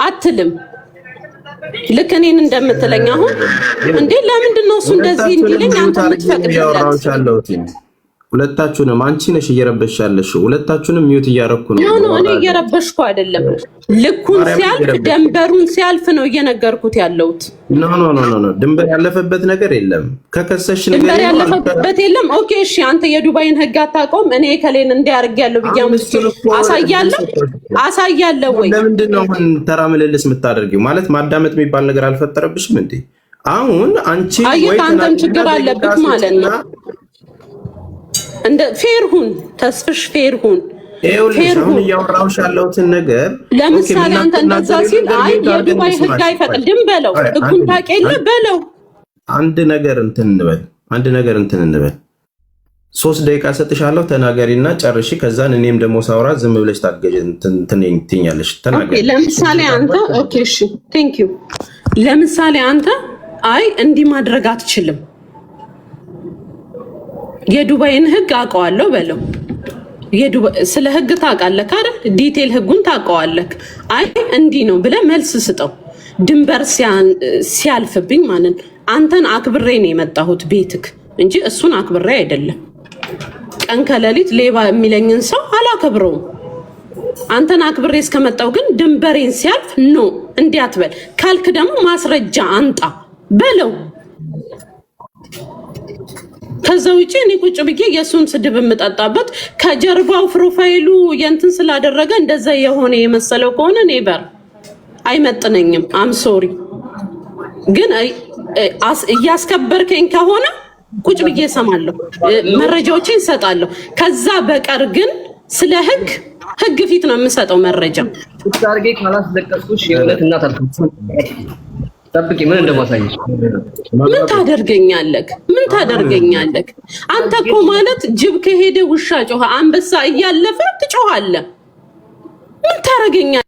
አትልም። ልክ እኔን እንደምትለኝ አሁን እንዴ ለምንድን ነው እሱ እንደዚህ እንዲለኝ አንተ የምትፈቅድለት? ሁለታችሁንም አንቺ ነሽ እየረበሽ ያለሽው። ሁለታችሁንም ሚዩት እያረኩ ነው። ኖ እኔ እየረበሽኩ አይደለም። ልኩን ሲያልፍ ደንበሩን ሲያልፍ ነው እየነገርኩት ያለሁት። ኖ ድንበር ያለፈበት ነገር የለም። ከከሰሽ ነገር ድንበር ያለፈበት የለም። ኦኬ እሺ፣ አንተ የዱባይን ህግ አታውቀውም። እኔ ከሌን እንዲያርግ ያለው ብያም አሳያለሁ ወይ? ለምንድን ነው አሁን ተራ ምልልስ የምታደርጊው? ማለት ማዳመጥ የሚባል ነገር አልፈጠረብሽም እንዴ? አሁን አንቺ ወይ አንተም ችግር አለብህ ማለት ነው። እንደ ፌርሁን ተስፍሽ ፌርሁን አሁን እያወራሁሽ ያለሁትን ነገር ለምሳሌ አንተ እንደዛ ሲል አይ የዱባይ ህግ አይፈቅድም በለው፣ ህጉን ታውቂያለህ በለው። አንድ ነገር እንትን እንበል 3 ደቂቃ ሰጥሻለሁ፣ ተናገሪና ጨርሺ። ከዛን እኔም ደግሞ ሳውራ ዝም ብለሽ ታገጂ ትኛለሽ። ተናገሪ። ለምሳሌ አንተ ኦኬ እሺ ቴንክ ዩ። ለምሳሌ አንተ አይ እንዲህ ማድረግ አትችልም የዱባይን ህግ አውቀዋለሁ በለው። ስለ ህግ ታውቃለህ አይደል? ዲቴል ህጉን ታውቀዋለህ። አይ እንዲህ ነው ብለህ መልስ ስጠው። ድንበር ሲያልፍብኝ ማለት አንተን አክብሬ ነው የመጣሁት ቤትክ እንጂ እሱን አክብሬ አይደለም። ቀን ከሌሊት ሌባ የሚለኝን ሰው አላከብረውም። አንተን አክብሬ እስከመጣሁ ግን ድንበሬን ሲያልፍ ኖ እንዲህ አትበል ካልክ ደግሞ ማስረጃ አንጣ በለው። ከዛ ውጪ እኔ ቁጭ ብዬ የሱን ስድብ የምጠጣበት ከጀርባው ፕሮፋይሉ የንትን ስላደረገ እንደዛ የሆነ የመሰለው ከሆነ ኔቨር አይመጥነኝም። አም ሶሪ ግን እያስከበርከኝ ከሆነ ቁጭ ብዬ እሰማለሁ፣ መረጃዎችን እሰጣለሁ። ከዛ በቀር ግን ስለ ህግ ፊት ነው የምሰጠው መረጃ። ታርጌ ካላስለቀስኩሽ የእውነት እናት አልኩት ጠብቂ ምን እንደማሳየሽ። ምን ታደርገኛለህ? አንተ እኮ ማለት ጅብ ከሄደ ውሻ ጮኸ፣ አንበሳ እያለፈ ትጮኻለህ። ምን ታደርገኛለህ?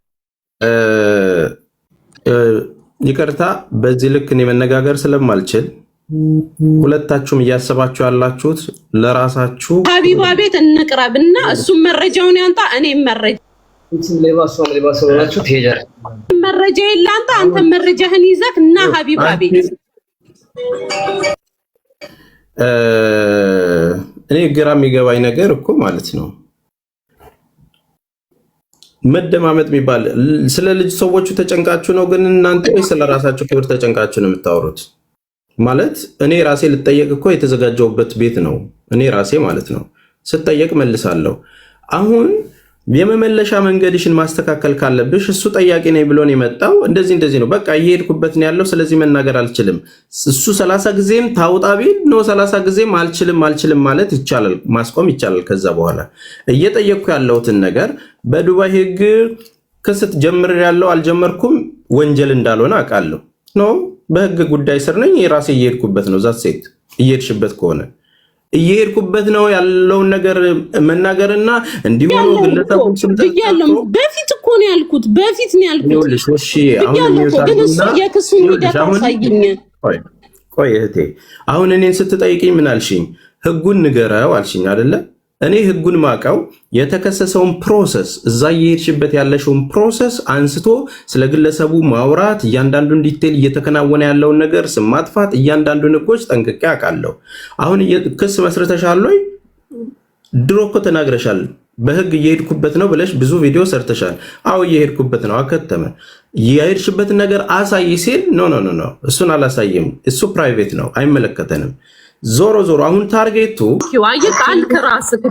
ይቅርታ፣ በዚህ ልክ እኔ መነጋገር ስለማልችል ሁለታችሁም እያሰባችሁ ያላችሁት ለራሳችሁ ሀቢባ ቤት እንቅረብና እሱም መረጃውን ያንጣ፣ እኔም መረጃ መረጃ የለ አንተ መረጃህን ይዘህ እና ሀቢባ ቤት። እኔ ግራ የሚገባኝ ነገር እኮ ማለት ነው መደማመጥ የሚባል ስለ ልጅ ሰዎቹ ተጨንቃችሁ ነው ግን እናንተ ስለ ራሳችሁ ክብር ተጨንቃችሁ ነው የምታወሩት? ማለት እኔ ራሴ ልጠየቅ እኮ የተዘጋጀውበት ቤት ነው። እኔ ራሴ ማለት ነው ስጠየቅ መልሳለሁ። አሁን የመመለሻ መንገድሽን ማስተካከል ካለብሽ እሱ ጠያቂ ነኝ ብሎን የመጣው እንደዚህ ነው፣ በቃ እየሄድኩበት ነው ያለው፣ ስለዚህ መናገር አልችልም። እሱ 30 ጊዜም ታውጣ ቢል ነው 30 ጊዜም አልችልም ማለት ይቻላል፣ ማስቆም ይቻላል። ከዛ በኋላ እየጠየቅኩ ያለሁትን ነገር በዱባይ ህግ ክስት ጀምር ያለው አልጀመርኩም ወንጀል እንዳልሆነ አውቃለሁ። ነው በህግ ጉዳይ ስር ነኝ፣ የራሴ እየሄድኩበት ነው። ዛት ሴት እየሄድሽበት ከሆነ እየሄድኩበት ነው ያለውን ነገር መናገርና እንዲሆኑ ግለሰቡን ስምታያለው። በፊት እኮ ነው ያልኩት፣ በፊት ነው ያልኩት። እሺ አሁን የክሱን ሂደት አሳይኝ። ቆይ እህቴ፣ አሁን እኔን ስትጠይቂኝ ምን አልሽኝ? ህጉን ንገረው አልሽኝ አይደለ? እኔ ህጉን ማቀው የተከሰሰውን ፕሮሰስ እዛ እየሄድሽበት ያለሽውን ፕሮሰስ አንስቶ ስለ ግለሰቡ ማውራት፣ እያንዳንዱን ዲቴል እየተከናወነ ያለውን ነገር ስም ማጥፋት፣ እያንዳንዱን ህጎች ጠንቅቄ አውቃለሁ። አሁን ክስ መስርተሻል ወይ? ድሮ እኮ ተናግረሻል። በህግ እየሄድኩበት ነው ብለሽ ብዙ ቪዲዮ ሰርተሻል። አዎ እየሄድኩበት ነው፣ አከተመ። የሄድሽበትን ነገር አሳይ ሲል ኖ እሱን አላሳይም፣ እሱ ፕራይቬት ነው፣ አይመለከተንም። ዞሮ አሁን ታርጌቱ ይዋይቅ አልክ ራስህ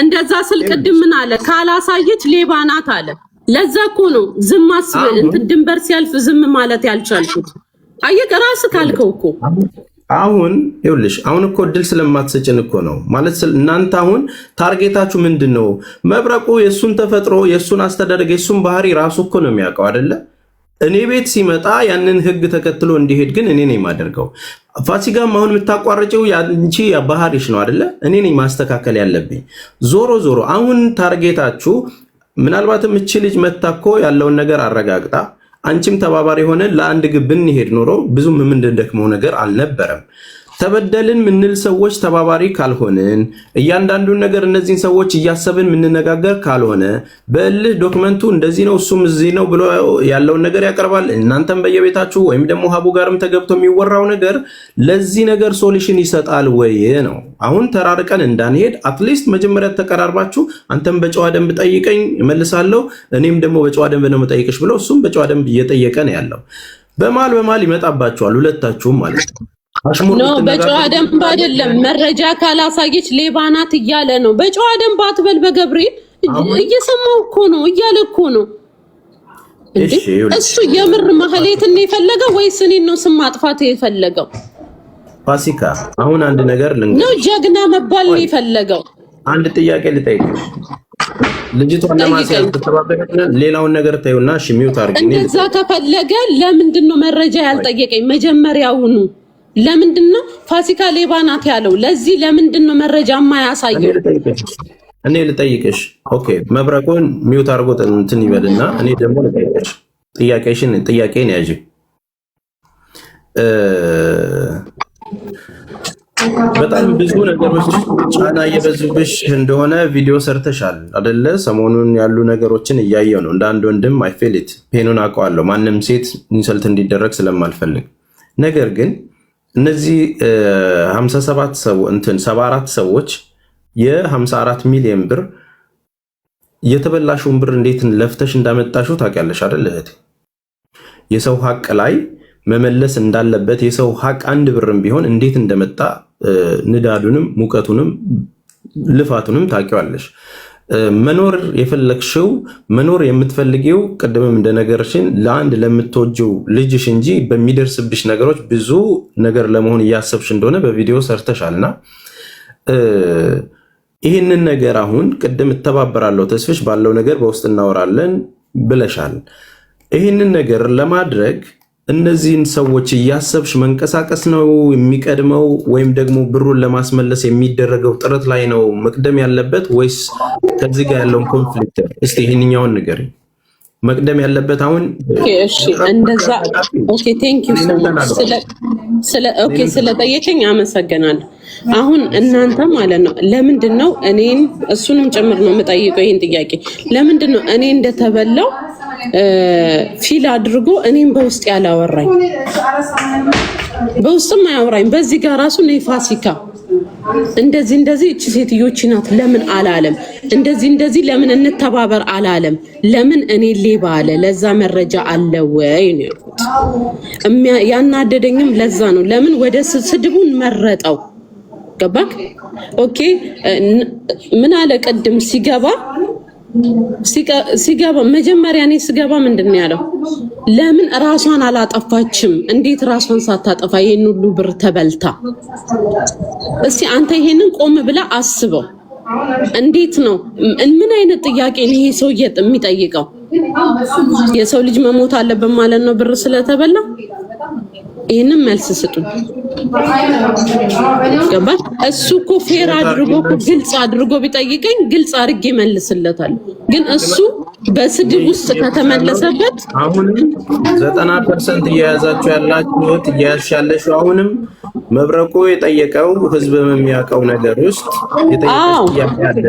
እንደዛ ስል ቅድም ምን አለ? ካላሳየች ሌባ ናት አለ። ለዛ እኮ ነው ዝም አስበል እንትን ድንበር ሲያልፍ ዝም ማለት ያልቻልኩት። አየህ ራስህ ካልከው እኮ አሁን ይኸውልሽ፣ አሁን እኮ እድል ስለማትሰጭን እኮ ነው ማለት እናንተ አሁን ታርጌታችሁ ምንድነው? መብረቁ የሱን ተፈጥሮ የሱን አስተዳደግ የሱን ባህሪ ራሱ እኮ ነው የሚያውቀው አይደለ? እኔ ቤት ሲመጣ ያንን ህግ ተከትሎ እንዲሄድ ግን እኔ ነኝ የማደርገው። ፋሲካም አሁን የምታቋርጪው ያንቺ ባህሪሽ ነው አይደለ? እኔ ነኝ ማስተካከል ያለብኝ። ዞሮ አሁን ታርጌታችሁ ምናልባትም እቺ ልጅ መታኮ ያለውን ነገር አረጋግጣ አንቺም ተባባሪ ሆነ ለአንድ ግብ ብንሄድ ኖሮ ብዙም የምንደክመው ነገር አልነበረም። ተበደልን ምንል ሰዎች ተባባሪ ካልሆንን እያንዳንዱን ነገር እነዚህን ሰዎች እያሰብን የምንነጋገር ካልሆነ በእልህ ዶክመንቱ እንደዚህ ነው እሱም እዚህ ነው ብሎ ያለውን ነገር ያቀርባል። እናንተም በየቤታችሁ ወይም ደግሞ ሀቡ ጋርም ተገብቶ የሚወራው ነገር ለዚህ ነገር ሶሉሽን ይሰጣል ወይ ነው። አሁን ተራርቀን እንዳንሄድ አትሊስት መጀመሪያ ተቀራርባችሁ አንተም በጨዋ ደንብ ጠይቀኝ እመልሳለሁ፣ እኔም ደግሞ በጨዋ ደንብ ነው የምጠይቅሽ ብለው እሱም በጨዋ ደንብ እየጠየቀ ነው ያለው። በማል ይመጣባችኋል ሁለታችሁም ማለት ነው። ኖ በጨዋ ደንብ አይደለም። መረጃ ካላሳየች ሌባ ናት እያለ ነው። በጨዋ ደንብ አትበል። በገብርኤል እየሰማው እኮ ነው እያለ እኮ ነው። እሱ የምር ማህሌትን ነው የፈለገው ወይስ እኔን ነው ስም ማጥፋት የፈለገው? ፋሲካ አሁን አንድ ነገር ልንገርሽ ነው። ጀግና መባል ነው የፈለገው። አንድ ጥያቄ ልጠይቅሽ። ልጅቷን ለማስያዝ ተባበረና ሌላውን ነገር ታዩና ሽሚውት አርግኝ። እንደዛ ከፈለገ ለምንድን ነው መረጃ ያልጠየቀኝ መጀመሪያውኑ? ለምንድነው ፋሲካ ሌባ ናት ያለው? ለዚህ ለምንድነው መረጃ የማያሳየው? እኔ ልጠይቅሽ። ኦኬ መብረቁን ሚውት አርጎት እንትን ይበልና እኔ ደግሞ ልጠይቅሽ። ጥያቄን ያዥ። በጣም ብዙ ነገሮች ጫና እየበዙብሽ እንደሆነ ቪዲዮ ሰርተሻል አይደለ? ሰሞኑን ያሉ ነገሮችን እያየው ነው። እንደ አንድ ወንድም አይ ፊል ኢት ፔኑን አውቀዋለሁ። ማንም ሴት ኢንሰልት እንዲደረግ ስለማልፈልግ ነገር ግን እነዚህ 74 ሰዎች የ54 ሚሊዮን ብር የተበላሽውን ብር እንዴት ለፍተሽ እንዳመጣሽው ታውቂያለሽ አይደል እህቴ? የሰው ሀቅ ላይ መመለስ እንዳለበት የሰው ሀቅ አንድ ብርም ቢሆን እንዴት እንደመጣ ንዳዱንም ሙቀቱንም ልፋቱንም ታውቂዋለሽ። መኖር የፈለግሽው መኖር የምትፈልጊው ቅድምም እንደነገርሽን ለአንድ ለምትወጂው ልጅሽ እንጂ በሚደርስብሽ ነገሮች ብዙ ነገር ለመሆን እያሰብሽ እንደሆነ በቪዲዮ ሰርተሻልና ይህንን ነገር አሁን ቅድም እተባበራለሁ ተስፍሽ ባለው ነገር በውስጥ እናወራለን ብለሻል። ይህንን ነገር ለማድረግ እነዚህን ሰዎች እያሰብሽ መንቀሳቀስ ነው የሚቀድመው ወይም ደግሞ ብሩን ለማስመለስ የሚደረገው ጥረት ላይ ነው መቅደም ያለበት ወይስ ከዚህ ጋር ያለውን ኮንፍሊክት? እስቲ ይሄንኛውን ንገሪኝ። መቅደም ያለበት አሁን እሺ፣ እንደዛ ኦኬ፣ ቴንክ ዩ ስለጠየቀኝ አመሰግናለሁ። አሁን እናንተ ማለት ነው ለምንድን ነው እኔን እሱንም ጭምር ነው የምጠይቀው ይሄን ጥያቄ ለምንድን ነው እኔ እንደተበላው ፊል አድርጎ እኔም በውስጥ ያላወራኝ? በውስጥም አያወራኝ። በዚህ ጋር ራሱ ነው ፋሲካ እንደዚህ እቺ ሴትዮች ናት ለምን አላለም? እንደዚህ ለምን እንተባበር አላለም? ለምን እኔ ሌባ አለ? ለዛ መረጃ አለ ወይ ነው ያልኩት። ያናደደኝም ለዛ ነው። ለምን ወደ ስድቡን መረጠው? ገባክ? ኦኬ ምን አለ ቅድም ሲገባ መጀመሪያ እኔ ስገባ ምንድነው ያለው? ለምን ራሷን አላጠፋችም? እንዴት ራሷን ሳታጠፋ ይሄን ሁሉ ብር ተበልታ? እስቲ አንተ ይሄንን ቆም ብላ አስበው። እንዴት ነው? ምን አይነት ጥያቄ ነው ይሄ ሰው የሚጠይቀው? የሰው ልጅ መሞት አለበት ማለት ነው ብር ስለተበላ? ይሄንን መልስ ስጡኝ። ገባ? እሱ እኮ ፌር አድርጎ ግልጽ አድርጎ ቢጠይቀኝ ግልጽ አድርጌ መልስለታል። ግን እሱ በስድብ ውስጥ ከተመለሰበት አሁን 90% እየያዛችሁ ያላችሁት እያያዝሽ አሁንም መብረቁ የጠየቀው ህዝብ የሚያውቀው ነገር ውስጥ የጠየቀው ጥያቄ አለ።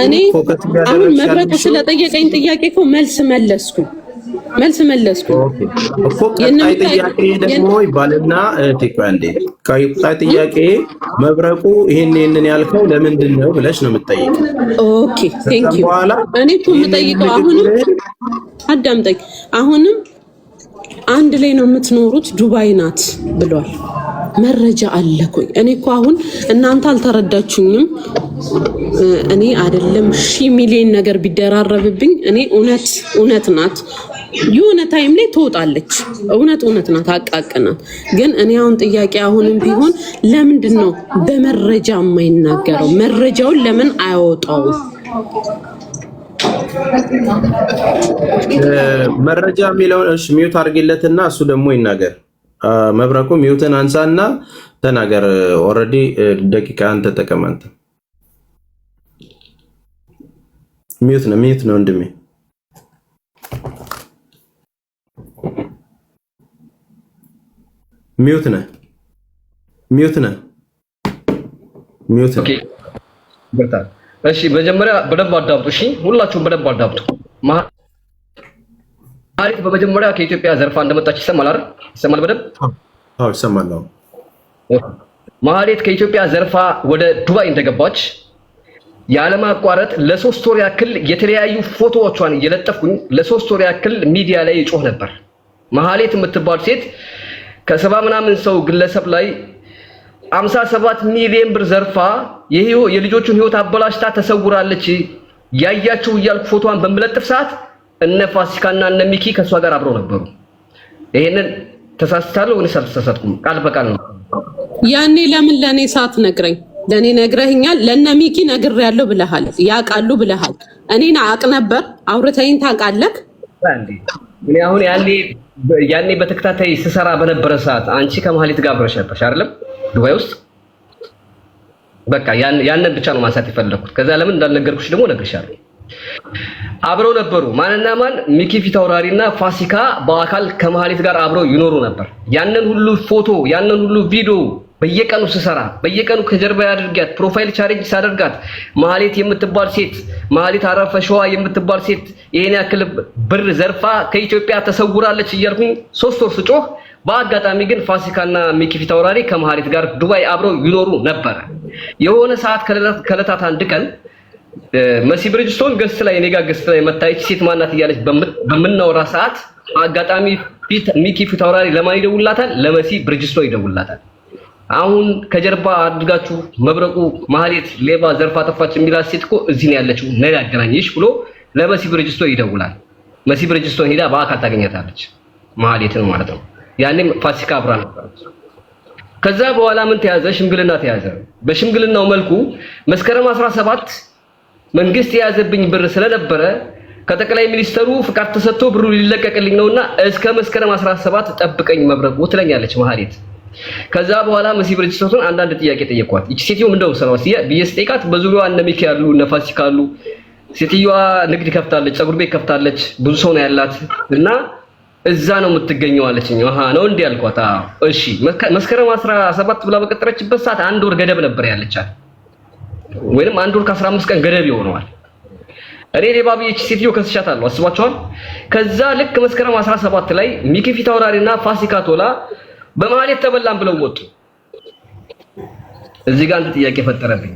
እኔ አሁን መብረቁ ስለጠየቀኝ ጥያቄ እኮ መልስ መለስኩ። መልስ መለስኩ እኮ። ቀጣይ ጥያቄ ደግሞ ይባልና አንዴ ቀጣይ ጥያቄ መብረቁ ይሄንን ያልከው ለምንድን ነው ብለሽ ነው የምትጠይቀው። ኦኬ ቴንክ ዩ። እኔ እኮ የምጠይቀው አሁንም አዳምጠኝ፣ አሁንም አንድ ላይ ነው የምትኖሩት ዱባይ ናት ብሏል። መረጃ አለ እኮ። እኔ እኮ አሁን እናንተ አልተረዳችሁኝም። እኔ አይደለም 1,000 ሚሊዮን ነገር ቢደራረብብኝ እኔ እውነት ናት የሆነ ታይም ላይ ትወጣለች። እውነት ናት፣ አቃቅናት። ግን እኔ አሁን ጥያቄ አሁንም ቢሆን ለምንድን ነው በመረጃ የማይናገረው? መረጃውን ለምን አያወጣውም? መረጃ የሚለውን እሺ ሚውት አድርጊለትና እሱ ደግሞ ይናገር። መብረቁ ሚውትን አንሳና ተናገር። ኦልሬዲ ደቂቃ አንተ ተቀመንተ ሚውት ነው ወንድሜ። ሚውት ነህ። ኦኬ በጣ እሺ፣ መጀመሪያ በደንብ አዳምጡ። እሺ ሁላችሁም በደንብ አዳምጡ። ማህሌት በመጀመሪያ ከኢትዮጵያ ዘርፋ እንደመጣች ይሰማል አይደል? ይሰማል በደንብ? አዎ ይሰማል። ማህሌት ከኢትዮጵያ ዘርፋ ወደ ዱባይ እንደገባች ያለማቋረጥ ለ3 ወር ያክል የተለያዩ ፎቶዎቿን እየለጠፍኩኝ ለ3 ወር ያክል ሚዲያ ላይ ይጮህ ነበር። ማህሌት የምትባል ሴት ከሰባ ምናምን ሰው ግለሰብ ላይ 57 ሚሊዮን ብር ዘርፋ የልጆቹን ህይወት አበላሽታ ተሰውራለች ያያችሁ እያልኩ ፎቶዋን በመለጥፍ ሰዓት እነ ፋሲካና እነ ሚኪ ከሷ ጋር አብረው ነበሩ። ይሄንን ተሳስቻለሁ ወይስ አልተሳሳትኩም? ቃል በቃል ነው። ያኔ ለምን ለኔ ሰዓት ነግረኝ? ለኔ ነግረህኛል። ለነ ሚኪ ነግሬያለሁ ብለሃል፣ ያውቃሉ ብለሃል። እኔን አቅ ነበር አውርተኸኝ ታውቃለህ? እኔ አሁን ያኔ በተከታታይ ስሰራ በነበረ ሰዓት አንቺ ከማህሌት ጋር አብረሽ ነበርሽ አይደለም? ዱባይ ውስጥ በቃ ያንን ብቻ ነው ማንሳት የፈለኩት። ከዛ ለምን እንዳልነገርኩሽ ደግሞ ነግርሻለሁ። አብረው ነበሩ። ማንና ማን? ሚኪ ፊታውራሪና ፋሲካ በአካል ከማህሌት ጋር አብረው ይኖሩ ነበር። ያንን ሁሉ ፎቶ ያንን ሁሉ ቪዲዮ በየቀኑ ስሰራ በየቀኑ ከጀርባ ያድርጋት ፕሮፋይል ቻሌንጅ ሳደርጋት ማህሌት የምትባል ሴት ማህሌት አረፈሸዋ የምትባል ሴት ይሄን ያክል ብር ዘርፋ ከኢትዮጵያ ተሰውራለች እያልኩኝ 3 ወር ስጮህ፣ በአጋጣሚ ግን ፋሲካና ሚኪ ፊታውራሪ ከማህሌት ጋር ዱባይ አብረው ይኖሩ ነበር። የሆነ ሰዓት ከለታት አንድ ቀን መሲ ብሪጅስቶን ገስት ላይ ኔጋ ገስት ላይ መታየች ሴት ማናት እያለች በምናወራ ሰዓት አጋጣሚ ሚኪ ፊታውራሪ ለማን ይደውላታል? ለመሲ ብሪጅስቶን ይደውላታል። አሁን ከጀርባ አድርጋችሁ መብረቁ ማህሌት ሌባ ዘርፋ ጠፋች የሚላት ሴት እኮ እዚህ ነው ያለችው፣ ነይ አገናኝሽ ብሎ ለመሲ ብሪጅስቶን ይደውላል። መሲ ብሪጅስቶን ሄዳ በአካል ታገኛታለች፣ ማህሌትን ማለት ነው። ያኔም ፋሲካ አብራ ነበረች። ከዛ በኋላ ምን ተያዘ? ሽምግልና ተያዘ። በሽምግልናው መልኩ መስከረም 17 መንግስት የያዘብኝ ብር ስለነበረ ከጠቅላይ ሚኒስተሩ ፍቃድ ተሰጥቶ ብሩ ሊለቀቅልኝ ነውና እስከ መስከረም 17 ጠብቀኝ መብረቁ ትለኛለች ማህሌት። ከዛ በኋላ መሲ ብሪጅስቶን አንዳንድ ጥያቄ ጠየኳት። እቺ ሴትዮ ምንድነው ሰራው ብዬሽ ጠይቃት፣ በዙሪያዋ እነ ሚኪ ያሉ እነ ፋሲካ አሉ። ሴትዮዋ ንግድ ከፍታለች፣ ፀጉር ቤት ከፍታለች፣ ብዙ ሰው ነው ያላት እና እዛ ነው የምትገኘው አለችኝ። አሃ ነው እንዴ አልኳት። እሺ መስከረም 17 ብላ በቀጠረችበት ሰዓት 1 ወር ገደብ ነበር ያለቻት፣ ወይንም 1 ወር ከ15 ቀን ገደብ ይሆነዋል። እኔ ሌባ ብዬ እቺ ሴትዮ ከስሻታለሁ። አስባችኋል? ከዛ ልክ መስከረም 17 ላይ ሚኪ ፊታውራሪና ፋሲካ ቶላ በማህሌት ተበላን ብለው ወጡ። እዚህ ጋር አንተ ጥያቄ ፈጠረብኝ።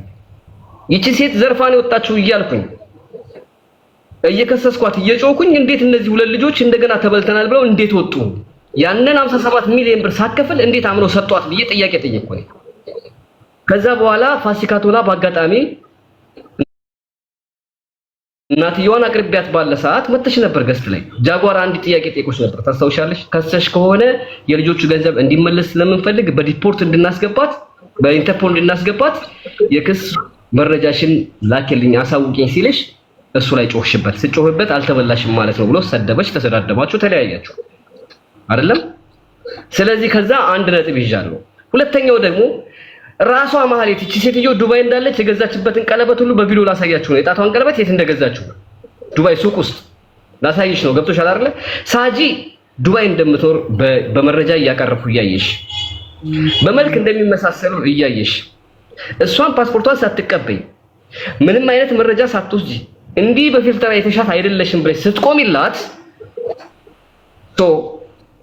ይቺ ሴት ዘርፋን የወጣችው እያልኩኝ እየከሰስኳት እየጮኩኝ እንዴት እነዚህ ሁለት ልጆች እንደገና ተበልተናል ብለው እንዴት ወጡ? ያንን 57 ሚሊዮን ብር ሳከፍል እንዴት አምነው ሰጧት ብዬ ጥያቄ ጠየቅኩኝ። ከዛ በኋላ ፋሲካ ቶላ በአጋጣሚ እናትየዋን አቅርቢያት ባለ ሰዓት መተሽ ነበር ገስት ላይ ጃጓር አንድ ጥያቄ ጠይቆሽ ነበር፣ ታስታውሻለሽ? ከሰሽ ከሆነ የልጆቹ ገንዘብ እንዲመለስ ስለምንፈልግ በዲፖርት እንድናስገባት በኢንተርፖል እንድናስገባት የክስ መረጃሽን ላከልኝ አሳውቂኝ ሲልሽ እሱ ላይ ጮህሽበት። ስጮህበት አልተበላሽም ማለት ነው ብሎ ሰደበሽ፣ ተሰዳደባችሁ፣ ተለያያችሁ አይደለም? ስለዚህ ከዛ አንድ ነጥብ ይዣለሁ። ሁለተኛው ደግሞ ራሷ ማህሌት እቺ ሴትዮ ዱባይ እንዳለች የገዛችበትን ቀለበት ሁሉ በቪዲዮ ላሳያችሁ ነው። የጣቷን ቀለበት የት እንደገዛችሁ ዱባይ ሱቅ ውስጥ ላሳይሽ ነው። ገብቶሻል አይደለ? ሳጂ ዱባይ እንደምትኖር በመረጃ እያቀረብኩ እያየሽ፣ በመልክ እንደሚመሳሰሉ እያየሽ፣ እሷን ፓስፖርቷን ሳትቀበይ ምንም አይነት መረጃ ሳትወስጂ እንዲህ በፊልተር የተሻት አይደለሽም ብለሽ ስትቆሚላት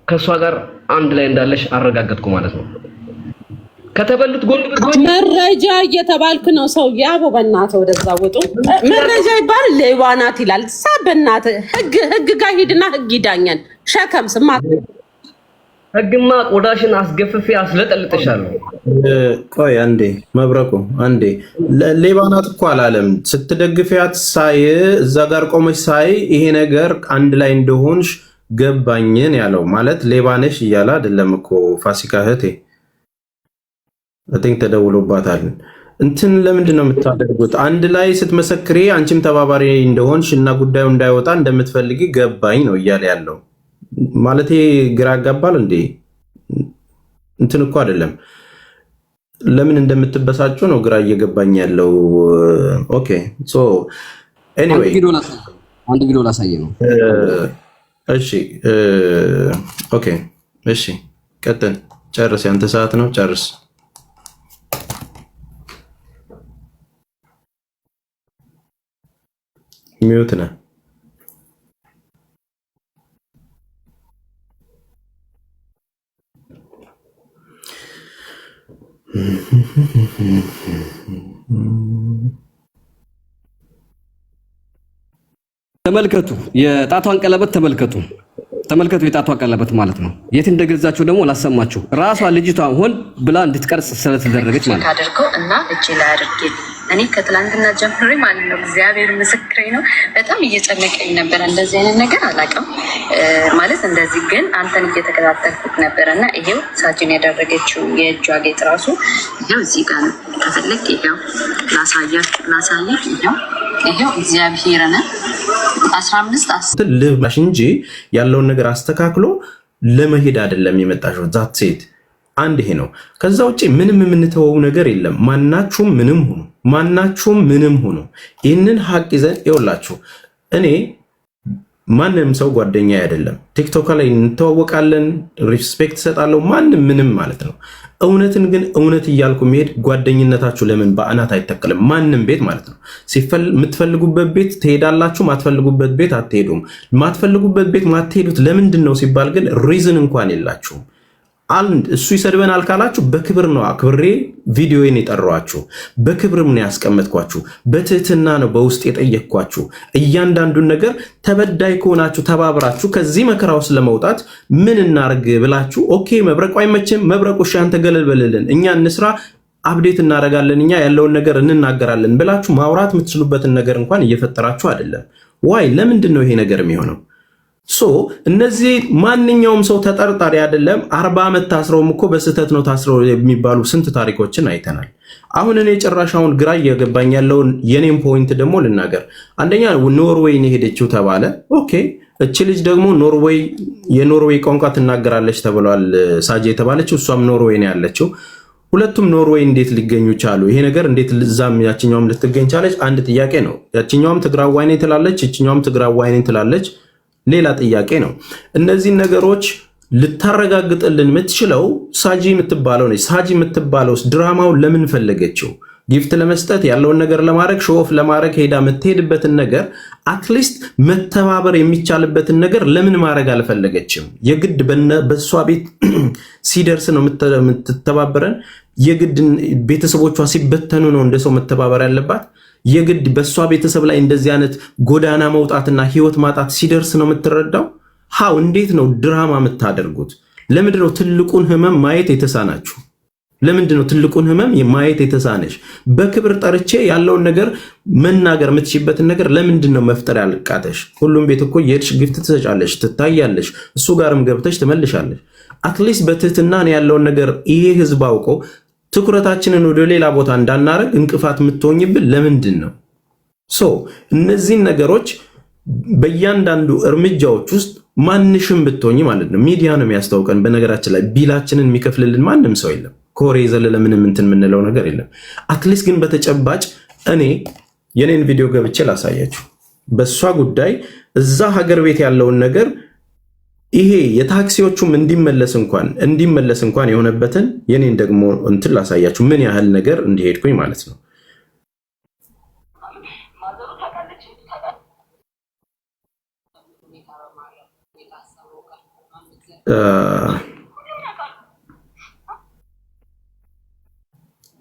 ከሷ ጋር አንድ ላይ እንዳለሽ አረጋገጥኩ ማለት ነው። ከተበሉት ጎን ብትሆን መረጃ እየተባልክ ነው ሰው ያቦ በእናትህ ወደዛ ወጡ። መረጃ ይባል ሌባ ናት ይላል። በእናትህ ህግ ጋር ሂድና ህግ ይዳኘን። ሸከም ስማ ህግማ ቆዳሽን አስገፍፌ አስለጠልጥሻለሁ። ቆይ አንዴ መብረቁ አንዴ ሌባ ናት እኮ አላለም። ስትደግፊያት ሳይ እዛ ጋር ቆመች ሳይ ይሄ ነገር አንድ ላይ እንደሆንሽ ገባኝን ያለው ማለት ሌባ ነሽ እያለ አይደለም እኮ ፋሲካ እህቴ አጥንት ተደውሎባታል። እንትን ለምንድን ነው የምታደርጉት? አንድ ላይ ስትመሰክሪ አንቺም ተባባሪ እንደሆንሽ እና ጉዳዩ እንዳይወጣ እንደምትፈልጊ ገባኝ ነው እያለ ያለው። ማለቴ ግራ ያጋባል እንዴ? እንትን እኮ አይደለም። ለምን እንደምትበሳጩ ነው ግራ እየገባኝ ያለው። ኦኬ ሶ ኤኒዌይ አንድ ቪዲዮ ላሳየ ነው። እሺ ኦኬ እሺ ቀጥል። ጨርስ። ያንተ ሰዓት ነው። ጨርስ። ሚዩት ነህ። ተመልከቱ፣ የጣቷን ቀለበት ተመልከቱ። የጣቷ ቀለበት ማለት ነው። የት እንደገዛችሁ ደግሞ ላሰማችሁ። ራሷ ልጅቷ ሆን ብላ እንድትቀርጽ ስለተደረገች ማለት ነው። አድርገው እና እጄ ላይ አድርጌ እኔ ከትላንትና ጀምሬ ማለት ነው እግዚአብሔር ምስክሬ ነው። በጣም እየጨነቀኝ ነበር። እንደዚህ አይነት ነገር አላውቅም ማለት እንደዚህ ግን አንተን እየተከታተልኩት ነበረ እና ይሄው ሳጅን ያደረገችው የእጇ ጌጥ ራሱ ይሄው እዚህ ጋር ነው። ከፈለክ ይሄው ላሳየህ ይሄው እግዚአብሔርን 15 ልባሽ እንጂ ያለውን ነገር አስተካክሎ ለመሄድ አይደለም የመጣሽው። ዛት ሴት አንድ ይሄ ነው። ከዛ ውጪ ምንም የምንተወው ነገር የለም። ማናችሁም ምንም ሆኑ ይህንን ሀቅ ይዘን ይኸውላችሁ። እኔ ማንም ሰው ጓደኛ አይደለም። ቲክቶክ ላይ እንተዋወቃለን፣ ሪስፔክት ሰጣለሁ፣ ማንም ምንም ማለት ነው። እውነትን ግን እውነት እያልኩ መሄድ ጓደኝነታችሁ ለምን በአናት አይተከልም? ማንም ቤት ማለት ነው። የምትፈልጉበት ቤት ትሄዳላችሁ፣ ማትፈልጉበት ቤት አትሄዱም። ማትፈልጉበት ቤት ማትሄዱት ለምንድን ነው ሲባል ግን ሪዝን እንኳን የላችሁም። አንድ እሱ ይሰድበናል ካላችሁ በክብር ነው አክብሬ ቪዲዮዬን የጠራኋችሁ፣ በክብርም ነው ያስቀመጥኳችሁ፣ በትህትና ነው በውስጥ የጠየቅኳችሁ። እያንዳንዱን ነገር ተበዳይ ከሆናችሁ ተባብራችሁ ከዚህ መከራ ውስጥ ለመውጣት ምን እናርግ ብላችሁ ኦኬ መብረቁ አይመችም፣ መብረቁ እሺ አንተ ገለል በልልን፣ እኛ እንስራ፣ አፕዴት እናደርጋለን፣ እኛ ያለውን ነገር እንናገራለን ብላችሁ ማውራት የምትችሉበትን ነገር እንኳን እየፈጠራችሁ አይደለም። ዋይ ለምንድን ነው ይሄ ነገር የሚሆነው? ሶ እነዚህ ማንኛውም ሰው ተጠርጣሪ አይደለም። 40 ዓመት ታስረውም እኮ በስህተት ነው ታስረው የሚባሉ ስንት ታሪኮችን አይተናል። አሁን እኔ ጭራሻውን ግራ እየገባኝ ያለውን የኔም ፖይንት ደግሞ ልናገር። አንደኛ ኖርዌይ ነው ሄደችው ተባለ። ኦኬ እቺ ልጅ ደግሞ የኖርዌይ ቋንቋ ትናገራለች ተብሏል። ሳጄ የተባለችው እሷም ኖርዌይ ነው ያለችው። ሁለቱም ኖርዌይ እንዴት ሊገኙ ቻሉ? ይሄ ነገር እንዴት ልዛም ያችኛውም ልትገኝ ቻለች? አንድ ጥያቄ ነው። ያችኛውም ትግራዋይ ነኝ ትላለች፣ እችኛውም ትግራዋይ ነኝ ትላለች። ሌላ ጥያቄ ነው። እነዚህ ነገሮች ልታረጋግጥልን የምትችለው ሳጂ የምትባለው ነች። ሳጂ የምትባለው ድራማውን ለምን ፈለገችው? ጊፍት ለመስጠት ያለውን ነገር ለማድረግ ሾፍ ለማድረግ ሄዳ የምትሄድበትን ነገር አትሊስት መተባበር የሚቻልበትን ነገር ለምን ማድረግ አልፈለገችም? የግድ በሷ ቤት ሲደርስ ነው የምትተባበረን? የግድ ቤተሰቦቿ ሲበተኑ ነው እንደ ሰው መተባበር ያለባት? የግድ በሷ ቤተሰብ ላይ እንደዚህ አይነት ጎዳና መውጣትና ህይወት ማጣት ሲደርስ ነው የምትረዳው? ሃው እንዴት ነው ድራማ የምታደርጉት? ለምንድን ነው ትልቁን ህመም ማየት የተሳናችሁ? ለምንድን ነው ትልቁን ህመም ማየት የተሳነሽ? በክብር ጠርቼ ያለውን ነገር መናገር የምትችይበትን ነገር ለምንድን ነው መፍጠር ያልቃተሽ? ሁሉም ቤት እኮ የሄድሽ ጊፍት ትሰጫለሽ፣ ትታያለሽ፣ እሱ ጋርም ገብተሽ ትመልሻለሽ። አትሊስት በትህትና ያለውን ነገር ይሄ ህዝብ አውቆ ትኩረታችንን ወደ ሌላ ቦታ እንዳናረግ እንቅፋት የምትሆኝብን ለምንድን ነው? ሶ እነዚህን ነገሮች በእያንዳንዱ እርምጃዎች ውስጥ ማንሽም ብትሆኝ ማለት ነው ሚዲያ ነው የሚያስታውቀን። በነገራችን ላይ ቢላችንን የሚከፍልልን ማንም ሰው የለም። ኮሬ ዘለለ ምንም እንትን የምንለው ነገር የለም። አትሊስት ግን በተጨባጭ እኔ የኔን ቪዲዮ ገብቼ ላሳያችሁ። በእሷ ጉዳይ እዛ ሀገር ቤት ያለውን ነገር ይሄ የታክሲዎቹም እንዲመለስ እንኳን የሆነበትን የኔን ደግሞ እንትን ላሳያችሁ ምን ያህል ነገር እንዲሄድኩኝ ማለት ነው።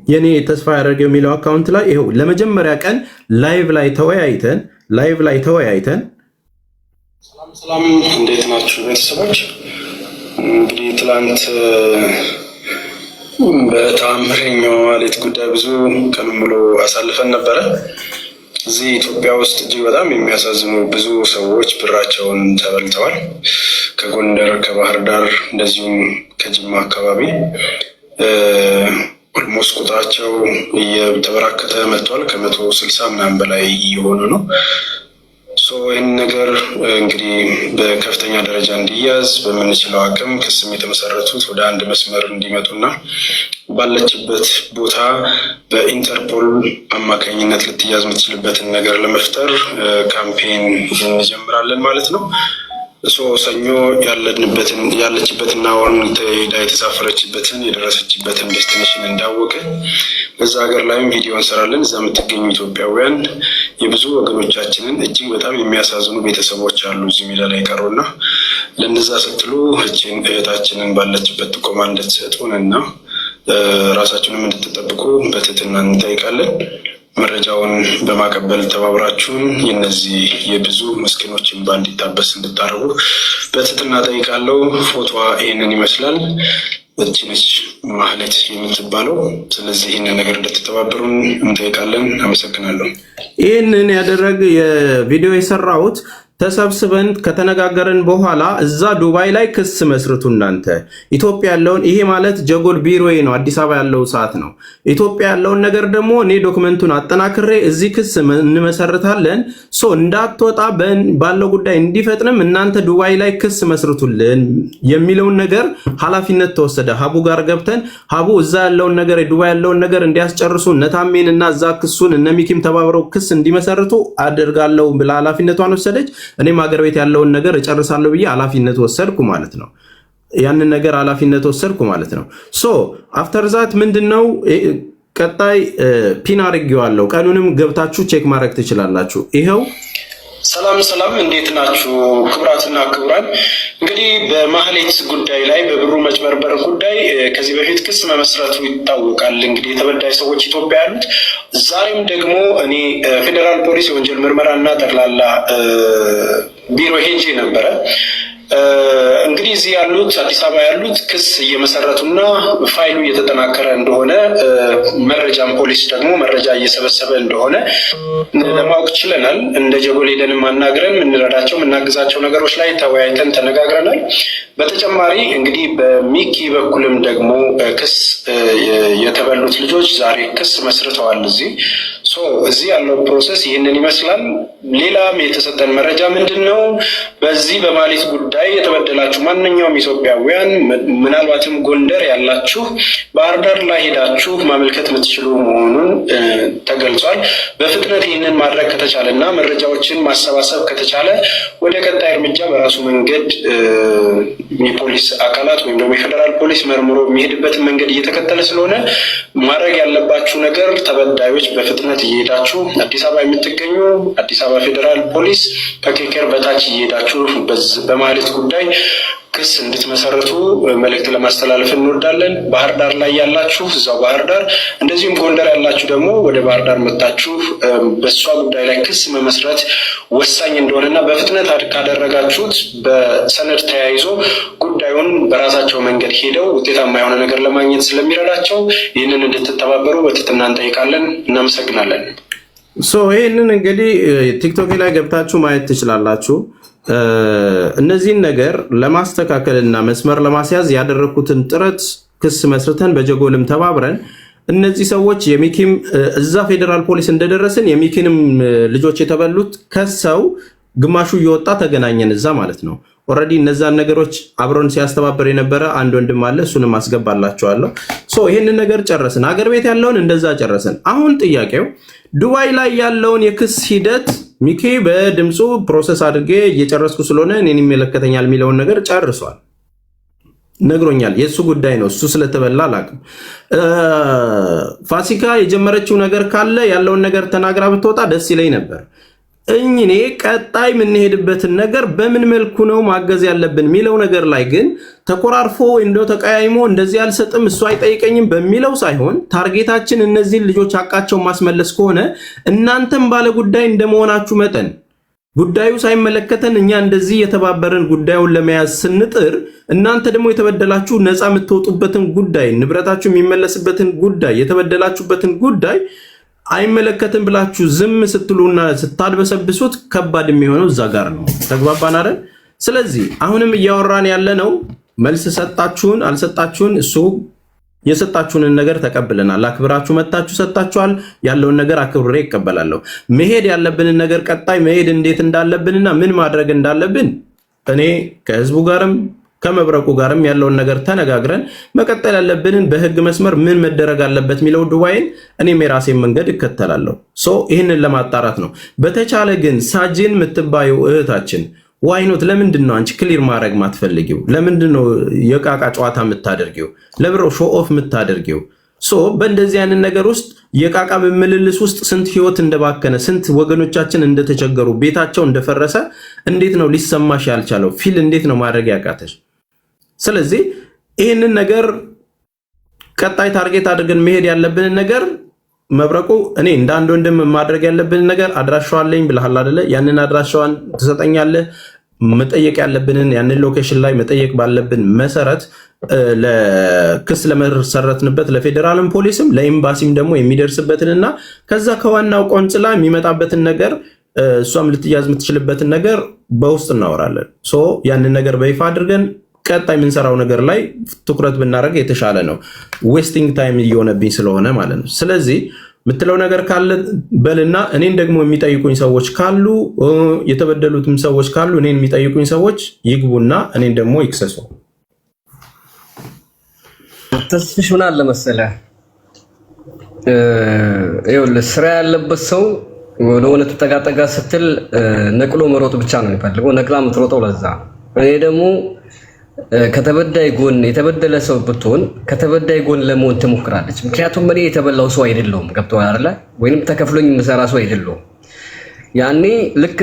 የኔ ተስፋ ያደርገው የሚለው አካውንት ላይ ይሄው ለመጀመሪያ ቀን ላይቭ ላይ ተወያይተን ሰላም እንዴት ናችሁ ቤተሰቦች? እንግዲህ ትላንት በተአምረኛው ማህሌት ጉዳይ ብዙ ቀን ሙሉ አሳልፈን ነበረ። እዚህ ኢትዮጵያ ውስጥ እጅግ በጣም የሚያሳዝኑ ብዙ ሰዎች ብራቸውን ተበልተዋል። ከጎንደር፣ ከባህር ዳር እንደዚሁም ከጅማ አካባቢ ኦልሞስት ቁጥራቸው እየተበራከተ መጥቷል። ከ160 ምናምን በላይ እየሆኑ ነው። ይህን ነገር እንግዲህ በከፍተኛ ደረጃ እንዲያዝ በምንችለው አቅም ክስም የተመሰረቱት ወደ አንድ መስመር እንዲመጡና ባለችበት ቦታ በኢንተርፖል አማካኝነት ልትያዝ የምትችልበትን ነገር ለመፍጠር ካምፔን እንጀምራለን ማለት ነው። ሰኞ ያለችበትና አሁን የተሳፈረችበትን የደረሰችበትን ዴስቲኔሽን እንዳወቀ በዛ ሀገር ላይም ቪዲዮ እንሰራለን። እዛ የምትገኙ ኢትዮጵያውያን የብዙ ወገኖቻችንን እጅግ በጣም የሚያሳዝኑ ቤተሰቦች አሉ እዚህ ሜዳ ላይ ቀሩና ለነዛ ስትሉ እችን እህታችንን ባለችበት ጥቆማ እንድትሰጡን እና ራሳችንም እንድትጠብቁ በትህትና እንጠይቃለን። መረጃውን በማቀበል ተባብራችሁን የነዚህ የብዙ ምስኪኖችን እንባ እንዲታበስ እንድታረጉ በትህትና ጠይቃለሁ። ፎቶዋ ይህንን ይመስላል። እችነች ማህሌት የምትባለው። ስለዚህ ይህንን ነገር እንድትተባበሩን እንጠይቃለን። አመሰግናለሁ። ይህንን ያደረግ የቪዲዮ የሰራሁት ተሰብስበን ከተነጋገረን በኋላ እዛ ዱባይ ላይ ክስ መስርቱ። እናንተ ኢትዮጵያ ያለውን ይሄ ማለት ጀጎል ቢሮዬ ነው፣ አዲስ አበባ ያለው ሰዓት ነው። ኢትዮጵያ ያለውን ነገር ደግሞ እኔ ዶክመንቱን አጠናክሬ እዚህ ክስ እንመሰርታለን። እንዳትወጣ ባለው ጉዳይ እንዲፈጥንም እናንተ ዱባይ ላይ ክስ መስርቱልን የሚለውን ነገር ኃላፊነት ተወሰደ። ሀቡ ጋር ገብተን ሀቡ እዛ ያለውን ነገር የዱባይ ያለውን ነገር እንዲያስጨርሱ እነታሜን እና እዛ ክሱን እነሚኪም ተባብረው ክስ እንዲመሰርቱ አድርጋለሁ ብላ ኃላፊነቷን ወሰደች። እኔም ሀገር ቤት ያለውን ነገር እጨርሳለሁ ብዬ ኃላፊነት ወሰድኩ ማለት ነው። ያንን ነገር ኃላፊነት ወሰድኩ ማለት ነው። አፍተር ዛት ምንድነው ቀጣይ ፒን አድርጌዋለሁ። ቀኑንም ገብታችሁ ቼክ ማድረግ ትችላላችሁ። ይሄው ሰላም እንዴት ናችሁ? ክቡራትና ክቡራን፣ እንግዲህ በማህሌት ጉዳይ ላይ በብሩ መጭበርበር ጉዳይ ከዚህ በፊት ክስ መመስረቱ ይታወቃል። እንግዲህ የተበዳይ ሰዎች ኢትዮጵያ ያሉት ዛሬም ደግሞ እኔ ፌዴራል ፖሊስ የወንጀል ምርመራና ጠቅላላ ቢሮ ሄጄ ነበረ። እንግዲህ እዚህ ያሉት አዲስ አበባ ያሉት ክስ እየመሰረቱና ፋይሉ እየተጠናከረ እንደሆነ መረጃም ፖሊስ ደግሞ መረጃ እየሰበሰበ እንደሆነ ለማወቅ ችለናል። እንደ ጀጎል ሄደንም አናግረን የምንረዳቸው የምናግዛቸው ነገሮች ላይ ተወያይተን ተነጋግረናል። በተጨማሪ እንግዲህ በሚኪ በኩልም ደግሞ ክስ የተበሉት ልጆች ዛሬ ክስ መስርተዋል። እዚህ ያለው ፕሮሰስ ይህንን ይመስላል። ሌላም የተሰጠን መረጃ ምንድን ነው? በዚህ በማህሌት ጉዳይ የተበደላችሁ ማንኛውም ኢትዮጵያውያን ምናልባትም ጎንደር ያላችሁ ባህር ዳር ላይ ሄዳችሁ ማመልከት የምትችሉ መሆኑን ተገልጿል። በፍጥነት ይህንን ማድረግ ከተቻለ እና መረጃዎችን ማሰባሰብ ከተቻለ ወደ ቀጣይ እርምጃ በራሱ መንገድ የፖሊስ አካላት ወይም ደግሞ የፌዴራል ፖሊስ መርምሮ የሚሄድበትን መንገድ እየተከተለ ስለሆነ ማድረግ ያለባችሁ ነገር ተበዳዮች በፍጥነት እየሄዳችሁ አዲስ አበባ የምትገኙ አዲስ አበባ ፌዴራል ፖሊስ ከኬከር በታች እየሄዳችሁ በማህሌት ጉዳይ ክስ እንድትመሰረቱ መልእክት ለማስተላለፍ እንወዳለን። ባህር ዳር ላይ ያላችሁ እዛው ባህር ዳር፣ እንደዚሁም ጎንደር ያላችሁ ደግሞ ወደ ባህር ዳር መጣችሁ በእሷ ጉዳይ ላይ ክስ መመስረት ወሳኝ እንደሆነና በፍጥነት ካደረጋችሁት በሰነድ ተያይዞ ጉዳዩን በራሳቸው መንገድ ሄደው ውጤታማ የሆነ ነገር ለማግኘት ስለሚረዳቸው ይህንን እንድትተባበሩ በትህትና እንጠይቃለን። እናመሰግናለን። ይህንን እንግዲህ ቲክቶክ ላይ ገብታችሁ ማየት ትችላላችሁ። እነዚህን ነገር ለማስተካከል እና መስመር ለማስያዝ ያደረኩትን ጥረት ክስ መስርተን በጀጎልም ተባብረን እነዚህ ሰዎች የሚኪም እዛ ፌዴራል ፖሊስ እንደደረስን የሚኪንም ልጆች የተበሉት ከሰው ግማሹ እየወጣ ተገናኘን እዛ ማለት ነው። ኦልሬዲ እነዛን ነገሮች አብሮን ሲያስተባበር የነበረ አንድ ወንድም አለ። እሱንም አስገባላችኋለሁ። ይህንን ነገር ጨረስን። ሀገር ቤት ያለውን እንደዛ ጨረስን። አሁን ጥያቄው ዱባይ ላይ ያለውን የክስ ሂደት ሚኪ በድምፁ ፕሮሰስ አድርጌ እየጨረስኩ ስለሆነ እኔን ይመለከተኛል የሚለውን ነገር ጨርሷል፣ ነግሮኛል። የእሱ ጉዳይ ነው። እሱ ስለተበላ አላውቅም። ፋሲካ የጀመረችው ነገር ካለ ያለውን ነገር ተናግራ ብትወጣ ደስ ይለኝ ነበር። እኔ ቀጣይ የምንሄድበትን ነገር በምን መልኩ ነው ማገዝ ያለብን የሚለው ነገር ላይ ግን ተቆራርፎ እንደው ተቀያይሞ እንደዚህ አልሰጥም እሱ አይጠይቀኝም በሚለው ሳይሆን ታርጌታችን እነዚህን ልጆች ሐቃቸው ማስመለስ ከሆነ እናንተም ባለ ጉዳይ እንደመሆናችሁ መጠን ጉዳዩ ሳይመለከተን እኛ እንደዚህ የተባበረን ጉዳዩን ለመያዝ ስንጥር እናንተ ደግሞ የተበደላችሁ ነፃ የምትወጡበትን ጉዳይ ንብረታችሁ የሚመለስበትን ጉዳይ የተበደላችሁበትን ጉዳይ አይመለከትም ብላችሁ ዝም ስትሉና ስታድበሰብሱት ከባድ የሚሆነው እዛ ጋር ነው። ተግባባን አይደል? ስለዚህ አሁንም እያወራን ያለነው መልስ ሰጣችሁን አልሰጣችሁን እሱ የሰጣችሁንን ነገር ተቀብለናል። አክብራችሁ መጣችሁ ሰጣችኋል። ያለውን ነገር አክብሬ ይቀበላለሁ። መሄድ ያለብንን ነገር ቀጣይ መሄድ እንዴት እንዳለብንና ምን ማድረግ እንዳለብን እኔ ከህዝቡ ጋርም ከመብረቁ ጋርም ያለውን ነገር ተነጋግረን መቀጠል ያለብንን በህግ መስመር ምን መደረግ አለበት የሚለው ዱባይን እኔም የራሴን መንገድ እከተላለሁ። ይህንን ለማጣራት ነው። በተቻለ ግን ሳጂን የምትባየው እህታችን ዋይኖት ለምንድን ነው አንቺ ክሊር ማድረግ ማትፈልጊው? ለምንድን ነው የቃቃ ጨዋታ የምታደርጊው? ለብሮ ሾ ኦፍ የምታደርጊው? በእንደዚህ አይነት ነገር ውስጥ የቃቃ ምልልስ ውስጥ ስንት ህይወት እንደባከነ ስንት ወገኖቻችን እንደተቸገሩ ቤታቸው እንደፈረሰ እንዴት ነው ሊሰማሽ ያልቻለው? ፊል እንዴት ነው ማድረግ ያቃተሽ? ስለዚህ ይህንን ነገር ቀጣይ ታርጌት አድርገን መሄድ ያለብንን ነገር መብረቁ እኔ እንደ አንድ ወንድም ማድረግ ያለብንን ነገር አድራሻዋለኝ ብለሃል አይደለ? ያንን አድራሻዋን ትሰጠኛለህ። መጠየቅ ያለብንን ያንን ሎኬሽን ላይ መጠየቅ ባለብን መሰረት ለክስ ለመሰረትንበት ለፌዴራልም ፖሊስም ለኤምባሲም ደግሞ የሚደርስበትንና ከዛ ከዋናው ቆንጽላ የሚመጣበትን ነገር እሷም ልትያዝ የምትችልበትን ነገር በውስጥ እናወራለን። ያንን ነገር በይፋ አድርገን ቀጣይ የምንሰራው ነገር ላይ ትኩረት ብናደርግ የተሻለ ነው። ዌስቲንግ ታይም እየሆነብኝ ስለሆነ ማለት ነው። ስለዚህ የምትለው ነገር ካለ በልና እኔን ደግሞ የሚጠይቁኝ ሰዎች ካሉ የተበደሉትም ሰዎች ካሉ እኔን የሚጠይቁኝ ሰዎች ይግቡና እኔን ደግሞ ይክሰሱ። ተስፍሽ ምን አለ መሰለህ፣ ይኸውልህ ስራ ያለበት ሰው ወደ እውነቱ ጠጋ ስትል ነቅሎ መሮጥ ብቻ ነው የሚፈልገው። ነቅላ የምትሮጠው ለዛ። እኔ ደግሞ ከተበዳይ ጎን የተበደለ ሰው ብትሆን ከተበዳይ ጎን ለመሆን ትሞክራለች። ምክንያቱም እኔ የተበላው ሰው አይደለሁም። ገብቶሃል አይደለ? ወይንም ተከፍሎኝ የምሰራ ሰው አይደለሁም። ያኔ ልክ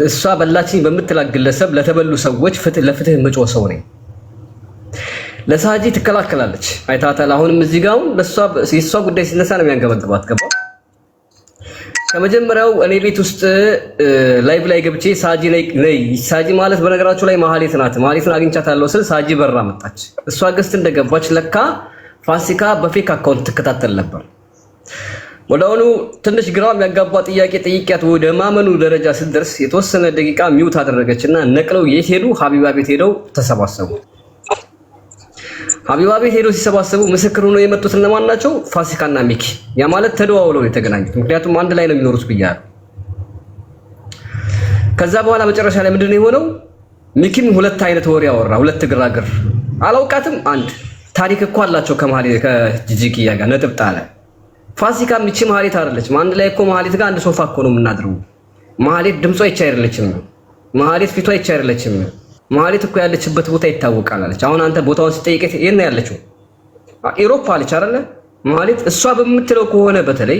እሷ በላችኝ በምትላት ግለሰብ ለተበሉ ሰዎች ለፍትህ መጮህ ሰው ነኝ። ለሳጂ ትከላከላለች። አይታታል። አሁንም እዚህ ጋር አሁን የእሷ ጉዳይ ሲነሳ ነው የሚያንገበግባት። ገባ? ከመጀመሪያው እኔ ቤት ውስጥ ላይቭ ላይ ገብቼ ሳጂ ላይ ሳጂ ማለት በነገራችሁ ላይ ማህሌት ናት። ማህሌትን አግኝቻታለሁ ስል ሳጂ በራ መጣች። እሷ ገስት እንደገባች ለካ ፋሲካ በፌክ አካውንት ትከታተል ነበር። ወዲያውኑ ትንሽ ግራ የሚያጋባ ጥያቄ ጠይቂያት ወደ ማመኑ ደረጃ ስትደርስ የተወሰነ ደቂቃ ሚውት አደረገችና ነቅለው የት ሄዱ? ሀቢባ ቤት ሄደው ተሰባሰቡ። ሀቢባ ቤት ሄደው ሲሰባሰቡ ምስክር ሆነው የመጡት እነማን ናቸው? ፋሲካና ሚኪ። ያ ማለት ተደዋውለው የተገናኙት፣ ምክንያቱም አንድ ላይ ነው የሚኖሩት ብያለሁ። ከዛ በኋላ መጨረሻ ላይ ምንድነው የሆነው? ሚኪም ሁለት አይነት ወሬ አወራ፣ ሁለት ግራግር። አላውቃትም አንድ ታሪክ እኮ አላቸው ከጂጂኪያ ጋር ነጥብ ጣለ። ፋሲካም ሚቺ ማህሌት አይደለችም። አንድ ላይ እኮ ማህሌት ጋር አንድ ሶፋ እኮ ነው የምናድረው። ማህሌት ድምጿ ይቻ አይደለችም። ማህሌት ፊቷ ይቻ አይደለችም። ማህሌት እኮ ያለችበት ቦታ ይታወቃል አለች። አሁን አንተ ቦታውን ሲጠይቀት የት ነው ያለችው? ኢሮፕ አለች አይደለ? ማህሌት እሷ በምትለው ከሆነ በተለይ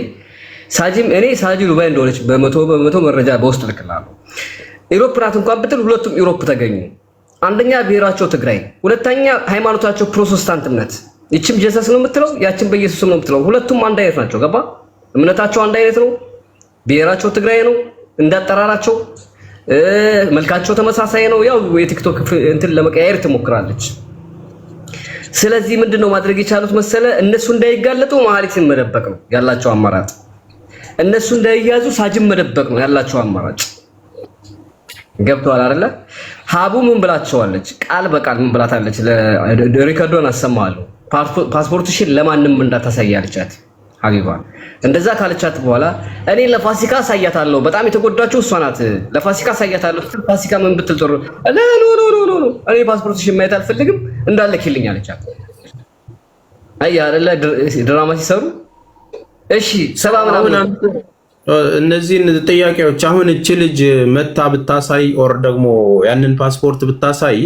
ሳጂም እኔ ሳጂ ዱባይ እንደሆነች በመቶ መረጃ በውስጥ ልክላለሁ። ኢሮፕ ናት እንኳን ብትል ሁለቱም ኢሮፕ ተገኙ። አንደኛ ብሔራቸው ትግራይ፣ ሁለተኛ ሃይማኖታቸው ፕሮቴስታንት እምነት። ይችም ጀሰስ ነው የምትለው፣ ያችን በኢየሱስም ነው የምትለው። ሁለቱም አንድ አይነት ናቸው። ገባ? እምነታቸው አንድ አይነት ነው። ብሔራቸው ትግራይ ነው እንዳጠራራቸው። መልካቸው ተመሳሳይ ነው። ያው የቲክቶክ እንትን ለመቀያየር ትሞክራለች። ስለዚህ ምንድነው ማድረግ የቻሉት መሰለ? እነሱ እንዳይጋለጡ ማህሌትን መደበቅ ነው ያላቸው አማራጭ። እነሱ እንዳይያዙ ሳጅን መደበቅ ነው ያላቸው አማራጭ። ገብቷል አይደለ? ሀቡ ምን ብላቸዋለች? ቃል በቃል ምን ብላታለች? ለሪከርዶን አሰማለሁ። ፓስፖርትሽን ለማንም እንዳታሳይ አለቻት ሀቢባ። እንደዛ ካለቻት በኋላ እኔ ለፋሲካ አሳያታለሁ፣ በጣም የተጎዳችው እሷ ናት፣ ለፋሲካ አሳያታለሁ። ፋሲካ ምን ብትል ጥሩ ኖ እኔ ፓስፖርትሽን ማየት አልፈልግም እንዳልክልኝ አለቻት። አይ አይደለ ድራማ ሲሰሩ። እሺ ሰባ ምናምን እነዚህን ጥያቄዎች አሁን እቺ ልጅ መታ ብታሳይ ኦር ደግሞ ያንን ፓስፖርት ብታሳይ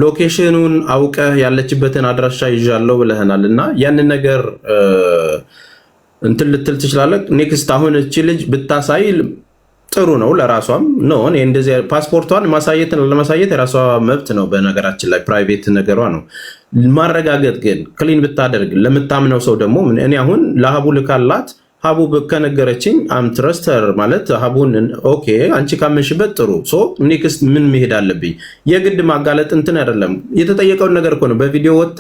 ሎኬሽኑን አውቀህ ያለችበትን አድራሻ ይዣለው ብለህናል እና ያንን ነገር እንትን ልትል ትችላለህ። ኔክስት አሁን እቺ ልጅ ብታሳይ ጥሩ ነው ለራሷም ነው። እኔ እንደዚህ ፓስፖርቷን ማሳየት ለማሳየት የራሷ መብት ነው። በነገራችን ላይ ፕራይቬት ነገሯ ነው። ማረጋገጥ ግን ክሊን ብታደርግ ለምታምነው ሰው ደግሞ እኔ አሁን ለሀቡ ልካላት ሀቡ ከነገረችኝ አም ትረስተር ማለት ሀቡን ኦኬ አንቺ ካመንሽበት ጥሩ ሶ ኔክስት ምን መሄድ አለብኝ? የግድ ማጋለጥ እንትን አይደለም። የተጠየቀውን ነገር እኮ ነው በቪዲዮ ወጣ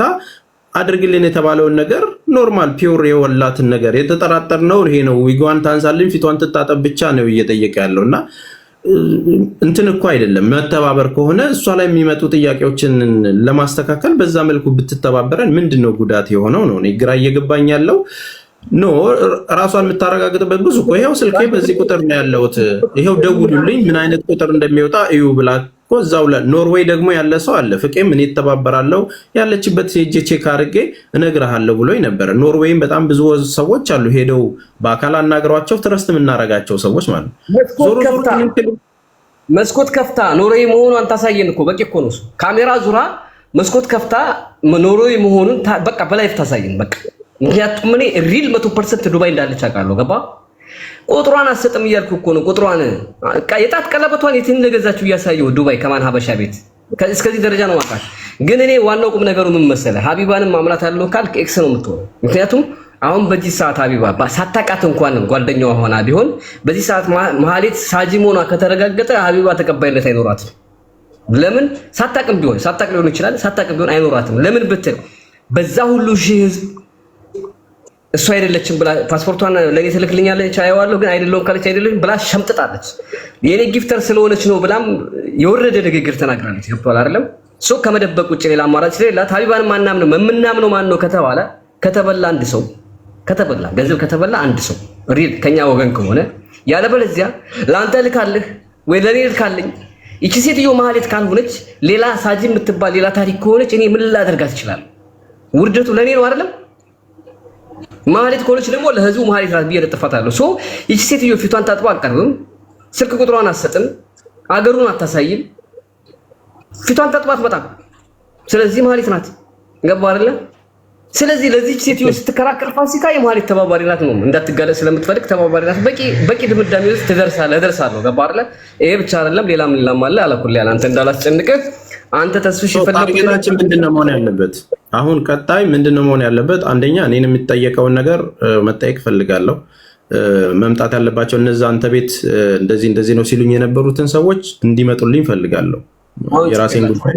አድርግልን የተባለውን ነገር ኖርማል ፒውር የወላትን ነገር የተጠራጠርነው ይሄ ነው። ዊጓን ታንሳልን ፊቷን ትታጠብ ብቻ ነው እየጠየቀ ያለውና እንትን እኮ አይደለም። መተባበር ከሆነ እሷ ላይ የሚመጡ ጥያቄዎችን ለማስተካከል በዛ መልኩ ብትተባበረን ምንድነው ጉዳት የሆነው ነው? እኔ ግራ እየገባኝ ያለው ኖ ራሷን የምታረጋግጥበት ብዙ እኮ ይሄው ስልኬ በዚህ ቁጥር ነው ያለውት ይሄው ደውሉልኝ ምን አይነት ቁጥር እንደሚወጣ እዩ ብላ እኮ እዛው ኖርዌይ ደግሞ ያለ ሰው አለ ፍቄም እኔ ተባበራለሁ ያለችበት ሄጄ ቼክ አድርጌ እነግርሃለሁ ብሎኝ ነበር። ኖርዌይም በጣም ብዙ ሰዎች አሉ ሄደው በአካል አናግሯቸው ትረስት የምናረጋቸው ሰዎች ማለት ነው። መስኮት ከፍታ ኖርዌይ መሆኗን ታሳየን እኮ በቂ እኮ ነው። ካሜራ ዙራ መስኮት ከፍታ ኖርዌይ መሆኑን በቃ በላይፍ ታሳየን በቃ። ምክንያቱም እኔ ሪል 100% ዱባይ እንዳለች አውቃለሁ። ገባ ቁጥሯን አሰጥም እያልኩ እኮ ነው። ቁጥሯን የጣት ቀለበቷን የትን እንደገዛችሁ እያሳየው ዱባይ ከማን ሀበሻ ቤት እስከዚህ ደረጃ ነው ማውቃት። ግን እኔ ዋናው ቁም ነገሩ ምን መሰለህ ሀቢባንም ማምላት ያለው ካልክ ኤክስ ነው የምትሆነው። ምክንያቱም አሁን በዚህ ሰዓት ሀቢባ ሳታውቃት እንኳን ጓደኛዋ ሆና ቢሆን በዚህ ሰዓት መሀሌት ሳጂ መሆኗ ከተረጋገጠ ሀቢባ ተቀባይነት አይኖራትም። ለምን ሳታውቅም ቢሆን ሳታውቅ ሊሆን ይችላል ሳታውቅም ቢሆን አይኖራትም። ለምን ብትል በዛ ሁሉ ሺህ ህዝብ እሷ አይደለችም ብላ ፓስፖርቷን ለኔ ትልክልኛለች አየዋለሁ ግን አይደለም ካለች አይደለም ብላ ሸምጥጣለች። የኔ ጊፍተር ስለሆነች ነው ብላም የወረደ ንግግር ተናግራለች። ገብቷል አይደለም? ሶ ከመደበቅ ውጭ ሌላ አማራጭ ስለሌላት ሀቢባን ማናምነው የምናምነው ማን ነው ከተባለ ከተበላ አንድ ሰው ከተበላ ገንዘብ ከተበላ አንድ ሰው ሪል ከኛ ወገን ከሆነ ያለበለዚያ ለአንተ ልካልህ ወይ ለኔ ልካልኝ እቺ ሴትዮ መሀሌት ካልሆነች ሌላ ሳጂ የምትባል ሌላ ታሪክ ከሆነች እኔ ምን ላደርጋት ይችላል? ውርደቱ ለኔ ነው አይደለም? መሀሌት ከሆነች ደግሞ ለህዝቡ መሀሌት ራስ ብዬ ለጥፋታለሁ። ሶ እቺ ሴትዮ ፊቷን ታጥባ አቀርብም ስልክ ቁጥሯን አትሰጥም አገሩን አታሳይም ፊቷን ታጥባት በጣም ስለዚህ መሀሌት ናት። ገባህ አይደለ? ስለዚህ ለዚህ ሴትዮ ስትከራከር ፋሲካ የመሀሌት ተባባሪ ናት ነው እንዳትጋለጥ ስለምትፈልግ ተባባሪ ናት። በቂ ድምዳሜ ውስጥ እደርሳለሁ። ገባህ አይደለ? ይሄ ብቻ አይደለም ሌላም አለ አላኩል ያለ አንተ እንዳላስጨንቅህ አንተ ተስፍሽ ይፈልጋችሁ ምንድነው መሆን ያለበት? አሁን ቀጣይ ምንድነው መሆን ያለበት? አንደኛ እኔን የሚጠየቀውን ነገር መጠየቅ ፈልጋለሁ። መምጣት ያለባቸው እነዛ አንተ ቤት እንደዚህ ነው ሲሉኝ የነበሩትን ሰዎች እንዲመጡልኝ ፈልጋለሁ። የራሴን ጉዳይ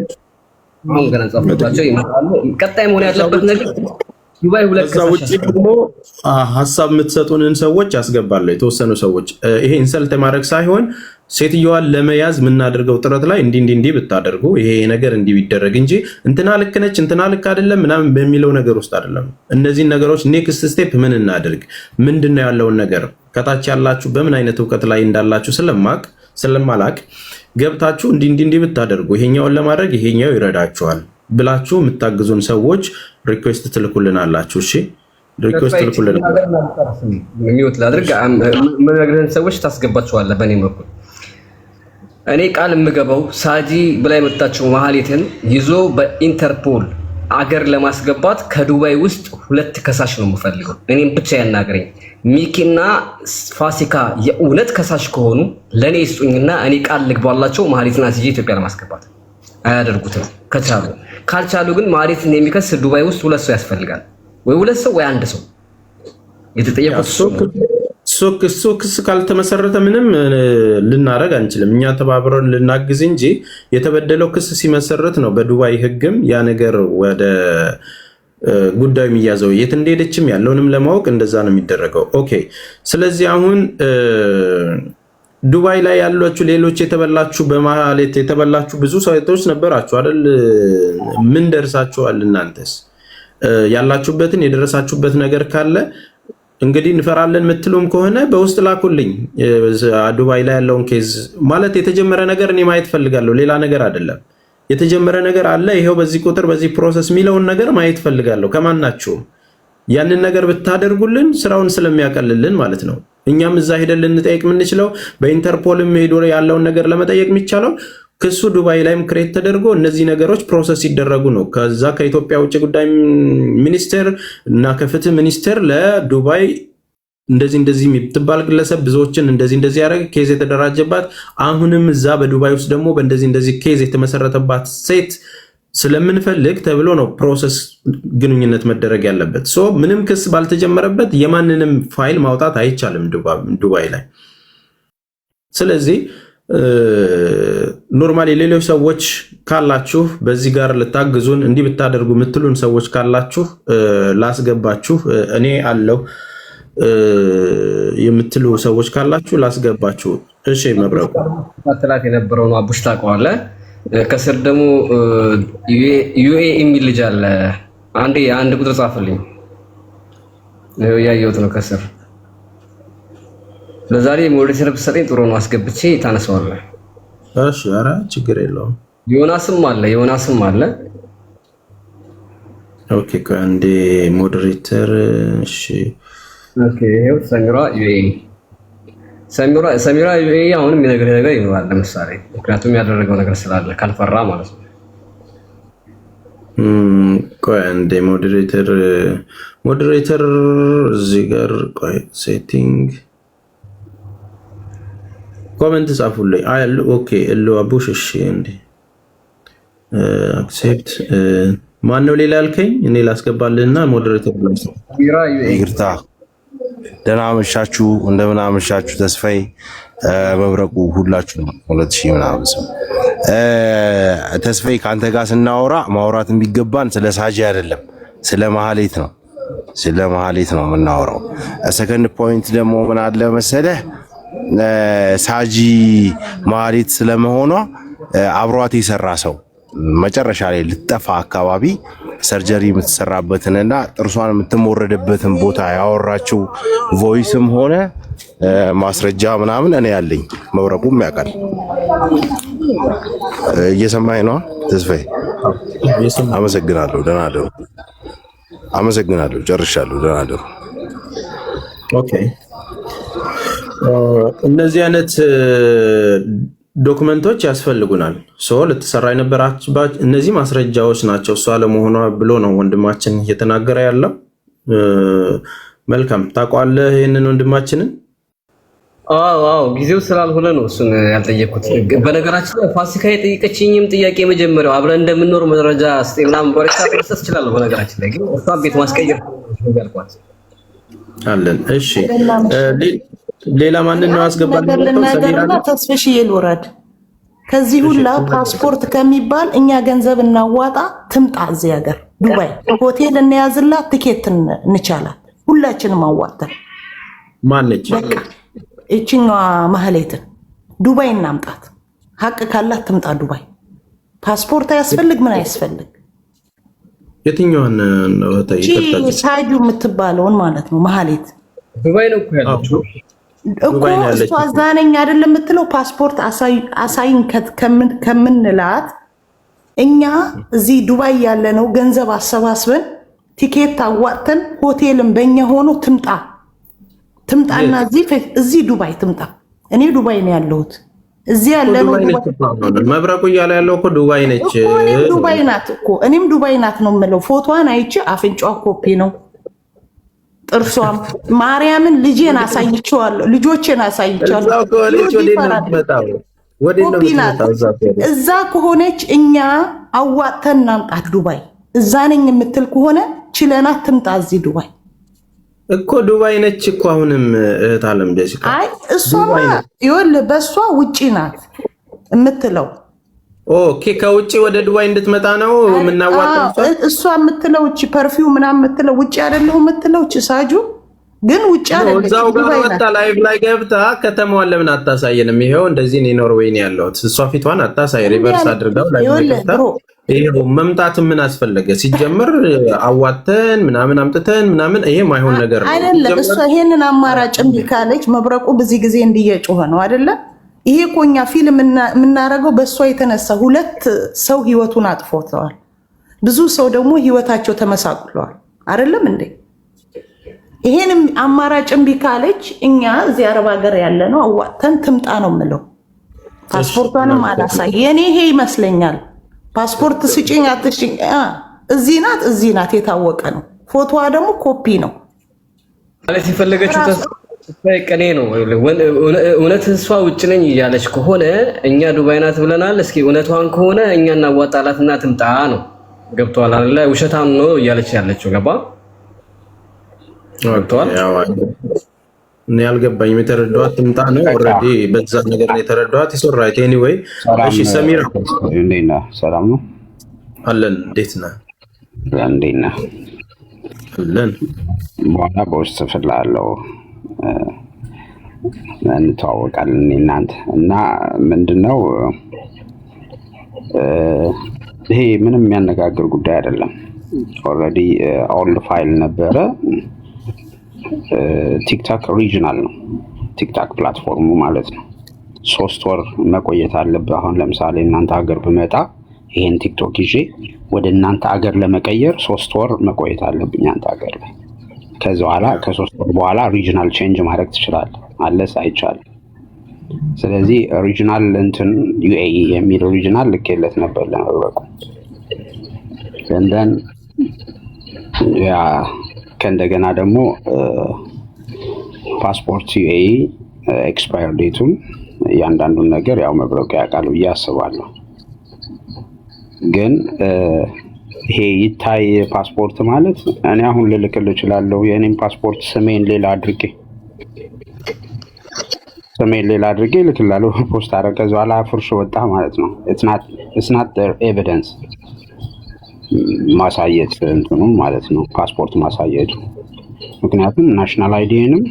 አሁን ገና ጻፍኩላቸው ይመጣሉ። ቀጣይ መሆን ያለበት ነገር ዱባይ ሁለት ከሳሽ ደግሞ ሐሳብ የምትሰጡንን ሰዎች ያስገባለሁ። የተወሰኑ ሰዎች ይሄ ኢንሰልት ማድረግ ሳይሆን ሴትዮዋን ለመያዝ የምናደርገው ጥረት ላይ እንዲህ ብታደርጉ ይሄ ነገር እንዲህ ቢደረግ እንጂ እንትና ልክ ነች እንትና ልክ አይደለም ምናምን በሚለው ነገር ውስጥ አይደለም። እነዚህን ነገሮች ኔክስት ስቴፕ ምን እናድርግ ምንድነው ያለውን ነገር ከታች ያላችሁ በምን አይነት ዕውቀት ላይ እንዳላችሁ ስለማላቅ ገብታችሁ እንዲህ ብታደርጉ ይሄኛውን ለማድረግ ይሄኛው ይረዳችኋል ብላችሁ የምታግዙን ሰዎች ሪኩዌስት ትልኩልናላችሁ። እሺ ሪኩዌስት ትልኩልናላችሁ። ሚውት ላድርግ መነግረን ሰዎች ታስገባችኋለህ። በእኔ በኩል እኔ ቃል የምገባው ሳጂ ብላ የመጣችው መሀሌትን ይዞ በኢንተርፖል አገር ለማስገባት ከዱባይ ውስጥ 2 ከሳሽ ነው የምፈልገው። እኔም ብቻ ያናገረኝ ሚኪና ፋሲካ የእውነት ከሳሽ ከሆኑ ለኔ ይስጡኝና እኔ ቃል ልግባላቸው መሀሌትን አስይዤ ኢትዮጵያ ለማስገባት አያደርጉትም። ካልቻሉ ግን መሀሌትን የሚከስ ዱባይ ውስጥ 2 ሰው ያስፈልጋል። ወይ 2 ሰው ወይ 1 ሰው የተጠየቁት እሱ ክስ ካልተመሰረተ ምንም ልናረግ አንችልም። እኛ ተባብረን ልናግዝ እንጂ የተበደለው ክስ ሲመሰረት ነው በዱባይ ሕግም ያ ነገር ወደ ጉዳዩ የሚያዘው የት እንደሄደችም ያለውንም ለማወቅ እንደዛ ነው የሚደረገው። ኦኬ። ስለዚህ አሁን ዱባይ ላይ ያሏችሁ ሌሎች የተበላችሁ በመሀሌት የተበላችሁ ብዙ ሰዎች ነበራችሁ አይደል? ምን ደርሳችኋል? እናንተስ ያላችሁበትን የደረሳችሁበት ነገር ካለ እንግዲህ እንፈራለን የምትሉም ከሆነ በውስጥ ላኩልኝ። ዱባይ ላይ ያለውን ኬዝ ማለት የተጀመረ ነገር እኔ ማየት ፈልጋለሁ። ሌላ ነገር አይደለም። የተጀመረ ነገር አለ። ይሄው በዚህ ቁጥር በዚህ ፕሮሰስ የሚለውን ነገር ማየት ፈልጋለሁ ከማናችሁም። ያንን ነገር ብታደርጉልን ስራውን ስለሚያቀልልን ማለት ነው። እኛም እዛ ሄደን ልንጠይቅ የምንችለው በኢንተርፖልም ሄዶ ያለውን ነገር ለመጠየቅ የሚቻለው ክሱ ዱባይ ላይም ክሬት ተደርጎ እነዚህ ነገሮች ፕሮሰስ ሲደረጉ ነው። ከዛ ከኢትዮጵያ ውጭ ጉዳይ ሚኒስቴር እና ከፍትህ ሚኒስቴር ለዱባይ እንደዚህ የምትባል ግለሰብ ብዙዎችን እንደዚህ ያደረገ ኬዝ የተደራጀባት አሁንም እዛ በዱባይ ውስጥ ደግሞ እንደዚህ ኬዝ የተመሰረተባት ሴት ስለምንፈልግ ተብሎ ነው ፕሮሰስ ግንኙነት መደረግ ያለበት። ሶ ምንም ክስ ባልተጀመረበት የማንንም ፋይል ማውጣት አይቻልም ዱባይ ላይ። ስለዚህ ኖርማሊ ሌሎች ሰዎች ካላችሁ በዚህ ጋር ልታግዙን እንዲህ ብታደርጉ የምትሉን ሰዎች ካላችሁ ላስገባችሁ እኔ አለው የምትሉ ሰዎች ካላችሁ ላስገባችሁ። እሺ መብረቁ አጥላት የነበረው ነው። አቡሽ ታውቀዋለህ። ከስር ደግሞ ዩኤ የሚል ልጅ አለ። አንድ ቁጥር ጻፈልኝ ነው ያየሁት ነው ከስር። ለዛሬ ሞዴሬተር ብትሰጠኝ ጥሩ ነው። አስገብቼ ታነሳዋለህ። እሺ ኧረ ችግር የለውም። ዮናስም አለ። ኦኬ ከአንዴ ሞዴሬተር እሺ ኦኬ ይሄው ሰሚራ ዩኤ አሁንም የሚነግርህ ነገር ይኖራል። ለምሳሌ ምክንያቱም ያደረገው ነገር ስላለ ካልፈራ ማለት ነው። ቆይ አንዴ ሞዴሬተር እዚህ ጋር ቆይ ሴቲንግ ኮሜንት ጻፉልኝ። ኦኬ አቡሽ እሺ እንዴ አክሴፕት ማን ነው ሌላ ያልከኝ? እኔ ላስገባልህና ሞዴሬተር ብለህ ይቅርታ። ደህና አመሻችሁ፣ እንደምን አመሻችሁ። ተስፋዬ መብረቁ ሁላችሁ ነው 2000 ምናምን ሰው ተስፋዬ ከአንተ ጋር ስናወራ ማውራት የሚገባን ስለ ሳጂ አይደለም፣ ስለ ማህሌት ነው የምናወራው። ሰከንድ ፖይንት ደግሞ ምን አለ መሰለህ ሳጂ ማህሌት ስለመሆኗ አብሯት የሰራ ሰው መጨረሻ ላይ ልጠፋ አካባቢ ሰርጀሪ የምትሰራበትንና ጥርሷን የምትሞረድበትን ቦታ ያወራችው ቮይስም ሆነ ማስረጃ ምናምን እኔ ያለኝ መብረቁም ያውቃል። እየሰማኸኝ ነው ተስፋዬ? አመሰግናለሁ። ደህና አደሩ። አመሰግናለሁ። ጨርሻለሁ። ደህና አደሩ። ኦኬ እነዚህ አይነት ዶክመንቶች ያስፈልጉናል። ልትሰራ የነበራችባቸው እነዚህ ማስረጃዎች ናቸው እሷ ለመሆኗ ብሎ ነው ወንድማችን እየተናገረ ያለው። መልካም ታውቀዋለህ ይህንን ወንድማችንን? አዎ ጊዜው ስላልሆነ ነው እሱን ያልጠየቅኩት። በነገራችን ላይ ፋሲካ የጠየቀችኝም ጥያቄ መጀመሪያው አብረን እንደምንኖር መረጃ ስጤምናም ወረታ መስጠት ይችላል። በነገራችን ላይ ግን እሷ ቤት ማስቀየር ያልኳት አለን። እሺ ሌላ ማንን ነው ያስገባልን? ተስፍሽዬ ልውረድ ከዚህ ሁላ ፓስፖርት ከሚባል እኛ ገንዘብ እናዋጣ፣ ትምጣ እዚህ ሀገር ዱባይ ሆቴል እንያዝላት፣ ትኬት እንቻላት፣ ሁላችንም አዋጣን። ማነች እቺኛዋ ማህሌትን ዱባይ እናምጣት። ሀቅ ካላት ትምጣ ዱባይ። ፓስፖርት አያስፈልግ ምን አያስፈልግ። የትኛዋን ነው ታይተታለች? ሳጁ የምትባለውን ማለት ነው። ማህሌት ዱባይ ነው እኮ ያለችው እኮ እሷ እዛ ነኝ አይደለም የምትለው። ፓስፖርት አሳይን ከምንላት እኛ እዚህ ዱባይ ያለ ነው ገንዘብ አሰባስበን ቲኬት አዋጥተን ሆቴልን በእኛ ሆኖ ትምጣና እዚህ ዱባይ ትምጣ። እኔ ዱባይ ነው ያለሁት። እዚህ ያለ ነው መብረቁ እያለ ያለው እኮ ዱባይ ነች። እኔም ዱባይ ናት እኮ እኔም ዱባይ ናት ነው የምለው። ፎቶዋን አይቼ አፍንጫዋ ኮፒ ነው፣ ጥርሷም ማርያምን ልጄን አሳይቼዋለሁ፣ ልጆቼን አሳይቼዋለሁ። እዛ ከሆነች እኛ አዋጥተን እናምጣት ዱባይ። እዛ ነኝ የምትል ከሆነ ችለናት ትምጣ እዚህ ዱባይ እኮ ዱባይ ነች እኮ አሁንም እህት አለም ደስ አይ እሷማ ይኸውልህ በእሷ ውጪ ናት የምትለው። ኦኬ ከውጪ ወደ ዱባይ እንድትመጣ ነው የምናዋጣው። እሷ የምትለው እቺ ፐርፊውም ምናምን የምትለው ውጪ አይደለሁ የምትለው እቺ ሳጁ ግን ውጪ አይደለም። እዛው ጋር ወጣ ላይቭ ላይ ገብታ ከተማዋን ለምን አታሳየንም? ይሄው እንደዚህ ነው ኖርዌይ ነው ያለሁት። እሷ ፊቷን አታሳይ፣ ሪቨርስ አድርጋው ላይ ገብታ ይሄው መምጣት ምን አስፈለገ? ሲጀምር አዋተን ምናምን አምጥተን ምናምን ይሄ ማይሆን ነገር ነው አይደለም። እሷ ይሄንን አማራጭ እምቢ ካለች መብረቁ በዚህ ጊዜ እንዲየጮህ ነው አይደለ? ይሄ ኮኛ ፊልም የምናደርገው በእሷ የተነሳ ሁለት ሰው ህይወቱን አጥፎተዋል። ብዙ ሰው ደግሞ ህይወታቸው ተመሳቅሏል። አይደለም እንዴ? ይሄንም አማራጭ እምቢ ካለች እኛ እዚህ አረብ ሀገር ያለ ነው አዋተን ትምጣ ነው የምለው። ፓስፖርቷንም አላሳይ የኔ ይሄ ይመስለኛል። ፓስፖርት ስጪኝ አትሽኝ እዚህ ናት የታወቀ ነው። ፎቶዋ ደግሞ ኮፒ ነው። ማለት የፈለገችው ተስፋዬ ቅኔ ነው። እውነት እሷ ውጭ ነኝ እያለች ከሆነ እኛ ዱባይ ናት ብለናል። እስኪ እውነቷን ከሆነ እኛ እናዋጣላትና ትምጣ ነው። ገብቷል አይደለ? ውሸታም ነው እያለች ያለችው ገባ? ገብቷል? እኔ ያልገባኝም የተረዳኋት ትምጣ ነው። ኦልሬዲ በዛ ነገር ነው የተረዳኋት። ራይት ኤኒዌይ። እሺ ሰሚራ እንዴት ነህ? ሰላም ነው አለን። እንዴት ነህ? እንዴት ነህ? አለን። በኋላ በውስጥ ፍላለው እንተዋወቃለን እኔ እናንተ እና ምንድነው ይሄ ምንም የሚያነጋግር ጉዳይ አይደለም። ኦልሬዲ ኦልድ ፋይል ነበረ። ቲክታክ ኦሪጂናል ነው። ቲክታክ ፕላትፎርሙ ማለት ነው። 3 ወር መቆየት አለብህ። አሁን ለምሳሌ እናንተ ሀገር ብመጣ ይሄን ቲክቶክ ይዤ ወደ እናንተ ሀገር ለመቀየር 3 ወር መቆየት አለብኝ አንተ ሀገር ላይ። ከዛ በኋላ ከ3 ወር በኋላ ኦሪጂናል ቼንጅ ማድረግ ትችላለህ። አለስ አይቻልም። ስለዚህ ኦሪጂናል እንትን ዩኤኢ የሚል ኦሪጂናል ልኬለት ነበር ለመብረቁ። እንደን ያ ከእንደገና ደግሞ ፓስፖርት ዩኤኢ ኤክስፓየር ዴቱን እያንዳንዱን ነገር ያው መብረቁ ያውቃል ብዬ አስባለሁ። ግን ይሄ ይታይ ፓስፖርት ማለት እኔ አሁን ልልክልህ እችላለሁ። የኔን ፓስፖርት ስሜን ሌላ አድርጌ ልክላለሁ። ፖስት አደረገ ከዛ በኋላ ፍርሾ ወጣ ማለት ነው። it's not their evidence ማሳየት እንትኑ ማለት ነው፣ ፓስፖርት ማሳየቱ። ምክንያቱም ናሽናል አይዲንም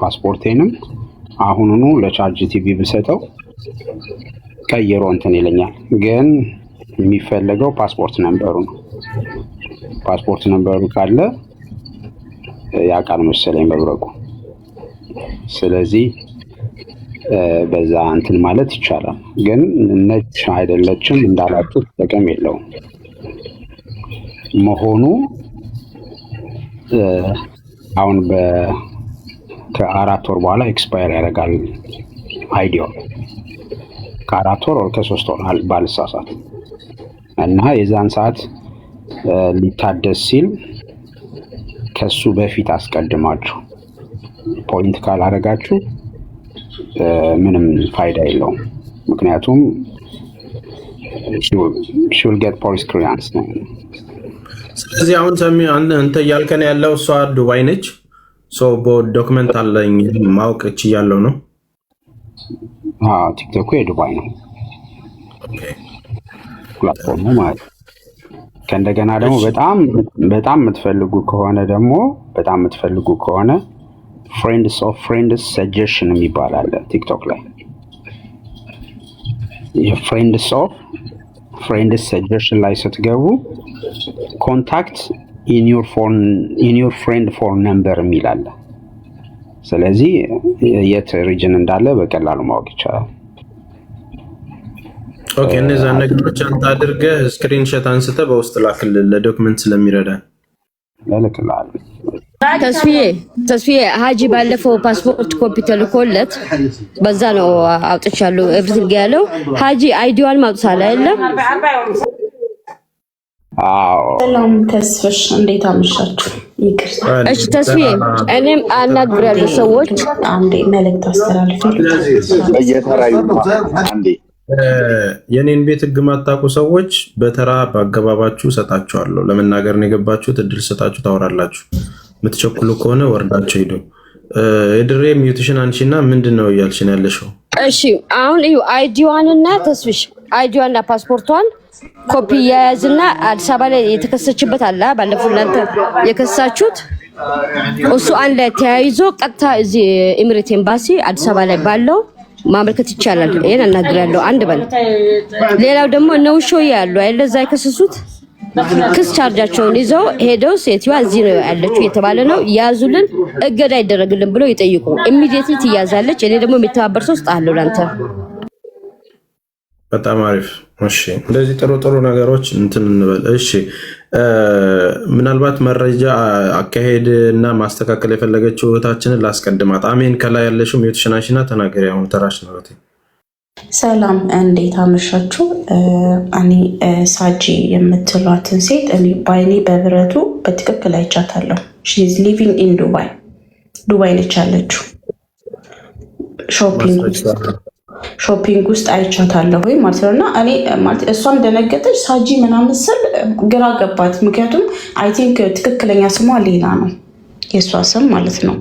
ፓስፖርቴንም አሁኑኑ ለቻትጂቲቪ ብሰጠው ቀይሮ እንትን ይለኛል። ግን የሚፈልገው ፓስፖርት ነምበሩ ነው። ፓስፖርት ነምበሩ ካለ ያውቃል መሰለኝ መብረቁ። ስለዚህ በዛ እንትን ማለት ይቻላል። ግን ነጭ አይደለችም እንዳላችሁ ጥቅም የለውም መሆኑ። አሁን ከ4 ወር በኋላ ኤክስፓየር ያደርጋል አይዲዮ። ከ4 ወር ወይ ከ3 ወር ባልሳሳት እና የዛን ሰዓት ሊታደስ ሲል ከሱ በፊት አስቀድማችሁ ፖይንት ካላደረጋችሁ ምንም ፋይዳ የለውም። ምክንያቱም she will get police clearance ነው። ስለዚህ አሁን ሰሚ አንተ እያልከን ያለው እሷ ዱባይ ነች። ዶክመንት አለኝ ማወቅ እችላለሁ ነው። ቲክቶክ የዱባይ ነው ፕላትፎርሙ ማለት። ከእንደገና ደግሞ በጣም የምትፈልጉ ከሆነ ፍሬንድስ ኦፍ ፍሬንድስ ሰጀሽን የሚባል አለ ቲክቶክ ላይ። የፍሬንድስ ኦፍ ፍሬንድስ ሰጀሽን ላይ ስትገቡ ኮንታክት ኢን ዩር ፍሬንድ ፎን ነምበር የሚል አለ። ስለዚህ የት ሪጅን እንዳለ በቀላሉ ማወቅ ይቻላል። ኦኬ፣ እነዛ ነገሮች አንተ አድርገህ ስክሪንሾት አንስተህ በውስጥ ላክልህ ለዶክመንት ስለሚረዳ እልክልሃለሁ። ተስፋዬ ሀጂ ባለፈው ፓስፖርት ኮፒ ተልኮለት በዛ ነው አውጥቻለሁ ኤቭሪቲንግ ያለው። ሀጂ አይዲዋን ማውጣት አይደለም። ሰላም ተስፍሽ፣ እንዴት አመሻችሁ? ይቅርታ። እሺ ተስፋዬ፣ እኔም አናግራለሁ ሰዎች አንዴ መልእክት አስተላልፋለሁ። በየተራዩ አንዴ የኔን ቤት ህግ ማታውቁ ሰዎች በተራ በአገባባችሁ ሰጣችኋለሁ። ለመናገር ነው የገባችሁት፣ እድል ሰጣችሁ ታወራላችሁ። የምትቸኩሉ ከሆነ ወርዳችሁ ሂዱ። የድሬ ሚውቲሽን አንቺና ምንድን ነው እያልሽን ያለሽው? እሺ አሁን እዩ አይዲዋንና ተስፍሽ አይዲዋንና ፓስፖርቷን ኮፒ ያያዝና አዲስ አበባ ላይ የተከሰችበት አለ ባለፈው እናንተ የከሳችሁት እሱ አንድ ላይ ተያይዞ ቀጥታ እዚህ ኤሚሬት ኤምባሲ አዲስ አበባ ላይ ባለው ማመልከት ይቻላል። ይሄን እናግራለሁ። አንድ በል ሌላው ደግሞ ነው ሾይ ያሉ አይደል እዛ የከሰሱት ክስ ቻርጃቸውን ይዘው ሄደው ሴትዋ እዚህ ነው ያለችው የተባለ ነው ያዙልን፣ እገዳ ይደረግልን ብለው ይጠይቁ። ኢሚዲየትሊ ትያዛለች። እኔ ደግሞ የሚተባበር ሰው ስጣለሁ ላንተ። በጣም አሪፍ። እሺ እንደዚህ ጥሩ ነገሮች እንትን እንበል። እሺ ምናልባት መረጃ አካሄድ እና ማስተካከል የፈለገችው እህታችንን ላስቀድማት። አሜን። ከላይ ያለሽው ሚውትሽናሽና ተናገሪ። አሁን ተራሽ ነው። ሰላም እንዴት አመሻችሁ? እኔ ሳጂ የምትሏትን ሴት እኔ ባይኔ በብረቱ በትክክል አይቻታለሁ። ሺ ኢዝ ሊቪንግ ኢን ዱባይ ዱባይ ነች ያለችው። ሾፒንግ ውስጥ አይቻታለሁ ማለት ነው። እና እኔ ማለት እሷም ደነገጠች። ሳጂ ምናምን ስል ግራ ገባት። ምክንያቱም አይ ቲንክ ትክክለኛ ስሟ ሌላ ነው የእሷ ስም ማለት ነው።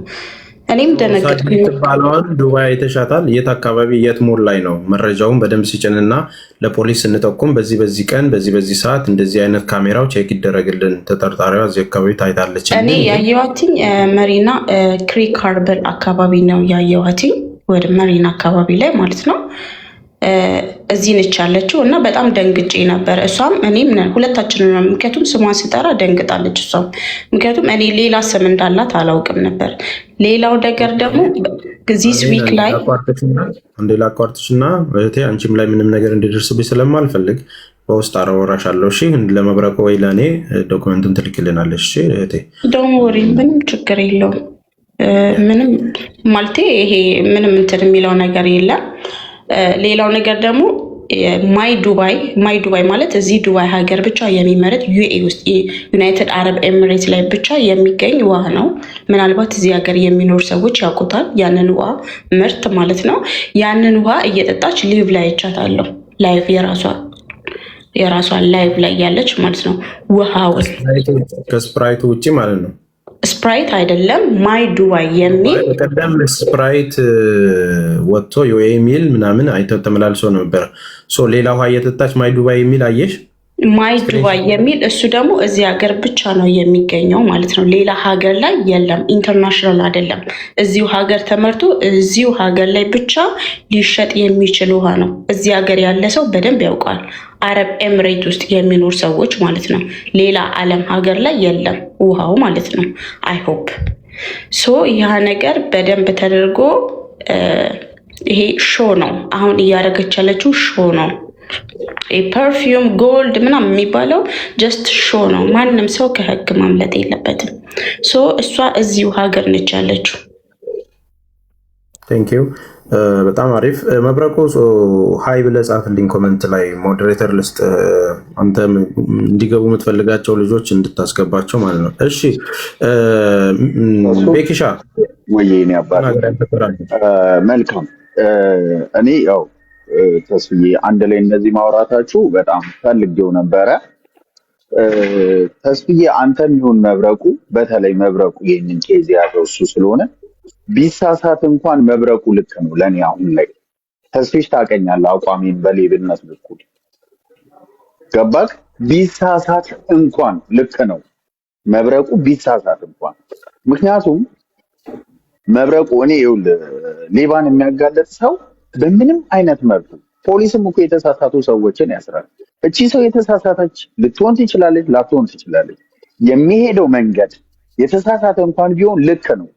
እኔም ደነገጥኩ። ባለዋን ዱባይ አይተሻታል? የት አካባቢ የት ሞል ላይ ነው? መረጃውን በደንብ ሲጭንና ለፖሊስ ስንጠቁም በዚህ ቀን በዚህ ሰዓት እንደዚህ አይነት ካሜራው ቼክ ይደረግልን፣ ተጠርጣሪዋ እዚህ አካባቢ ታይታለች። እኔ ያየኋትኝ መሪና ክሪክ ሃርበር አካባቢ ነው ያየኋትኝ፣ ወደ መሪና አካባቢ ላይ ማለት ነው። እዚህ ነች ያለችው እና በጣም ደንግጬ ነበር። እሷም እኔም ሁለታችንም ነው። ምክንያቱም ስሟን ስጠራ ደንግጣለች እሷም። ምክንያቱም እኔ ሌላ ስም እንዳላት አላውቅም ነበር። ሌላው ነገር ደግሞ ዚስ ዊክ ላይ አንዴ ላቋርጥሽና እህቴ አንቺም ላይ ምንም ነገር እንዲደርስብኝ ስለማልፈልግ በውስጥ አወራሻለሁ። እሺ ለመብረቁ ወይ ለእኔ ዶክመንቱን ትልክልናለሽ። እሺ እህቴ ዶንት ወሪ፣ ምንም ችግር የለውም። ምንም ማለቴ ይሄ ምንም እንትን የሚለው ነገር የለም። ሌላው ነገር ደግሞ ማይ ዱባይ ማለት እዚህ ዱባይ ሀገር ብቻ የሚመረት ዩኤ ውስጥ ዩናይትድ አረብ ኤሚሬት ላይ ብቻ የሚገኝ ውሃ ነው። ምናልባት እዚህ ሀገር የሚኖር ሰዎች ያውቁታል ያንን ውሃ ምርት ማለት ነው። ያንን ውሃ እየጠጣች ሊቭ ላይ ይቻታለሁ። ላይቭ የራሷን ላይቭ ላይ ያለች ማለት ነው። ውሃ ውስጥ ከስፕራይቱ ውጭ ማለት ነው። ስፕራይት አይደለም ማይ ዱባይ የሚል ቀደም ስፕራይት ወጥቶ ዩኤ የሚል ምናምን አይተው ተመላልሶ ነበር። ሌላ ውሃ እየጠጣች ማይ ዱባይ የሚል አየሽ? ማይ ዱባይ የሚል እሱ ደግሞ እዚህ ሀገር ብቻ ነው የሚገኘው ማለት ነው። ሌላ ሀገር ላይ የለም። ኢንተርናሽናል አይደለም። እዚሁ ሀገር ተመርቶ እዚሁ ሀገር ላይ ብቻ ሊሸጥ የሚችል ውሃ ነው። እዚህ ሀገር ያለ ሰው በደንብ ያውቃል። አረብ ኤምሬት ውስጥ የሚኖር ሰዎች ማለት ነው። ሌላ ዓለም ሀገር ላይ የለም ውሃው ማለት ነው። አይ ሆፕ ያ ነገር በደንብ ተደርጎ ይሄ ሾ ነው አሁን እያደረገች ያለችው ሾ ነው። ፐርፊውም ጎልድ ምናምን የሚባለው ጀስት ሾ ነው። ማንም ሰው ከህግ ማምለጥ የለበትም። እሷ እዚሁ ሀገር ነች ያለችው። ቴንክ ዩ በጣም አሪፍ መብረቁ። ሀይ ብለህ ጻፍልኝ ኮመንት ላይ ሞዴሬተር ልስጥ፣ አንተ እንዲገቡ የምትፈልጋቸው ልጆች እንድታስገባቸው ማለት ነው። እሺ ቤኪሻ ወይኔ አባት መልካም። እኔ ያው ተስፍዬ አንድ ላይ እንደዚህ ማውራታችሁ በጣም ፈልጌው ነበረ። ተስፍዬ አንተም ይሁን መብረቁ፣ በተለይ መብረቁ ይህንን ኬዝ ያለው እሱ ስለሆነ ቢሳሳት እንኳን መብረቁ ልክ ነው ለእኔ። አሁን ላይ ተስፊሽ ታውቀኛለህ አቋሜን በሌብነት በኩል ገባክ? ቢሳሳት እንኳን ልክ ነው መብረቁ ቢሳሳት እንኳን። ምክንያቱም መብረቁ እኔ ይኸውልህ ሌባን የሚያጋለጥ ሰው በምንም አይነት መልኩ ፖሊስም እኮ የተሳሳቱ ሰዎችን ያስራል። እቺ ሰው የተሳሳተች ልትሆን ትችላለች፣ ላትሆን ትችላለች። የሚሄደው መንገድ የተሳሳተ እንኳን ቢሆን ልክ ነው።